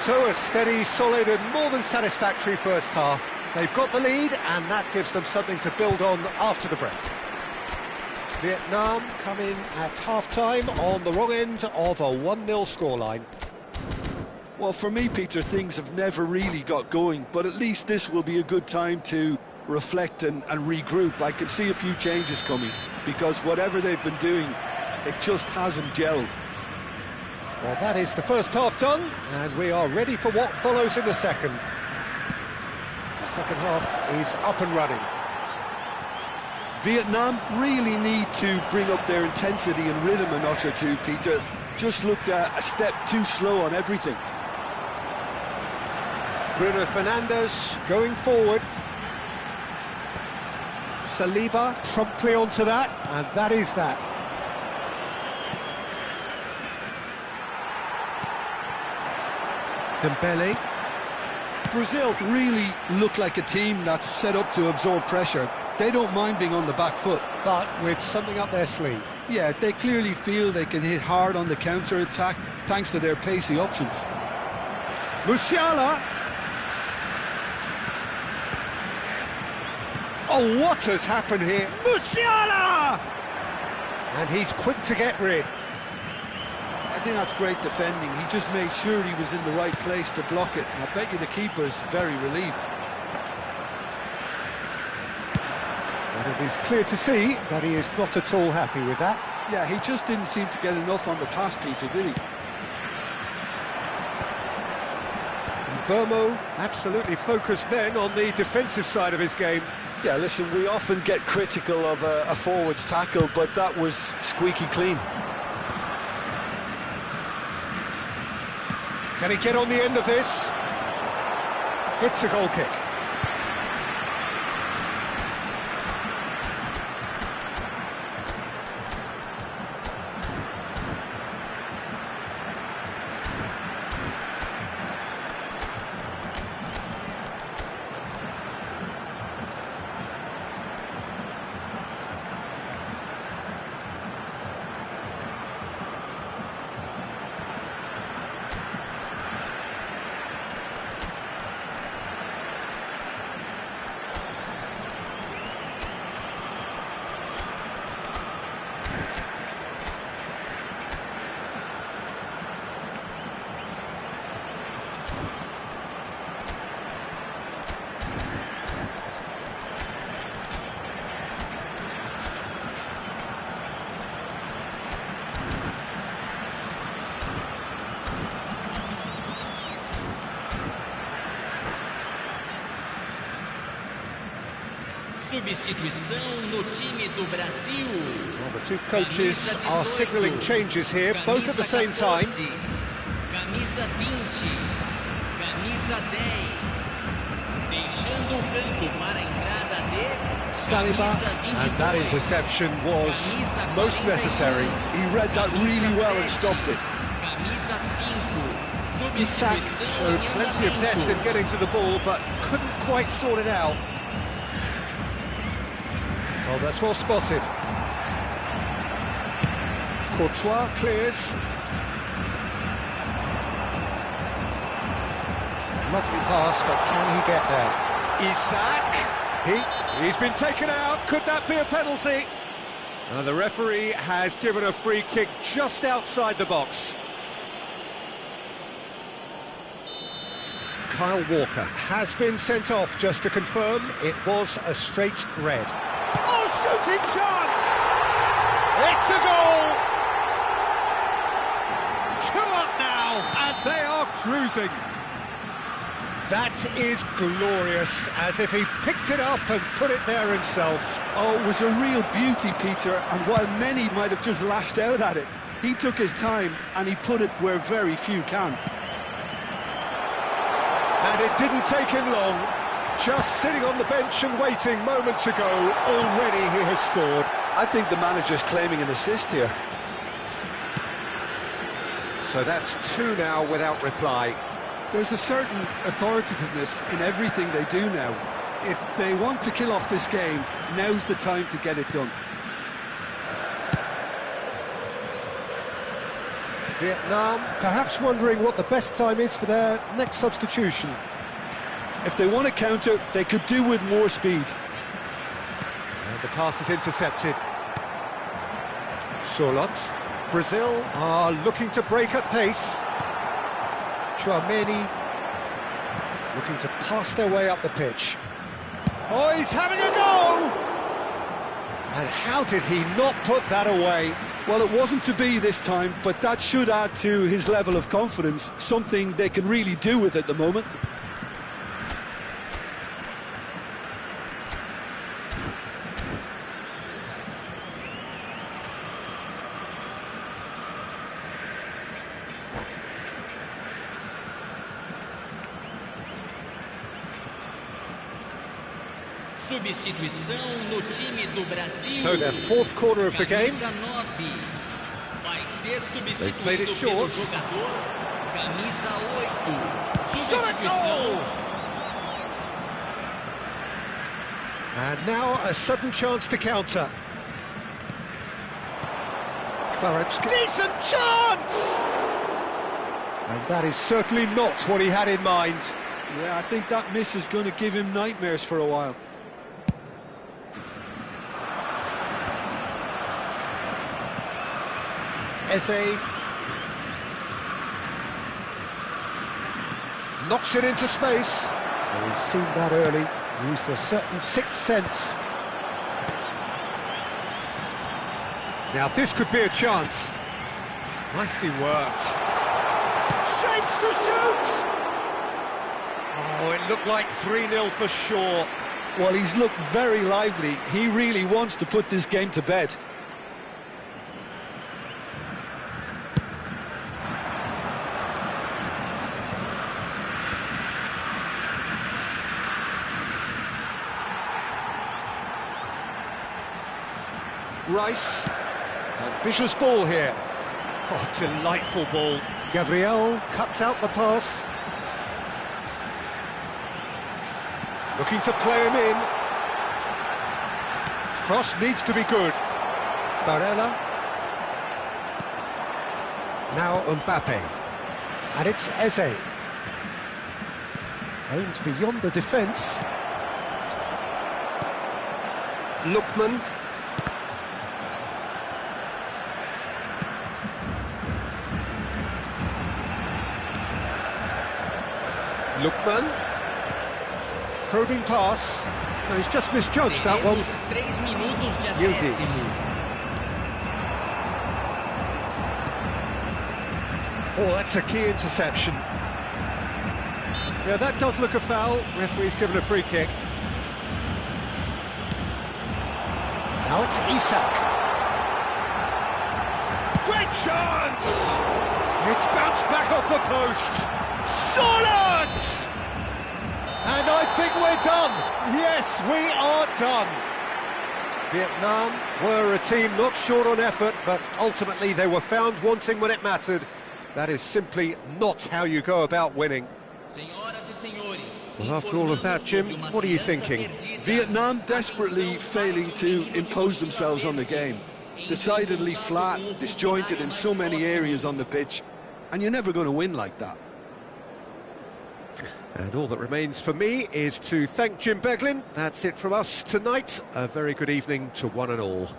So a steady, solid and more than satisfactory first half. They've got the lead and that gives them something to build on after the break. Vietnam come in at half-time on the wrong end of a 1-0 scoreline. Well, for me, Peter, things have never really got going, but at least this will be a good time to reflect and regroup. I can see a few changes coming, because whatever they've been doing, it just hasn't gelled. Well, that is the first half done, and we are ready for what follows in the second. The second half is up and running. Vietnam really need to bring up their intensity and rhythm a notch or two, Peter. Just looked a step too slow on everything. Bruno Fernandes going forward. Saliba promptly onto that, and that is that. Dembele. Brazil really look like a team that's set up to absorb pressure. They don't mind being on the back foot. But with something up their sleeve. Yeah, they clearly feel they can hit hard on the counter-attack thanks to their pacey options. Musiala. Oh, what has happened here? Musiala! And he's quick to get rid. I think that's great defending. He just made sure he was in the right place to block it. And I bet you the keeper's very relieved. And it is clear to see that he is not at all happy with that. Yeah, he just didn't seem to get enough on the pass, Peter, did he? Burmo absolutely focused then on the defensive side of his game. Yeah, listen, we often get critical of a forward's tackle, but that was squeaky clean. Can he get on the end of this? It's a goal kick. Substituição no time do Brasil. Well, the two coaches are signalling changes here, both at the same time. Camisa 20, camisa 10. Deixando o campo para a entrada de Saliba, and that interception was most necessary. He read that really well and stopped it. Camisa 5. Isak showed plenty of zest in getting to the ball, but couldn't quite sort it out. Oh, that's well spotted. Courtois clears. Lovely pass, but can he get there? Isak, he's been taken out. Could that be a penalty? The referee has given a free kick just outside the box. Kyle Walker has been sent off, just to confirm it was a straight red. Oh, shooting chance! It's a goal! 2 up now, and they are cruising. That is glorious, as if he picked it up and put it there himself. Oh, it was a real beauty, Peter, and while many might have just lashed out at it, he took his time and he put it where very few can. And it didn't take him long. Just sitting on the bench and waiting moments ago, already he has scored. I think the manager's claiming an assist here. So that's two now without reply. There's a certain authoritativeness in everything they do now. If they want to kill off this game, now's the time to get it done. Vietnam perhaps wondering what the best time is for their next substitution. If they want to counter, they could do with more speed. And the pass is intercepted. Sorloth. Brazil are looking to break at pace. Tchouaméni looking to pass their way up the pitch. Oh, he's having a go! And how did he not put that away? Well, it wasn't to be this time, but that should add to his level of confidence, something they can really do with at the moment. Substituição no time do Brasil. So their fourth corner of the game. Camisa 9 vai ser They've played it substituído pelo short. jogador camisa 8. Shot a goal! And now a sudden chance to counter. Kvaratskhelia. Decent chance! And that is certainly not what he had in mind. Yeah, I think that miss is going to give him nightmares for a while. Eze knocks it into space. Well, he's seen that early, used a certain sixth sense. Now this could be a chance. Nicely worked. Shapes to shoot! Oh, it looked like 3-0 for sure. Well, he's looked very lively. He really wants to put this game to bed. Rice, ambitious ball here. Oh, delightful ball. Gabriel cuts out the pass. Looking to play him in. Cross needs to be good. Barella. Now Mbappe. And it's Eze. Aims beyond the defence. Lookman. Lookman. Probing pass. No, he's just misjudged that one. 3 minutos de Yildiz. acréscimo. Oh, that's a key interception. Yeah, that does look a foul. Referee's given a free kick. Now it's Isak. Great chance! It's bounced back off the post. Solid! And I think we're done. Yes, we are done. Vietnam were a team not short on effort, but ultimately they were found wanting when it mattered. That is simply not how you go about winning. Well, after all of that, Jim, what are you thinking? Vietnam desperately failing to impose themselves on the game. Decidedly flat, disjointed in so many areas on the pitch. And you're never going to win like that. And all that remains for me is to thank Jim Beglin. That's it from us tonight. A very good evening to one and all.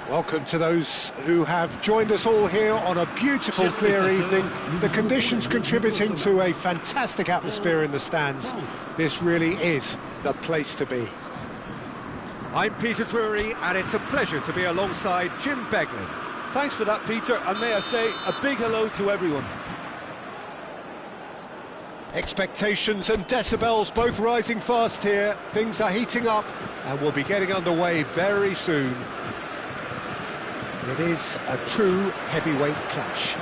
Welcome to those who have joined us all here on a beautiful, clear evening. The conditions contributing to a fantastic atmosphere in the stands. This really is the place to be. I'm Peter Drury, and it's a pleasure to be alongside Jim Beglin. Thanks for that, Peter, and may I say a big hello to everyone. Expectations and decibels both rising fast here. Things are heating up, and we'll be getting underway very soon. It is a true heavyweight clash.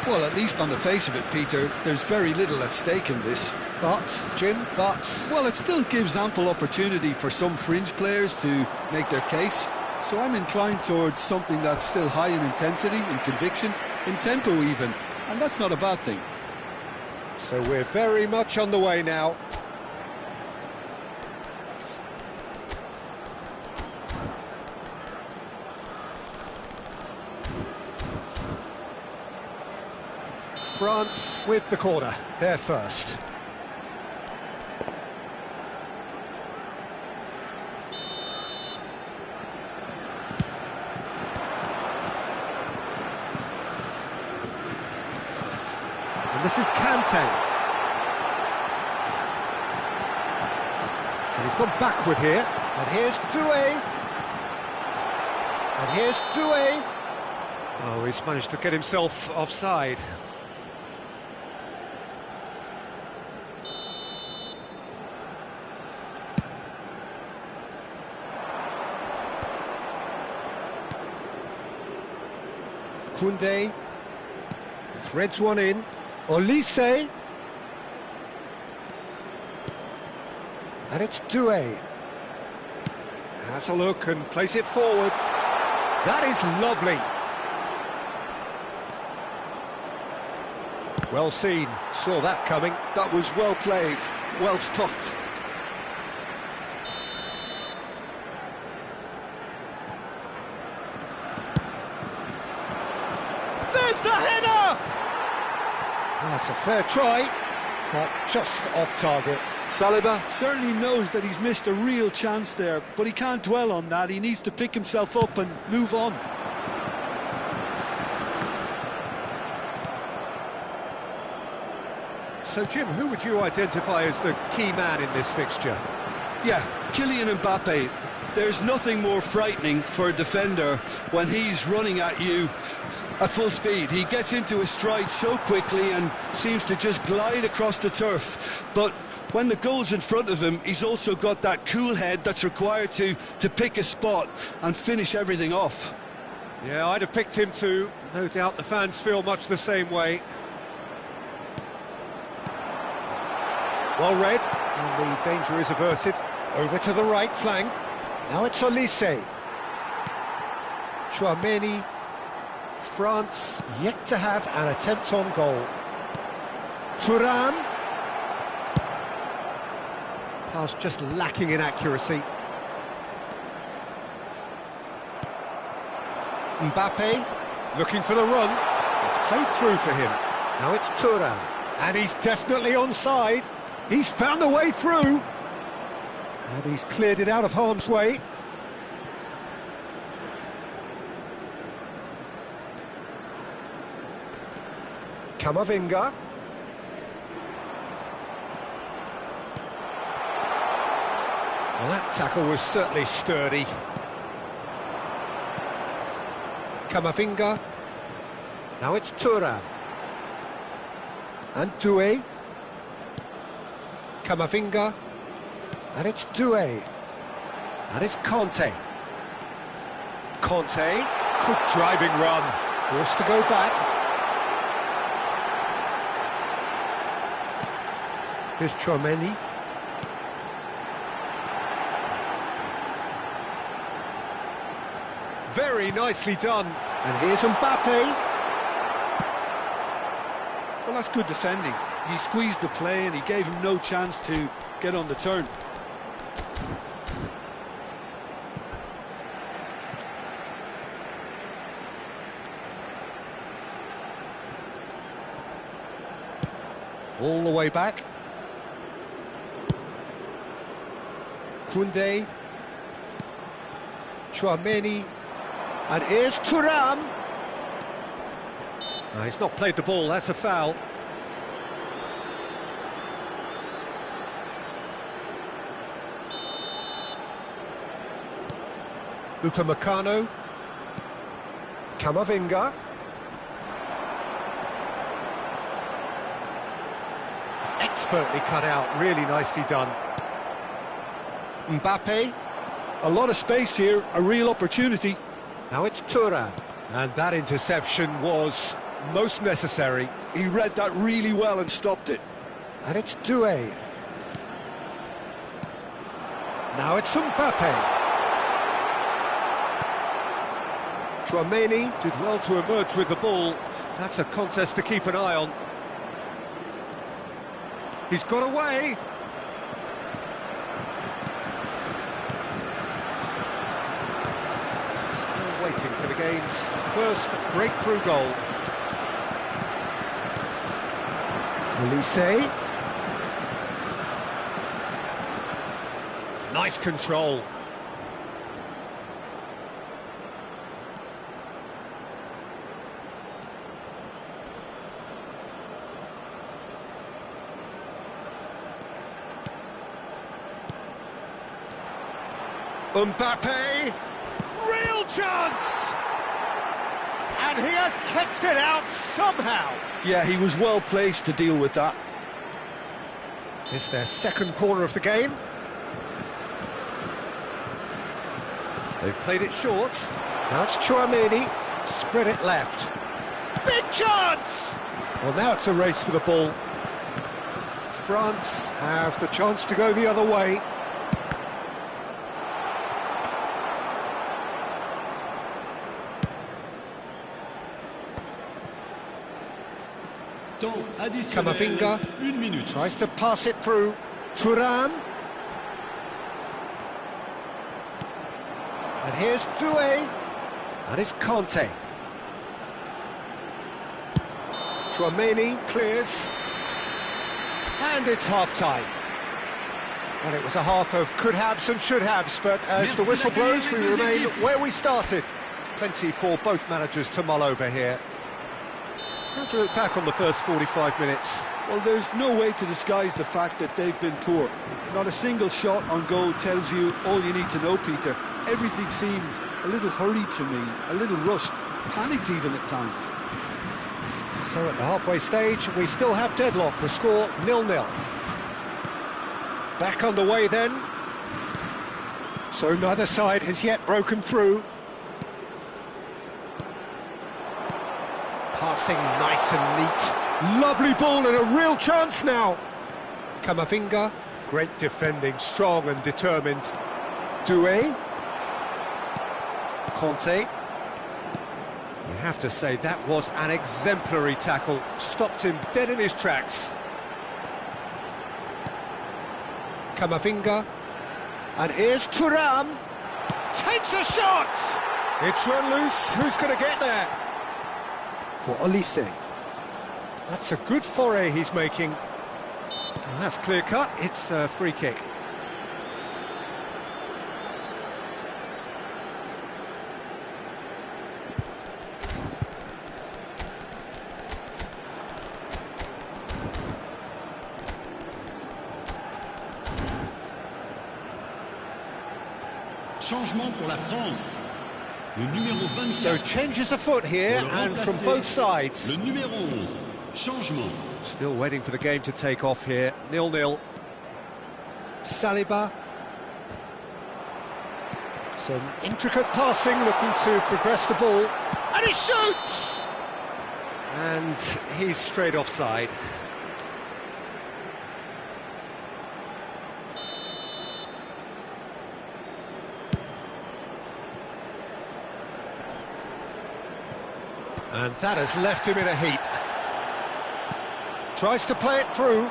Well, at least on the face of it, Peter, there's very little at stake in this. But, Jim, well, it still gives ample opportunity for some fringe players to make their case. So I'm inclined towards something that's still high in intensity, in conviction, in tempo even. And that's not a bad thing. So we're very much on the way now. France with the corner, they're first. And this is Kante. And he's gone backward here. And here's Doué. And here's Doué. Oh, he's managed to get himself offside. Koundé threads one in. Olise. And it's Doué. Has a look and plays it forward. That is lovely. Well seen. Saw that coming. That was well played, well stopped. There's the header! That's a fair try, but just off target. Saliba certainly knows that he's missed a real chance there, but he can't dwell on that. He needs to pick himself up and move on. So, Jim, who would you identify as the key man in this fixture? Yeah, Kylian Mbappe. There's nothing more frightening for a defender when he's running at you at full speed. He gets into his stride so quickly and seems to just glide across the turf. But when the goal's in front of him, he's also got that cool head that's required to pick a spot and finish everything off. Yeah, I'd have picked him too. No doubt the fans feel much the same way. Well read, and the danger is averted. Over to the right flank. Now it's Olise. Chouameni. France yet to have an attempt on goal. Thuram. Pass just lacking in accuracy. Mbappe looking for the run. It's played through for him. Now it's Thuram. And he's definitely onside. He's found a way through. And he's cleared it out of harm's way. Camavinga. Well, that tackle was certainly sturdy. Camavinga. Now it's Thuram. And Doué. Camavinga. And it's Doué. And it's Conte. Conte. Good driving run. Forced to go back. Here's Chouameni. Very nicely done. And here's Mbappe. Well, that's good defending. He squeezed the play and he gave him no chance to get on the turn. All the way back. Koundé. Chouameni. And here's Thuram. No, he's not played the ball, that's a foul. Upamecano. Camavinga. Expertly cut out, really nicely done. Mbappe. A lot of space here, a real opportunity. Now it's Thuram. And that interception was most necessary. He read that really well and stopped it. And it's Doué. Now it's Mbappe. Chouameni did well to emerge with the ball. That's a contest to keep an eye on. He's got away. Still waiting for the game's first breakthrough goal. Olise. Nice control. Mbappe, real chance! And he has kept it out somehow. Yeah, he was well placed to deal with that. It's their second corner of the game. They've played it short. Now it's Chouameni, spread it left. Big chance! Well, now it's a race for the ball. France have the chance to go the other way. Camavinga tries to pass it through. Thuram. And here's Doué. And it's Conte. Chouameni clears. And it's half-time. Well, it was a half of could-haves and should-haves, but as the whistle blows, we remain where we started. Plenty for both managers to mull over here. How do you look back on the first 45 minutes? Well, there's no way to disguise the fact that they've been poor. Not a single shot on goal tells you all you need to know, Peter. Everything seems a little hurried to me, a little rushed, panicked even at times. So at the halfway stage, we still have deadlock, the score 0-0. Back on the way then. So neither side has yet broken through. Passing nice and neat. Lovely ball and a real chance now. Camavinga, great defending, strong and determined. Doué. Conte. You have to say that was an exemplary tackle. Stopped him dead in his tracks. Camavinga. And here's Thuram. Takes a shot! It's run loose. Who's going to get there? For Olise. That's a good foray he's making. And that's clear cut. It's a free kick. Changement pour la France. Le numéro 24. So changes afoot here, and from both sides. Le numéro 11. Changement. Still waiting for the game to take off here. 0-0. Saliba. Some intricate passing, looking to progress the ball. And he shoots! And he's straight offside. And that has left him in a heap. Tries to play it through.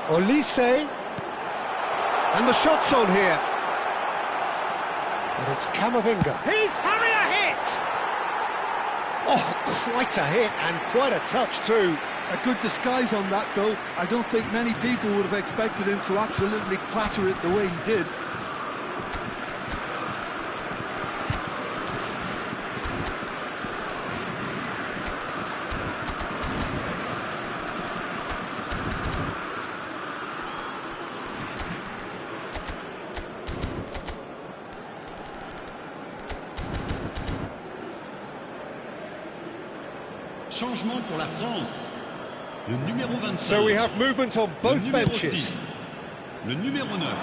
Olise. And the shot's on here. And it's Camavinga. He's having a hit! Oh, quite a hit and quite a touch too. A good disguise on that, though. I don't think many people would have expected him to absolutely clatter it the way he did. Changement pour la France. Le numéro 25. So we have movement on both benches. 6. Le numéro 9.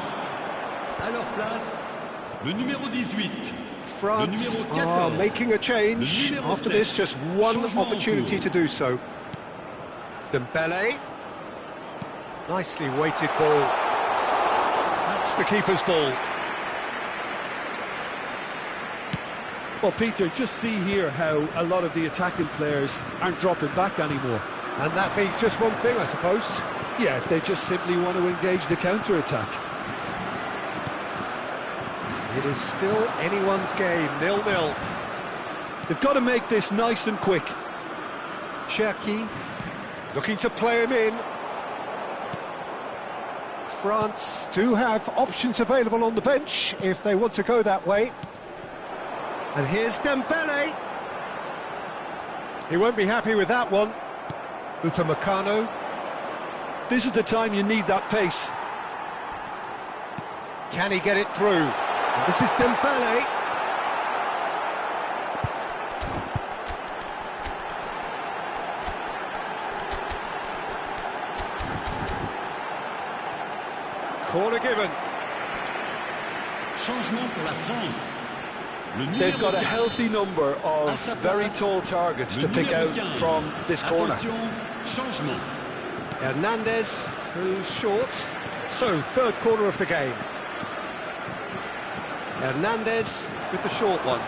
À leur place, le numéro 18. France are making a change. After this, just one opportunity to do so. Dembele. Nicely weighted ball. That's the keeper's ball. Well, Peter, just see here how a lot of the attacking players aren't dropping back anymore. And that means just one thing, I suppose. Yeah, they just simply want to engage the counter-attack. It is still anyone's game, 0-0. They've got to make this nice and quick. Cherki looking to play him in. France do have options available on the bench if they want to go that way. And here's Dembele. He won't be happy with that one. Upamecano. This is the time you need that pace. Can he get it through? And this is Dembele. Corner given. Changement pour la France. They've got a healthy number of very tall targets to pick out from this corner. Hernandez, who's short. So, third corner of the game. Hernandez with the short one.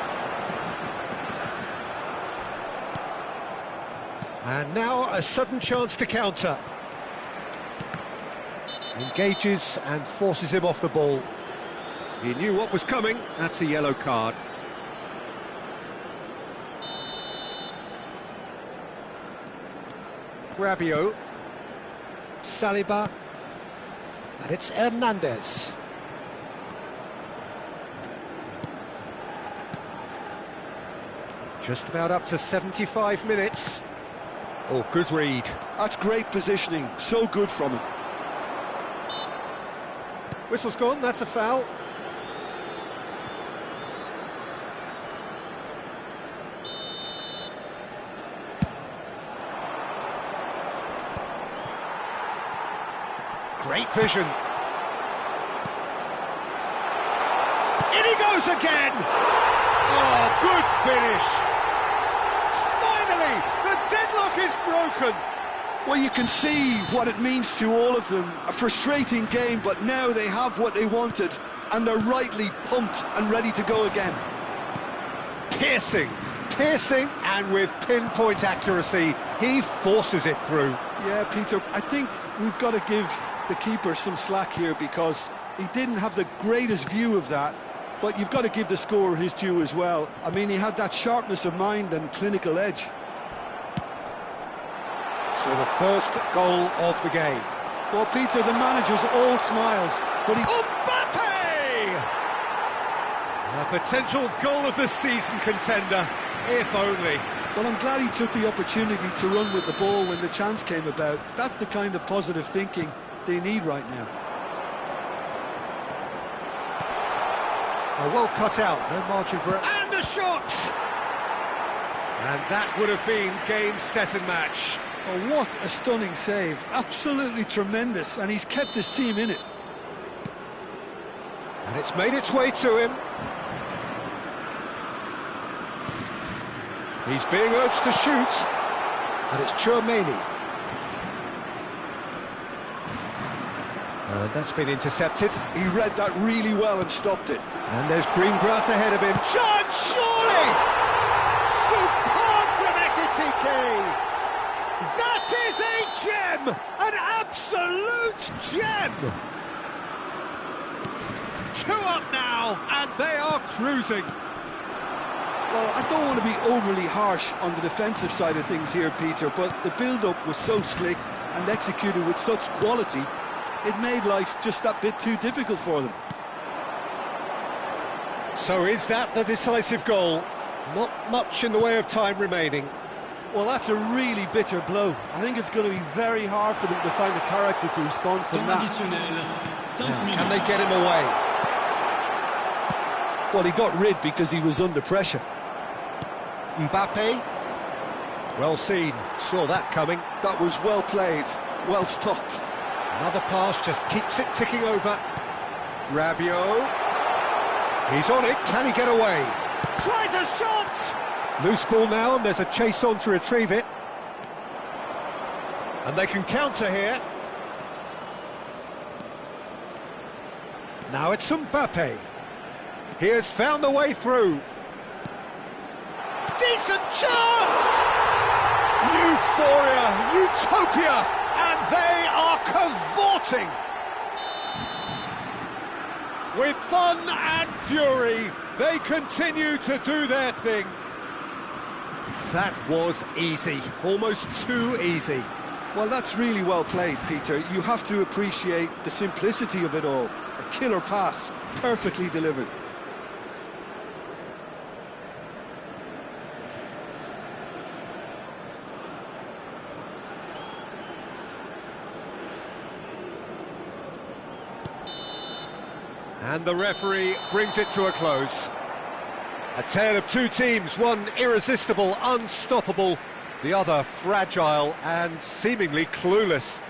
And now a sudden chance to counter. Engages and forces him off the ball. He knew what was coming. That's a yellow card. Rabiot, Saliba, and it's Hernandez. Just about up to 75 minutes. Oh, good read. That's great positioning, so good from him. Whistle's gone, that's a foul. Great vision. In he goes again! Oh, good finish! Finally, the deadlock is broken! Well, you can see what it means to all of them. A frustrating game, but now they have what they wanted, and they're rightly pumped and ready to go again. Piercing, and with pinpoint accuracy, he forces it through. Yeah, Peter, I think we've got to give the keeper some slack here because he didn't have the greatest view of that, but you've got to give the scorer his due as well. I mean, he had that sharpness of mind and clinical edge. So the first goal of the game. Well, Peter, the manager's all smiles, but he... Mbappe! A potential goal of the season contender, if only. Well, I'm glad he took the opportunity to run with the ball when the chance came about. That's the kind of positive thinking they need right now. Oh, well cut out, no margin for it. And a shot! And that would have been game, set and match. Oh, what a stunning save. Absolutely tremendous, and he's kept his team in it. And it's made its way to him. He's being urged to shoot. And it's Tchouaméni. And that's been intercepted. He read that really well and stopped it. And there's green grass ahead of him. Chance, surely! Superb from Ekitike! That is a gem! An absolute gem! 2 up now, and they are cruising. Well, I don't want to be overly harsh on the defensive side of things here, Peter, but the build-up was so slick and executed with such quality, it made life just that bit too difficult for them. So is that the decisive goal? Not much in the way of time remaining. Well, that's a really bitter blow. I think it's going to be very hard for them to find the character to respond from that. Now, can they get him away? Well, he got rid because he was under pressure. Mbappe. Well seen, saw that coming. That was well played, well stopped. Another pass just keeps it ticking over. Rabiot. He's on it, can he get away? Tries a shot! Loose ball now, and there's a chase on to retrieve it. And they can counter here. Now it's Mbappe. He has found the way through. Decent chance! Euphoria, utopia, and they are cavorting. With fun and fury, they continue to do their thing. That was easy, almost too easy. Well, that's really well played, Peter. You have to appreciate the simplicity of it all. A killer pass, perfectly delivered. And the referee brings it to a close. A tale of two teams, one irresistible, unstoppable, the other fragile and seemingly clueless.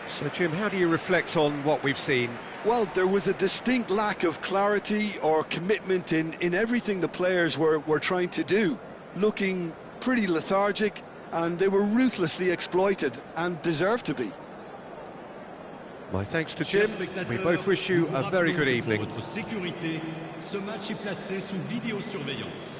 So, Jim, how do you reflect on what we've seen? Well, there was a distinct lack of clarity or commitment in everything the players were trying to do. Looking pretty lethargic, and they were ruthlessly exploited and deserved to be. My thanks to Jim. We both wish you a very good evening. Votre sécurité, ce match est placé sous vidéosurveillance.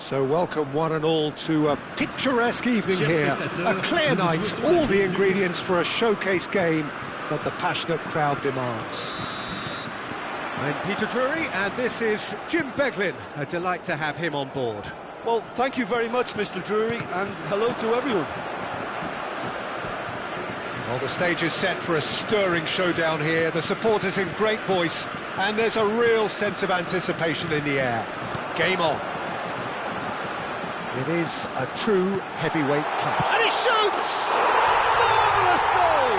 So welcome one and all to a picturesque evening here. A clear night, all the ingredients for a showcase game that the passionate crowd demands. I'm Peter Drury, and this is Jim Beglin. A delight to have him on board. Well, thank you very much, Mr. Drury, and hello to everyone. Well, the stage is set for a stirring showdown here. The supporters in great voice, and there's a real sense of anticipation in the air. Game on. It is a true heavyweight clash. And he shoots! Marvellous goal!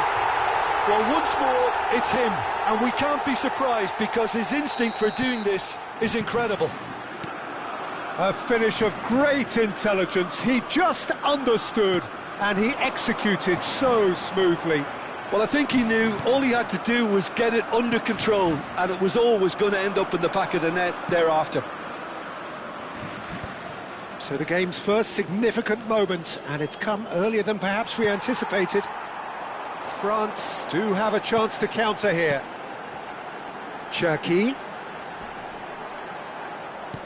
Well, once more, it's him, and we can't be surprised because his instinct for doing this is incredible. A finish of great intelligence. He just understood, and he executed so smoothly. Well, I think he knew all he had to do was get it under control, and it was always going to end up in the back of the net thereafter. So the game's first significant moment, and it's come earlier than perhaps we anticipated. France do have a chance to counter here. Cherki.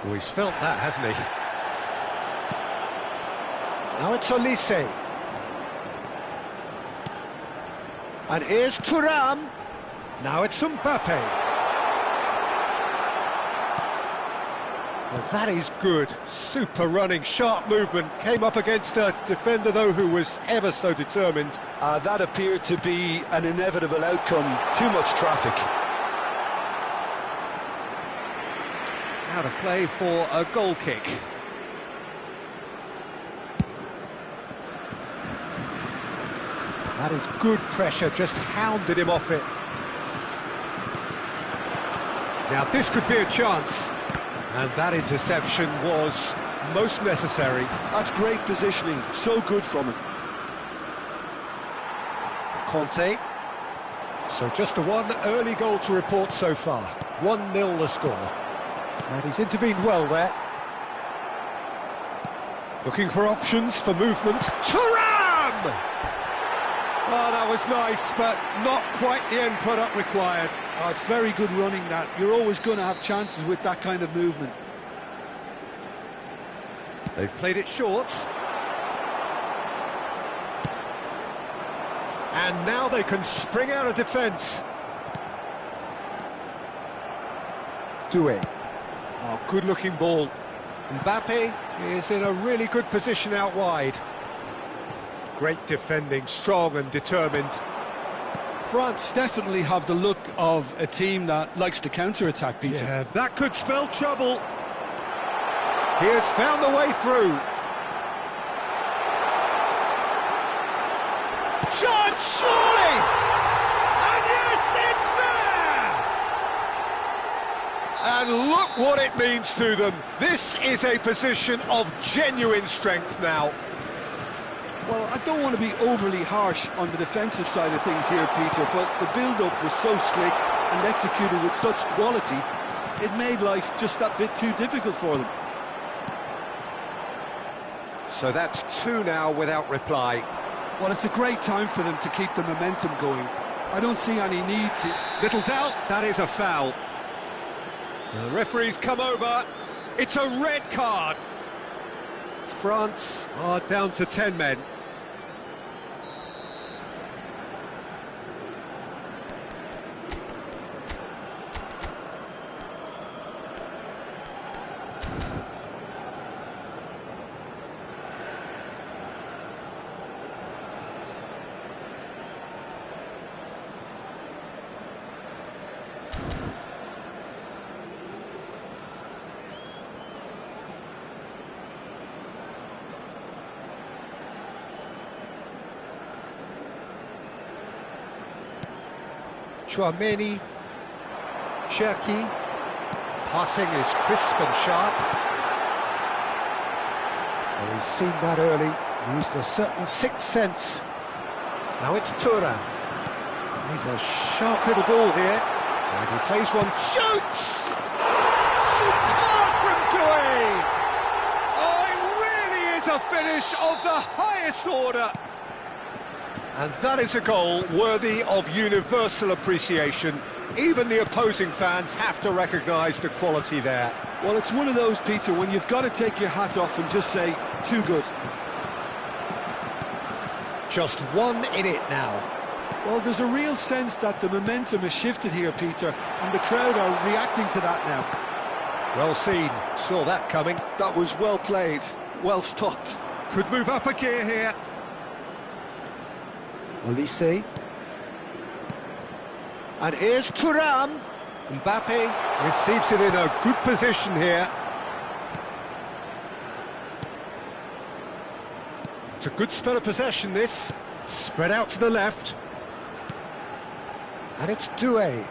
Oh, he's felt that, hasn't he? Now it's Olise. And here's Thuram. Now it's Mbappe. Well, that is good. Super running, sharp movement. Came up against a defender, though, who was ever so determined. That appeared to be an inevitable outcome. Too much traffic. Now to play for a goal kick. That is good pressure, just hounded him off it. Now this could be a chance. And that interception was most necessary. That's great positioning, so good from him. Conte. So just the one early goal to report so far. 1-0 the score. And he's intervened well there. Looking for options for movement. Thuram! Oh, that was nice, but not quite the end product required. Oh, it's very good running, that. You're always going to have chances with that kind of movement. They've played it short. And now they can spring out of defence. Doué. Oh, good-looking ball. Mbappe is in a really good position out wide. Great defending, strong and determined. France definitely have the look of a team that likes to counter-attack, Peter. Yeah, that could spell trouble. He has found the way through. Shot, surely! And yes, it's there! And look what it means to them. This is a position of genuine strength now. Well, I don't want to be overly harsh on the defensive side of things here, Peter, but the build-up was so slick and executed with such quality, it made life just that bit too difficult for them. So that's 2 now without reply. Well, it's a great time for them to keep the momentum going. I don't see any need to... Little doubt, that is a foul. The referee's come over. It's a red card. France are down to 10 men. Chouameni, Cherki, passing is crisp and sharp. Well, he's seen that early, used a certain sixth sense. Now it's Thuram. He's a sharp little ball here, and he plays one, shoots! Superb from Doué! Oh, it really is a finish of the highest order. And that is a goal worthy of universal appreciation. Even the opposing fans have to recognise the quality there. Well, it's one of those, Peter, when you've got to take your hat off and just say, too good. Just one in it now. Well, there's a real sense that the momentum has shifted here, Peter, and the crowd are reacting to that now. Well seen, saw that coming. That was well played, well stopped. Could move up a gear here. Olise. And here's Thuram. Mbappe receives it in a good position here. It's a good spell of possession, this. Spread out to the left. And it's Doué.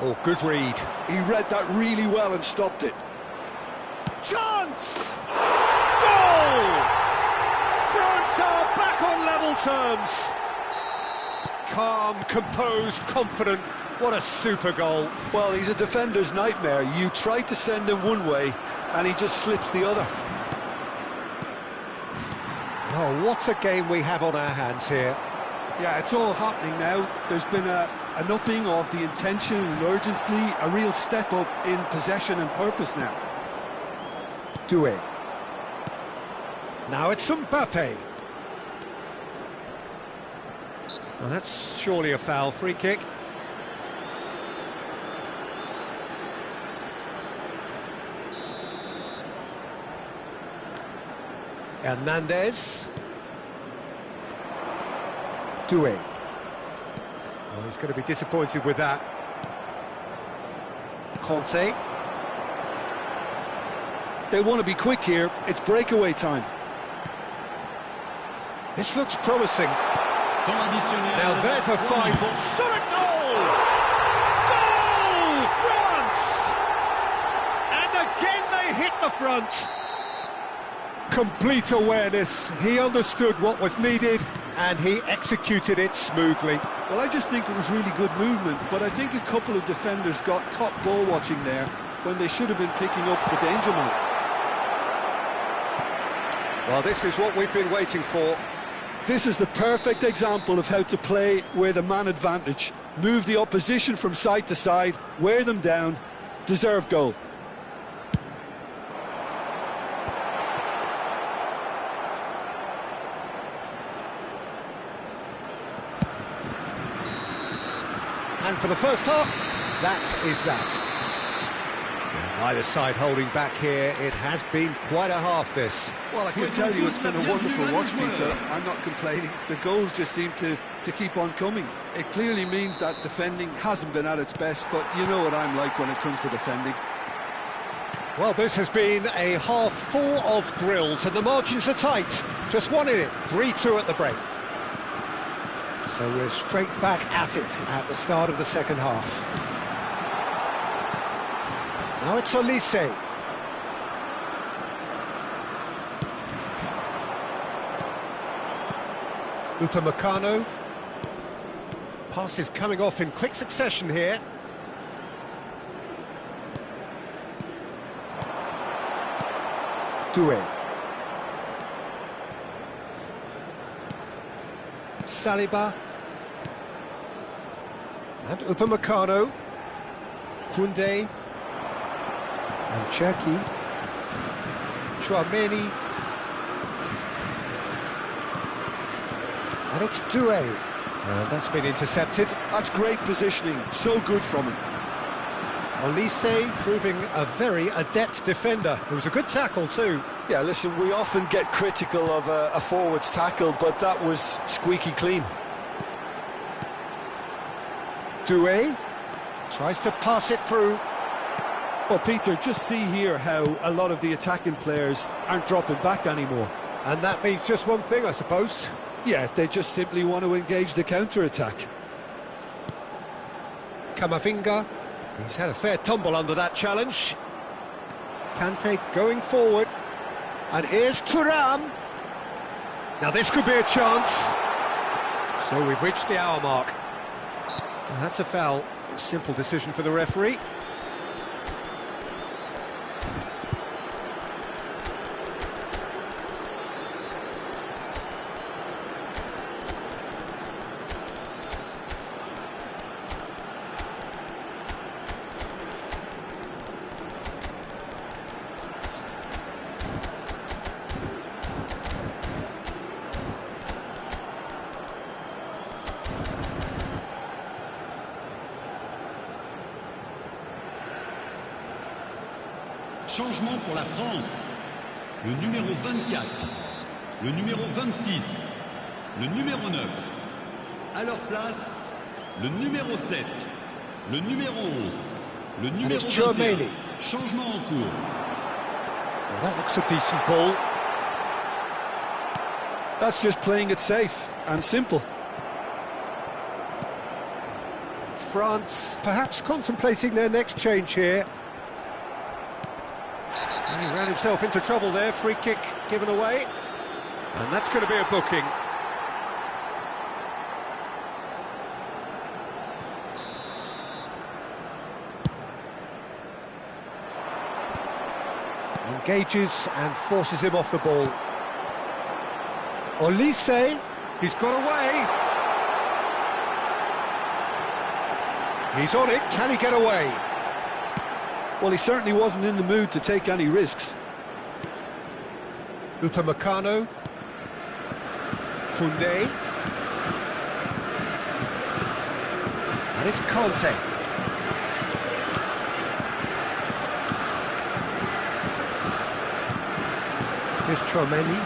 Oh, good read. He read that really well and stopped it. Chance! Goal! France are back on level terms. Calm, composed, confident. What a super goal. Well, he's a defender's nightmare. You try to send him one way, and he just slips the other. Oh, what a game we have on our hands here. Yeah, it's all happening now. There's been an upping of the intention and urgency, a real step up in possession and purpose now. Doué. Now it's Mbappe. Well, that's surely a foul. Free kick. Hernandez. Doué. Well, he's going to be disappointed with that. Conte. They want to be quick here. It's breakaway time. This looks promising. Now there's a fine ball. Shot a goal! Goal! France! And again they hit the front. Complete awareness. He understood what was needed and he executed it smoothly. Well, I just think it was really good movement, but I think a couple of defenders got caught ball watching there when they should have been picking up the danger man. Well, this is what we've been waiting for. This is the perfect example of how to play with a man advantage. Move the opposition from side to side, wear them down, deserve goal. And for the first half, that is that. Either side holding back here. It has been quite a half, this. Well, I can tell you it's been a wonderful watch, Peter. I'm not complaining. The goals just seem to keep on coming. It clearly means that defending hasn't been at its best, but you know what I'm like when it comes to defending. Well, this has been a half full of thrills, and the margins are tight. Just one in it, 3-2 at the break. So we're straight back at it at the start of the second half. Now it's Olise. Upamecano. Passes coming off in quick succession here. Doué. Saliba. And Upamecano. Koundé. And Cherki. Chouameni. And it's Doué. That's been intercepted. That's great positioning, so good from him. Olise proving a very adept defender. It was a good tackle too. Yeah, listen, we often get critical of a forward's tackle, but that was squeaky clean. Doué tries to pass it through. Well, Peter, just see here how a lot of the attacking players aren't dropping back anymore. And that means just one thing, I suppose. Yeah, they just simply want to engage the counter-attack. Camavinga, he's had a fair tumble under that challenge. Kante going forward. And here's Thuram. Now this could be a chance. So we've reached the hour mark. And that's a foul. A simple decision for the referee. Changement pour la France. Le numéro 24, le numéro 26, le numéro 9. À leur place, le numéro 7, le numéro 11, le numéro 21. Changement en cours. Well, that looks a decent ball. That's just playing it safe and simple. France perhaps contemplating their next change here. And he ran himself into trouble there, free kick given away. And that's going to be a booking. Engages and forces him off the ball. Olise, he's got away. He's on it, can he get away? Well, he certainly wasn't in the mood to take any risks. Upamecano. Koundé. And it's Conte. Here's Tchouaméni.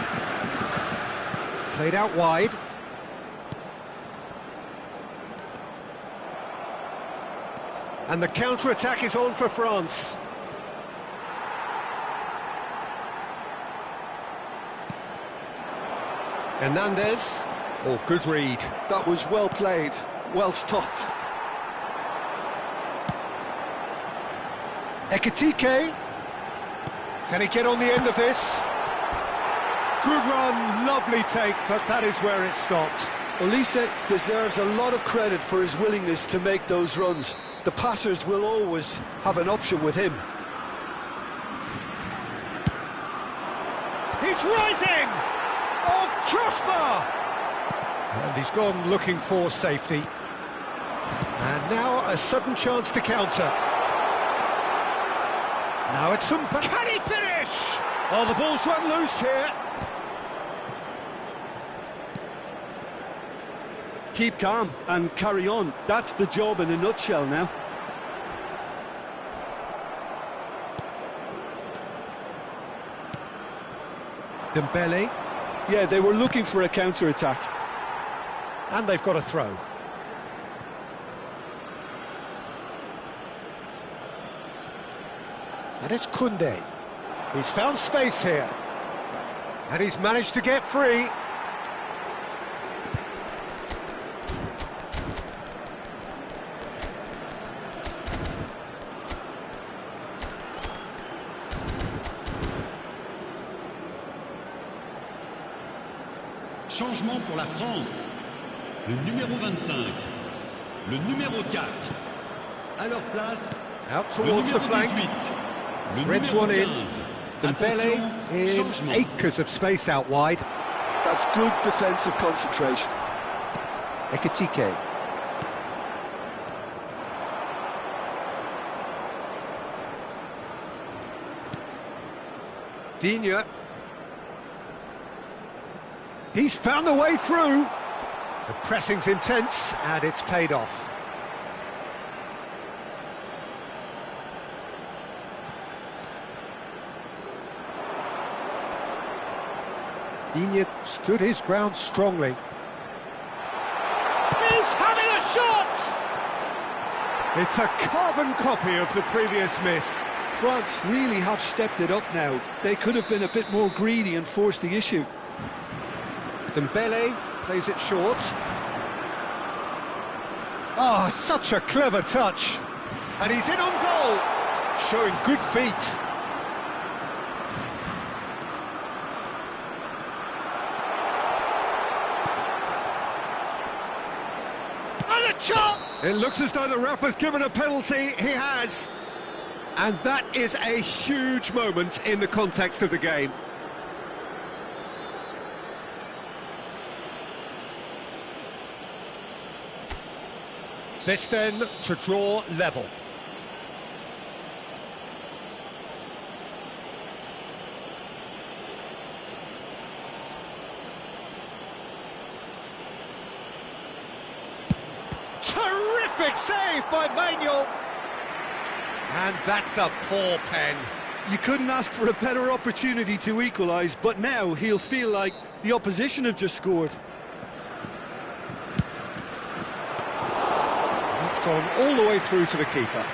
Played out wide. And the counter-attack is on for France. Hernandez. Oh, good read. That was well played, well stopped. Ekitike. Can he get on the end of this? Good run, lovely take, but that is where it stopped. Olise deserves a lot of credit for his willingness to make those runs. The passers will always have an option with him. He's rising! Oh, crossbar! And he's gone looking for safety. And now a sudden chance to counter. Now it's some... Can he finish? Oh, the ball's run loose here. Keep calm and carry on. That's the job in a nutshell now. Dembele. Yeah, they were looking for a counter-attack. And they've got a throw. And it's Koundé. He's found space here. And he's managed to get free. Changement pour la France. Le numéro 25, le numéro 4. À leur place, out towards the flank. 18, Threads one in. 15. Dembele in Changement. acres of space out wide. That's good defensive concentration. Ekitike. Digne. He's found a way through. The pressing's intense and it's paid off. Digne stood his ground strongly. He's having a shot! It's a carbon copy of the previous miss. France really have stepped it up now. They could have been a bit more greedy and forced the issue. Dembele plays it short. Oh, such a clever touch. And he's in on goal, showing good feet. And a chop! It looks as though the ref has given a penalty. He has. And that is a huge moment in the context of the game. This then to draw level. Terrific save by Manuel. And that's a poor pen. You couldn't ask for a better opportunity to equalise, but now he'll feel like the opposition have just scored. It's gone all the way through to the keeper.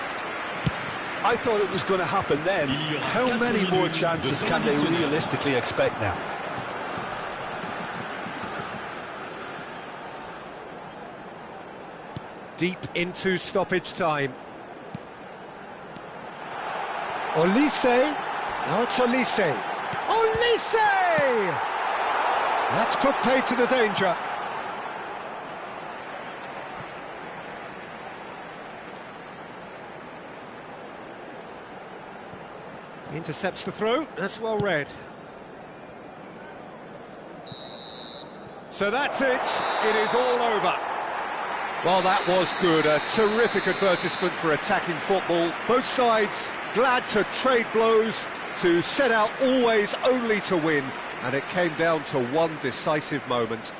I thought it was going to happen then. How many more chances can they realistically expect now? Deep into stoppage time. Olise. Now it's Olise. Olise! That's put pay to the danger. Intercepts the throw. That's well read. So that's it. It is all over. Well, that was good. A terrific advertisement for attacking football. Both sides glad to trade blows, to set out always only to win, and it came down to one decisive moment.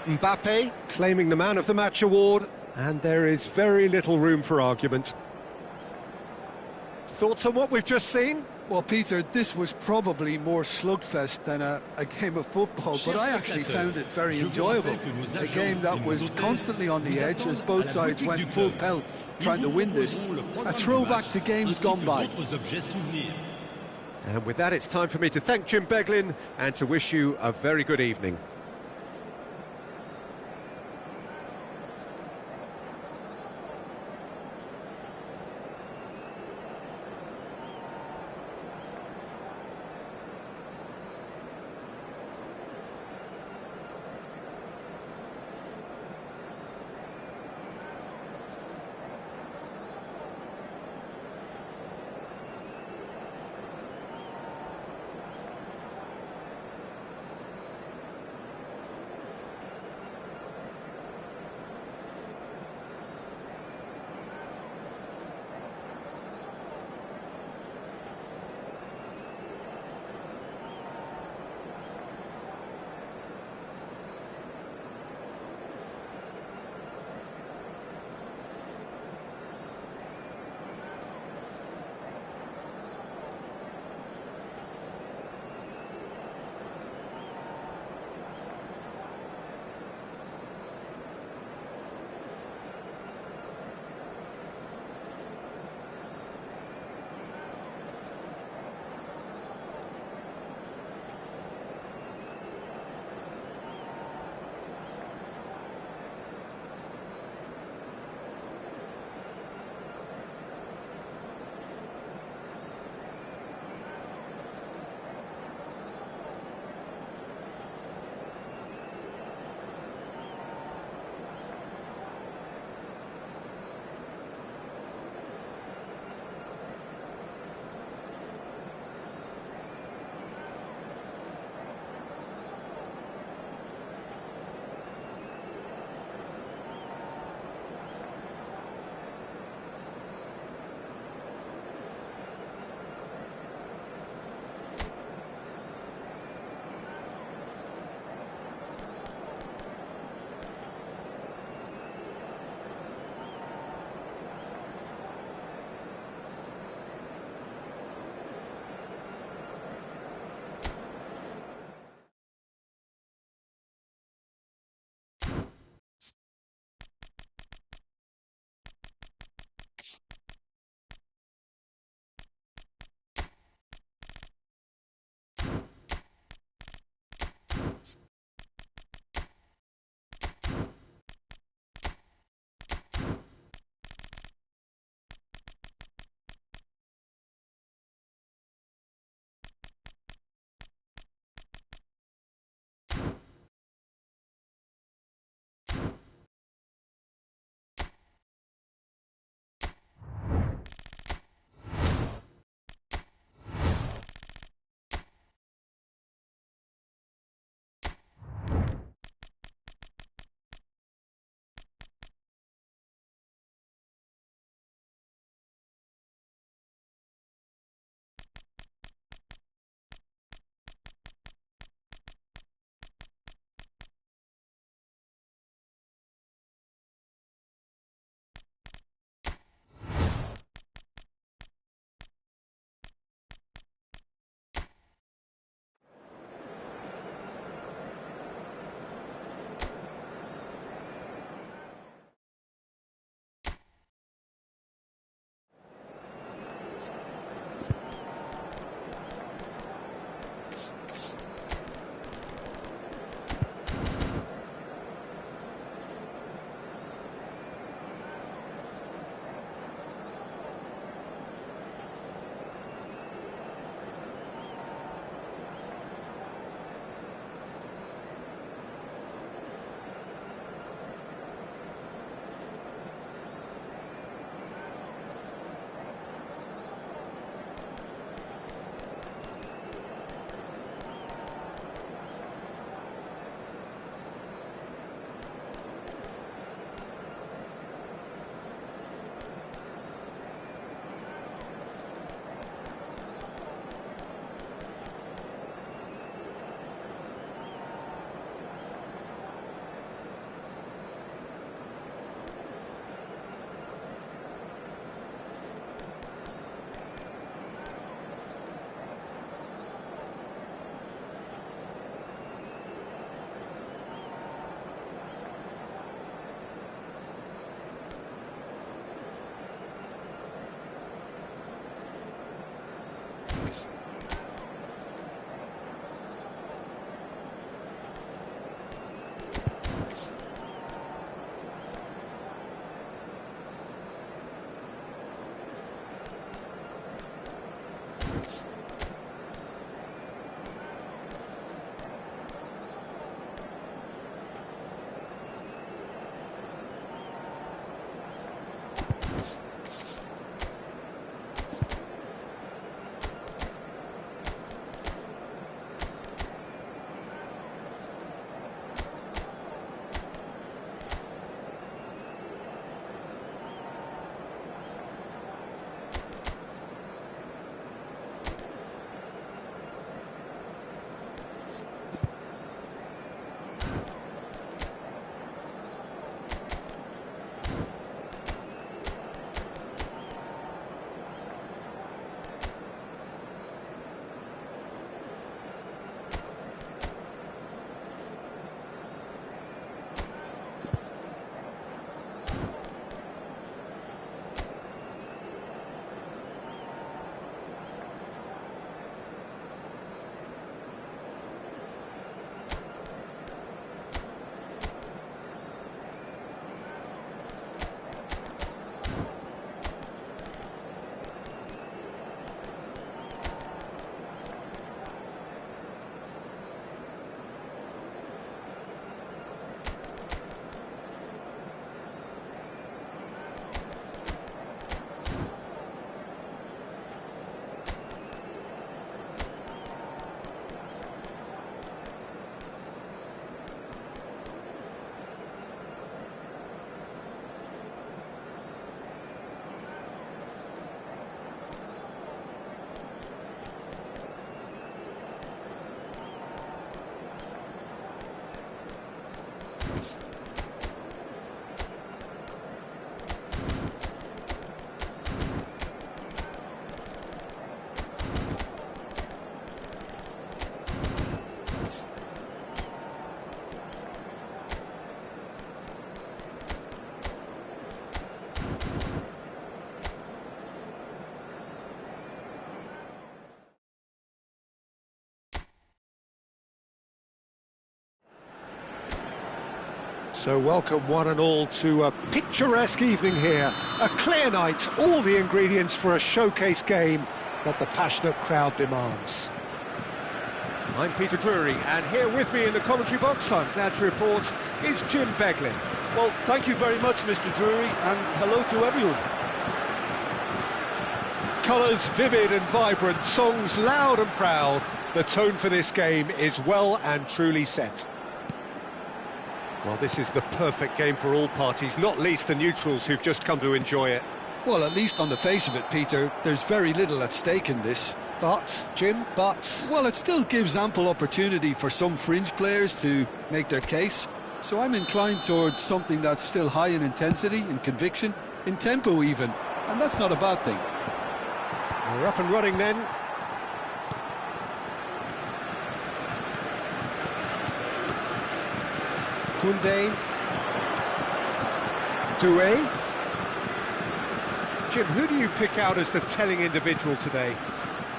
Mbappe claiming the Man of the Match award, and there is very little room for argument. Thoughts on what we've just seen? Well, Peter, this was probably more slugfest than a game of football, but I actually found it very enjoyable. A game that was constantly on the edge as both sides went full pelt trying to win this. A throwback to games gone by. And with that, it's time for me to thank Jim Beglin and to wish you a very good evening. So welcome one and all to a picturesque evening here. A clear night, all the ingredients for a showcase game that the passionate crowd demands. I'm Peter Drury, and here with me in the commentary box, I'm glad to report, is Jim Beglin. Well, thank you very much, Mr. Drury, and hello to everyone. Colours vivid and vibrant, songs loud and proud. The tone for this game is well and truly set. Well, this is the perfect game for all parties, not least the neutrals who've just come to enjoy it. Well, at least on the face of it, Peter, there's very little at stake in this. But, Jim, Well, it still gives ample opportunity for some fringe players to make their case. So I'm inclined towards something that's still high in intensity, in conviction, in tempo even. And that's not a bad thing. We're up and running then. Koundé. Doué. Jim, who do you pick out as the telling individual today?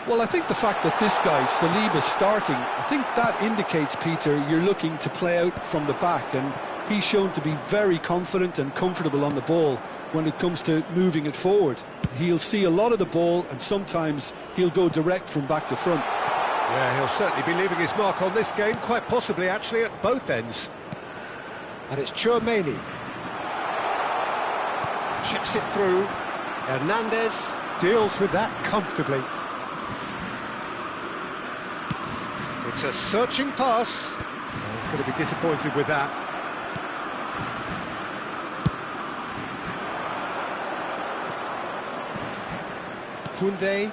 Well, I think the fact that this guy, Saliba, is starting, I think that indicates, Peter, you're looking to play out from the back, and he's shown to be very confident and comfortable on the ball when it comes to moving it forward. He'll see a lot of the ball, and sometimes he'll go direct from back to front. Yeah, he'll certainly be leaving his mark on this game, quite possibly actually at both ends. And it's Tchouaméni. Chips it through. Hernandez deals with that comfortably. It's a searching pass. Oh, he's going to be disappointed with that. Koundé.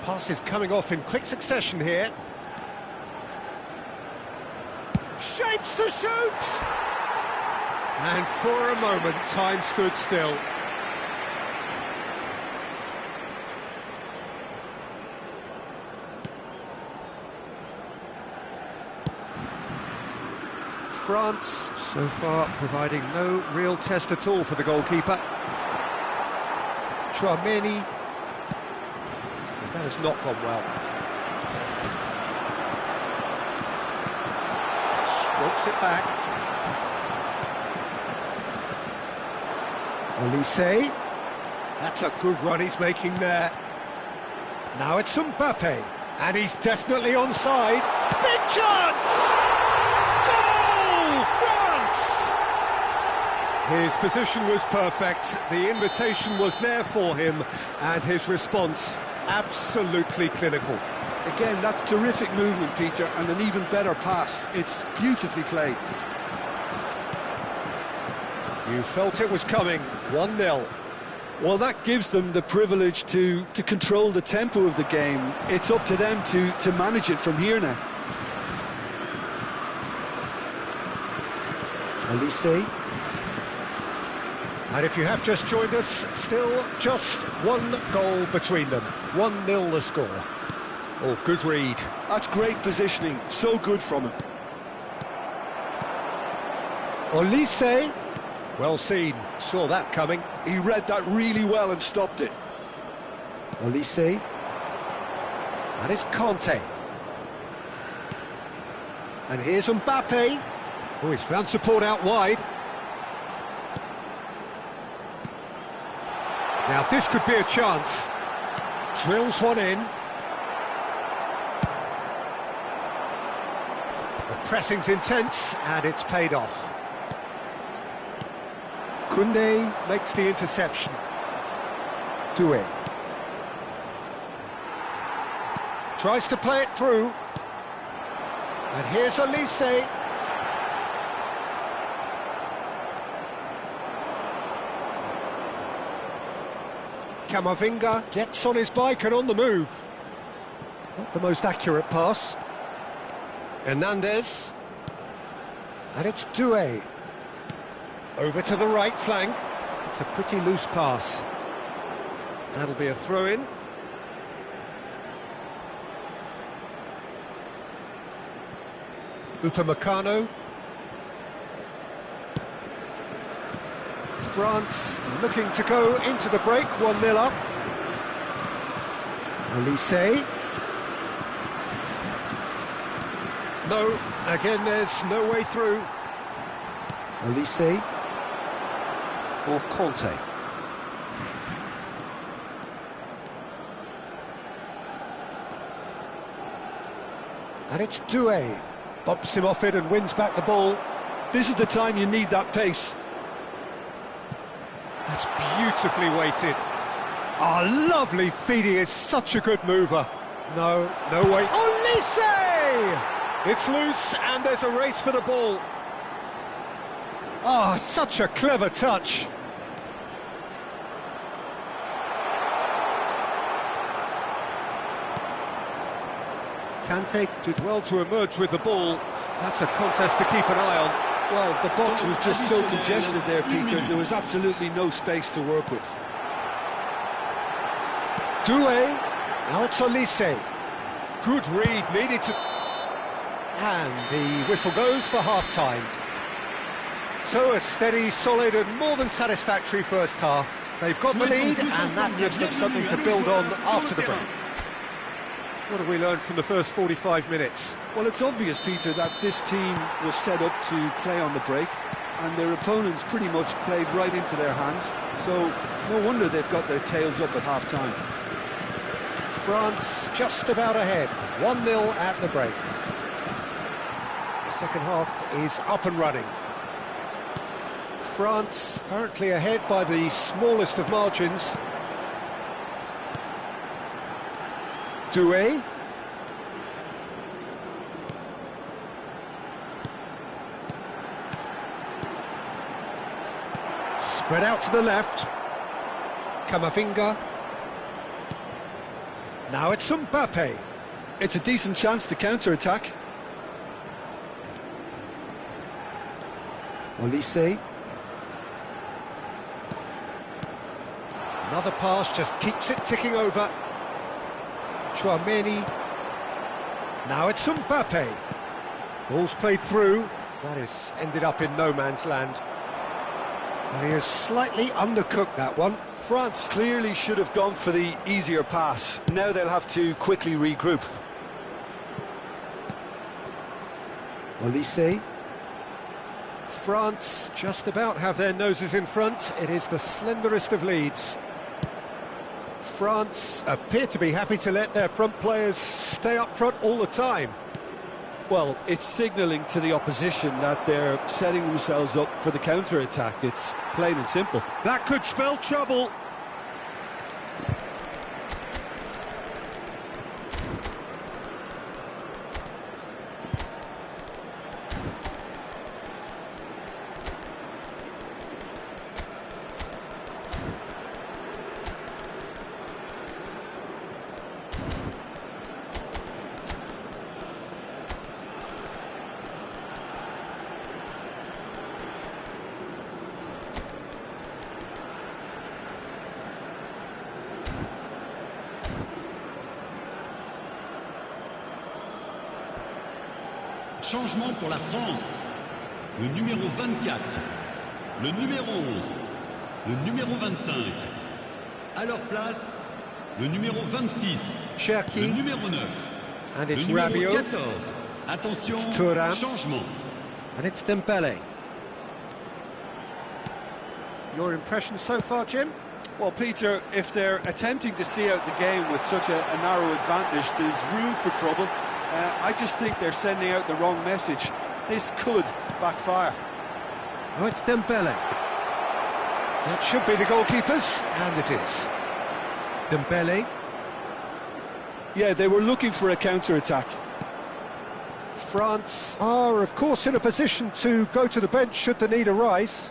Pass is coming off in quick succession here. Shapes to shoot! And for a moment, time stood still. France, so far, providing no real test at all for the goalkeeper. Tchouaméni. That has not gone well. Strokes it back. Olise. That's a good run he's making there. Now it's Mbappe. And he's definitely onside. Big chance! Goal! France! His position was perfect. The invitation was there for him. And his response absolutely clinical. Again, that's terrific movement, Peter, and an even better pass. It's beautifully played. You felt it was coming. 1-0. Well, that gives them the privilege to control the tempo of the game. It's up to them to manage it from here now. Olise. And if you have just joined us, still just one goal between them. 1-0 the score. Oh, good read. That's great positioning. So good from him. Olise. Well seen. Saw that coming. He read that really well and stopped it. Olise. And it's Kanté. And here's Mbappe. Oh, he's found support out wide. Now this could be a chance. Drills one in. The pressing's intense, and it's paid off. Koundé makes the interception. Doué. Tries to play it through. And here's Olise. Camavinga gets on his bike and on the move. Not the most accurate pass. Hernandez. And it's Doué. Over to the right flank. It's a pretty loose pass. That'll be a throw-in. Upamecano. France looking to go into the break, 1-0 up. Olise. No, again there's no way through. Olise for Conte. And it's Doué. Bumps him off it and wins back the ball. This is the time you need that pace. That's beautifully weighted. Oh, lovely feed. He is such a good mover. No way. Olise! It's loose and there's a race for the ball. Oh, such a clever touch. Kante did well to emerge with the ball. That's a contest to keep an eye on. Well, the box was just so congested there, Peter. There was absolutely no space to work with. Doué. Now it's Olise. Good read, needed to... And the whistle goes for half-time. So a steady, solid and more than satisfactory first half. They've got the lead and that gives them something to build on after the break. What have we learned from the first 45 minutes? Well, it's obvious, Peter, that this team was set up to play on the break, and their opponents pretty much played right into their hands, so no wonder they've got their tails up at half-time. France just about ahead, 1-0 at the break. The second half is up and running. France currently ahead by the smallest of margins. Doué. Spread out to the left. Camavinga. Now it's Mbappe. It's a decent chance to counter-attack. Olise. Another pass just keeps it ticking over. Tchouaméni. Now it's Mbappe. Ball's played through. That is ended up in no man's land. And he has slightly undercooked that one. France clearly should have gone for the easier pass. Now they'll have to quickly regroup. Olise. France just about have their noses in front. It is the slenderest of leads. France appear to be happy to let their front players stay up front all the time. Well, it's signalling to the opposition that they're setting themselves up for the counter-attack. It's plain and simple. That could spell trouble. Changement pour la France. Le numéro 24, le numéro 11, le numéro 25. À leur place, le numéro 26, Cherki. le numéro 9, And it's le numéro Rabiot. 14. Attention, It's Thuram. changement. And it's Dembele. Your impression so far, Jim? Well, Peter, if they're attempting to see out the game with such a narrow advantage, there's room for trouble. I just think they're sending out the wrong message. This could backfire. Oh, it's Dembele. That should be the goalkeepers, and it is. Dembele. Yeah, they were looking for a counter-attack. France are, of course, in a position to go to the bench should the need arise.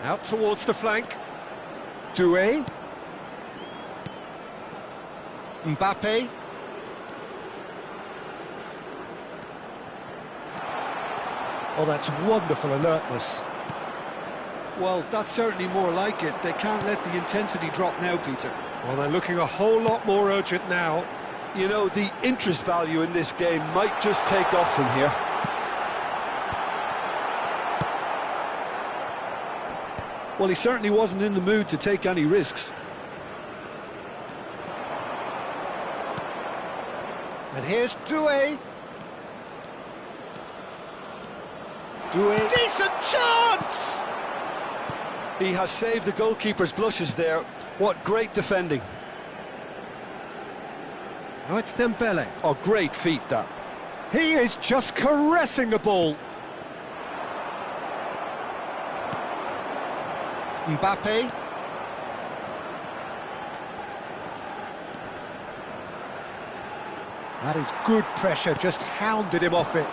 Out towards the flank. Doué. Mbappe. Oh, that's wonderful alertness. Well, that's certainly more like it. They can't let the intensity drop now, Peter. Well, they're looking a whole lot more urgent now. You know, the interest value in this game might just take off from here. Well, he certainly wasn't in the mood to take any risks. And here's Doué. Doué. Decent chance! He has saved the goalkeeper's blushes there. What great defending. Oh, it's Dembele. Oh, great feat, that. He is just caressing the ball. Mbappe. That is good pressure, just hounded him off it.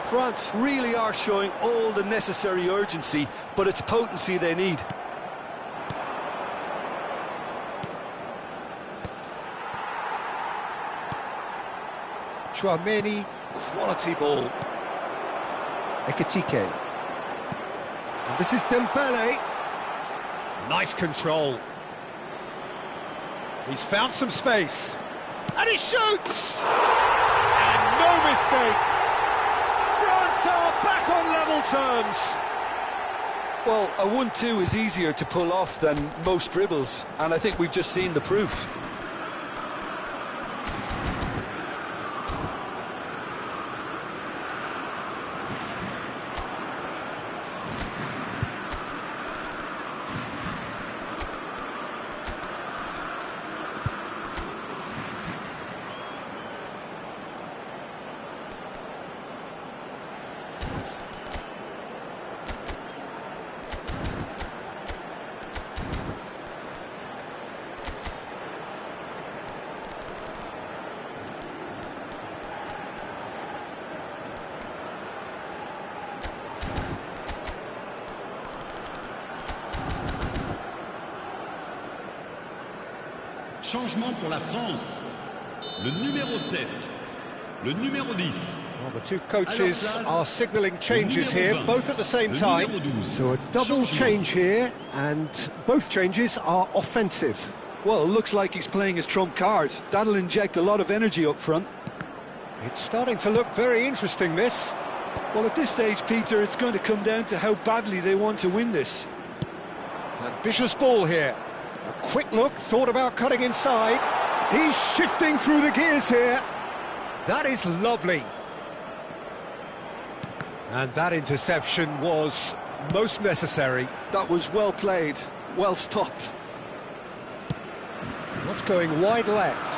France really are showing all the necessary urgency, but it's potency they need. Tchouaméni, quality ball. Ekitike. And this is Dembele. Nice control. He's found some space. And he shoots! And no mistake! France are back on level terms. Well, a 1-2 is easier to pull off than most dribbles, and I think we've just seen the proof. Changement pour la France. Le numéro 7, le numéro 10. Well, the two coaches are signalling changes here, both at the same time. So a double change here, and both changes are offensive. Well, it looks like he's playing his trump card. That'll inject a lot of energy up front. It's starting to look very interesting, this. Well, at this stage, Peter, it's going to come down to how badly they want to win this. Ambitious ball here. A quick look, thought about cutting inside. He's shifting through the gears here. That is lovely. And that interception was most necessary. That was well played, well stopped. What's going wide left?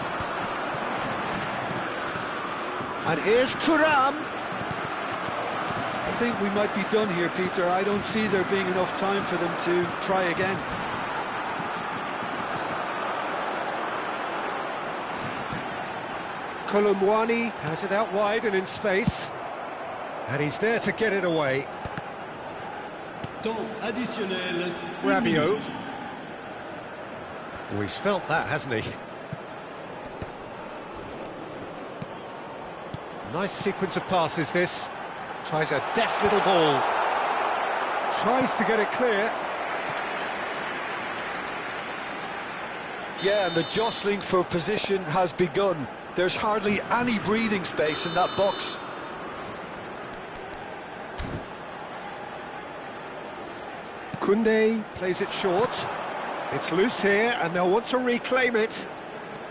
And here's Thuram. I think we might be done here, Peter. I don't see there being enough time for them to try again. Colomwani has it out wide and in space. And he's there to get it away. Temps additionnel. Rabiot. Oh, he's felt that, hasn't he? Nice sequence of passes, this. Tries a deft little ball. Tries to get it clear. Yeah, and the jostling for position has begun. There's hardly any breathing space in that box. Koundé plays it short. It's loose here, and they'll want to reclaim it.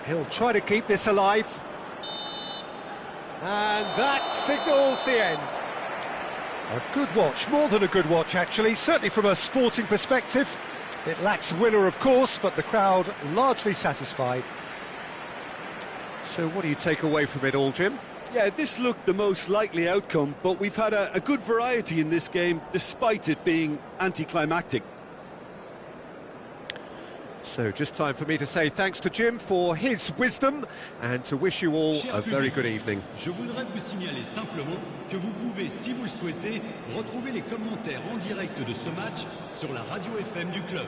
He'll try to keep this alive. And that signals the end. A good watch, more than a good watch, actually, certainly from a sporting perspective. It lacks winner, of course, but the crowd largely satisfied. So what do you take away from it all, Jim? Yeah, this looked the most likely outcome, but we've had a good variety in this game, despite it being anticlimactic. So just time for me to say thanks to Jim for his wisdom and to wish you all a very good evening. Je voudrais vous signaler simplement que vous pouvez, si vous le souhaitez, retrouver les commentaires en direct de ce match sur la radio FM du club.